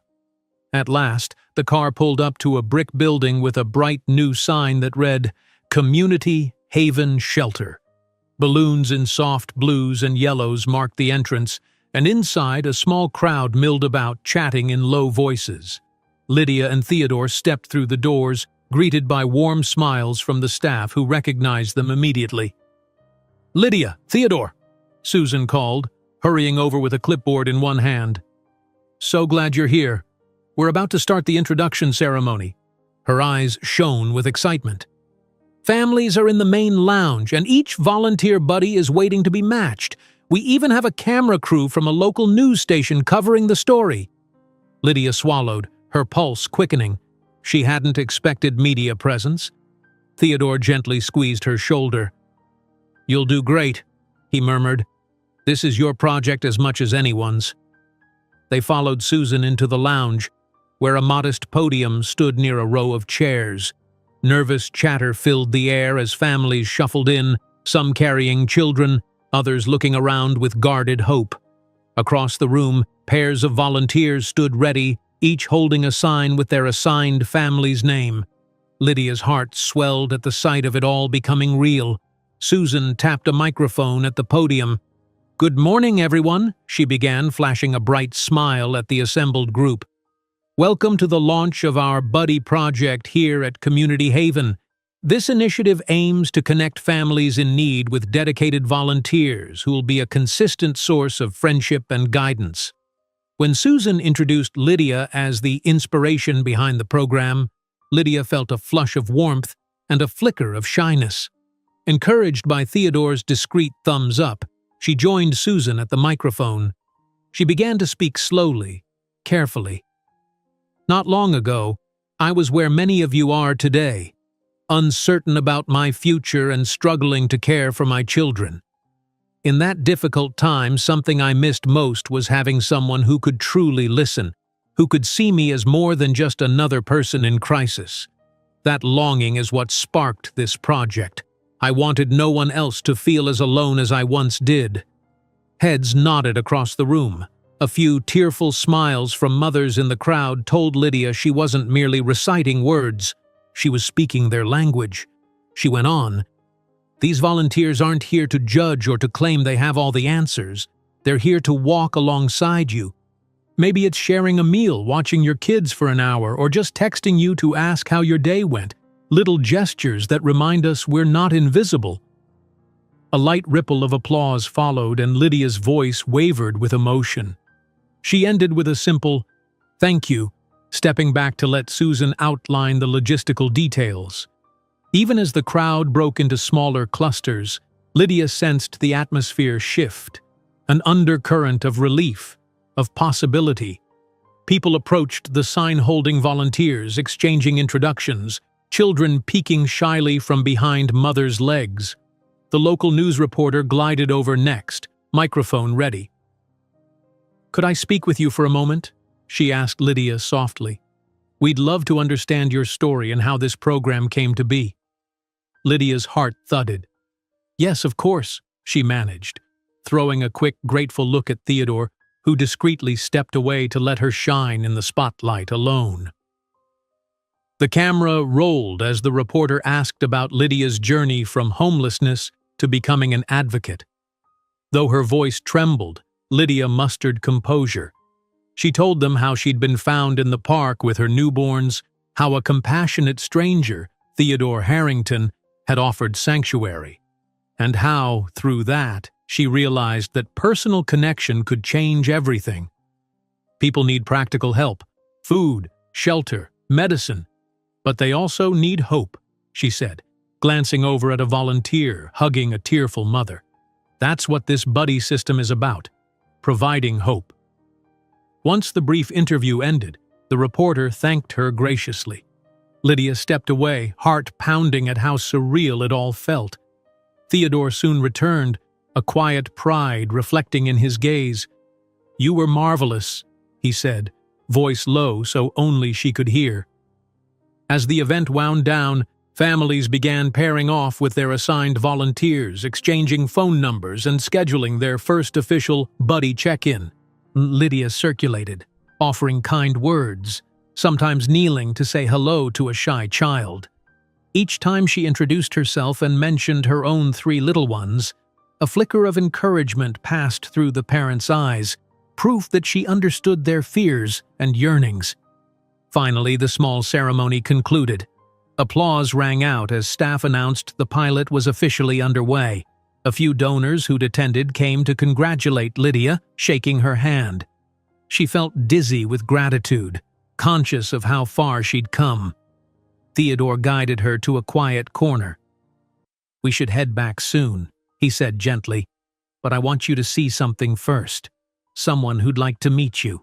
Speaker 1: At last, the car pulled up to a brick building with a bright new sign that read, "Community Haven Shelter." Balloons in soft blues and yellows marked the entrance, and inside a small crowd milled about, chatting in low voices. Lydia and Theodore stepped through the doors, greeted by warm smiles from the staff who recognized them immediately. "Lydia, Theodore," Susan called, hurrying over with a clipboard in one hand. "So glad you're here. We're about to start the introduction ceremony." Her eyes shone with excitement. "Families are in the main lounge, and each volunteer buddy is waiting to be matched. We even have a camera crew from a local news station covering the story." Lydia swallowed, her pulse quickening. She hadn't expected media presence. Theodore gently squeezed her shoulder. "You'll do great," he murmured. "This is your project as much as anyone's." They followed Susan into the lounge, where a modest podium stood near a row of chairs. Nervous chatter filled the air as families shuffled in, some carrying children, others looking around with guarded hope. Across the room, pairs of volunteers stood ready, each holding a sign with their assigned family's name. Lydia's heart swelled at the sight of it all becoming real. Susan tapped a microphone at the podium. "Good morning, everyone," she began, flashing a bright smile at the assembled group. "Welcome to the launch of our Buddy Project here at Community Haven. This initiative aims to connect families in need with dedicated volunteers who will be a consistent source of friendship and guidance." When Susan introduced Lydia as the inspiration behind the program, Lydia felt a flush of warmth and a flicker of shyness. Encouraged by Theodore's discreet thumbs up, she joined Susan at the microphone. She began to speak slowly, carefully. "Not long ago, I was where many of you are today, uncertain about my future and struggling to care for my children. In that difficult time, something I missed most was having someone who could truly listen, who could see me as more than just another person in crisis. That longing is what sparked this project. I wanted no one else to feel as alone as I once did." Heads nodded across the room. A few tearful smiles from mothers in the crowd told Lydia she wasn't merely reciting words, she was speaking their language. She went on, "These volunteers aren't here to judge or to claim they have all the answers. They're here to walk alongside you. Maybe it's sharing a meal, watching your kids for an hour, or just texting you to ask how your day went. Little gestures that remind us we're not invisible." A light ripple of applause followed, and Lydia's voice wavered with emotion. She ended with a simple, "Thank you," stepping back to let Susan outline the logistical details. Even as the crowd broke into smaller clusters, Lydia sensed the atmosphere shift, an undercurrent of relief, of possibility. People approached the sign-holding volunteers, exchanging introductions, children peeking shyly from behind mothers' legs. The local news reporter glided over next, microphone ready. "Could I speak with you for a moment?" she asked Lydia softly. "We'd love to understand your story and how this program came to be." Lydia's heart thudded. "Yes, of course," she managed, throwing a quick, grateful look at Theodore, who discreetly stepped away to let her shine in the spotlight alone. The camera rolled as the reporter asked about Lydia's journey from homelessness to becoming an advocate. Though her voice trembled, Lydia mustered composure. She told them how she'd been found in the park with her newborns, how a compassionate stranger, Theodore Harrington, had offered sanctuary, and how, through that, she realized that personal connection could change everything. People need practical help, food, shelter, medicine. But they also need hope, she said, glancing over at a volunteer hugging a tearful mother. That's what this buddy system is about, providing hope. Once the brief interview ended, the reporter thanked her graciously. Lydia stepped away, heart pounding at how surreal it all felt. Theodore soon returned, a quiet pride reflecting in his gaze. "You were marvelous," he said, voice low so only she could hear. As the event wound down, families began pairing off with their assigned volunteers, exchanging phone numbers and scheduling their first official buddy check-in. Lydia circulated, offering kind words, sometimes kneeling to say hello to a shy child. Each time she introduced herself and mentioned her own 3 little ones, a flicker of encouragement passed through the parents' eyes, proof that she understood their fears and yearnings. Finally, the small ceremony concluded. Applause rang out as staff announced the pilot was officially underway. A few donors who'd attended came to congratulate Lydia, shaking her hand. She felt dizzy with gratitude, conscious of how far she'd come. Theodore guided her to a quiet corner. "We should head back soon," he said gently, "but I want you to see something first. Someone who'd like to meet you."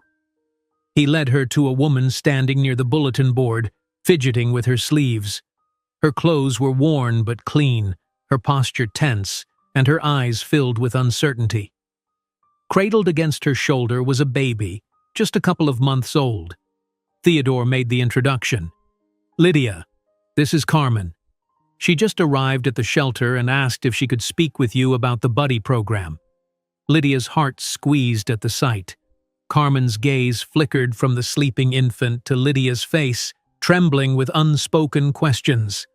Speaker 1: He led her to a woman standing near the bulletin board, fidgeting with her sleeves. Her clothes were worn but clean, her posture tense, and her eyes filled with uncertainty. Cradled against her shoulder was a baby, just a couple of months old. Theodore made the introduction. "Lydia, this is Carmen. She just arrived at the shelter and asked if she could speak with you about the buddy program." Lydia's heart squeezed at the sight. Carmen's gaze flickered from the sleeping infant to Lydia's face, trembling with unspoken questions.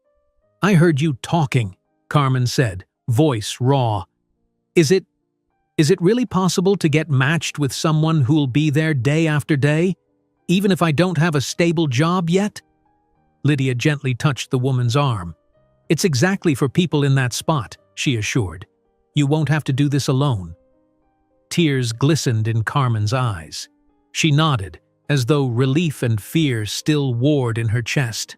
Speaker 1: "I heard you talking," Carmen said, voice raw. Is it really possible to get matched with someone who'll be there day after day, even if I don't have a stable job yet?" Lydia gently touched the woman's arm. "It's exactly for people in that spot," she assured. "You won't have to do this alone." Tears glistened in Carmen's eyes. She nodded, as though relief and fear still warred in her chest.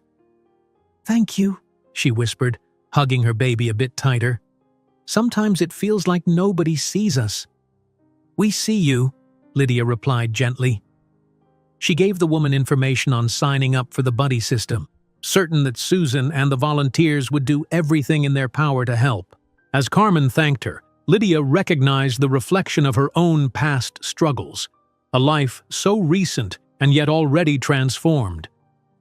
Speaker 1: "Thank you," she whispered, hugging her baby a bit tighter. "Sometimes it feels like nobody sees us." "We see you," Lydia replied gently. She gave the woman information on signing up for the buddy system, certain that Susan and the volunteers would do everything in their power to help. As Carmen thanked her, Lydia recognized the reflection of her own past struggles, a life so recent and yet already transformed.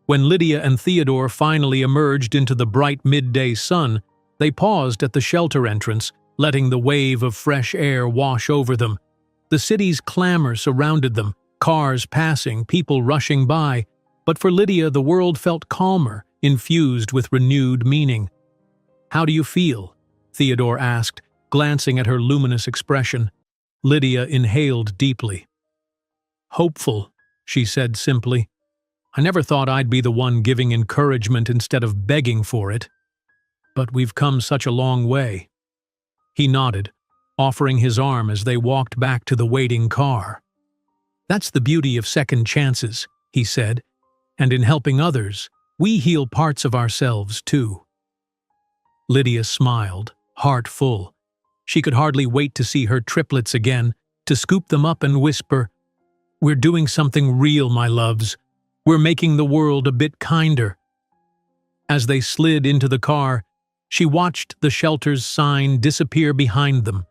Speaker 1: When Lydia and Theodore finally emerged into the bright midday sun, they paused at the shelter entrance, letting the wave of fresh air wash over them. The city's clamor surrounded them, cars passing, people rushing by, but for Lydia the world felt calmer, infused with renewed meaning. "How do you feel?" Theodore asked, glancing at her luminous expression. Lydia inhaled deeply. "Hopeful," she said simply. "I never thought I'd be the one giving encouragement instead of begging for it. But we've come such a long way." He nodded, offering his arm as they walked back to the waiting car. "That's the beauty of second chances," he said, "and in helping others, we heal parts of ourselves too." Lydia smiled, heart full. She could hardly wait to see her triplets again, to scoop them up and whisper, "We're doing something real, my loves. We're making the world a bit kinder." As they slid into the car, she watched the shelter's sign disappear behind them,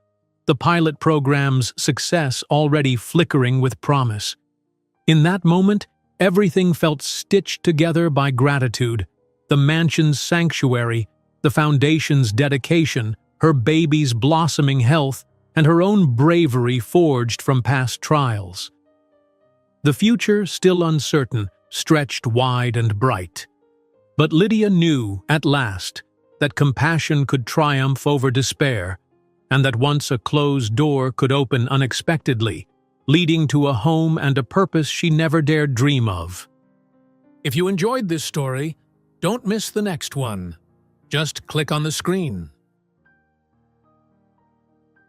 Speaker 1: the pilot program's success already flickering with promise. In that moment, everything felt stitched together by gratitude: the mansion's sanctuary, the foundation's dedication, her baby's blossoming health, and her own bravery forged from past trials. The future, still uncertain, stretched wide and bright. But Lydia knew, at last, that compassion could triumph over despair, and that once a closed door could open unexpectedly, leading to a home and a purpose she never dared dream of. If you enjoyed this story, don't miss the next one. Just click on the screen.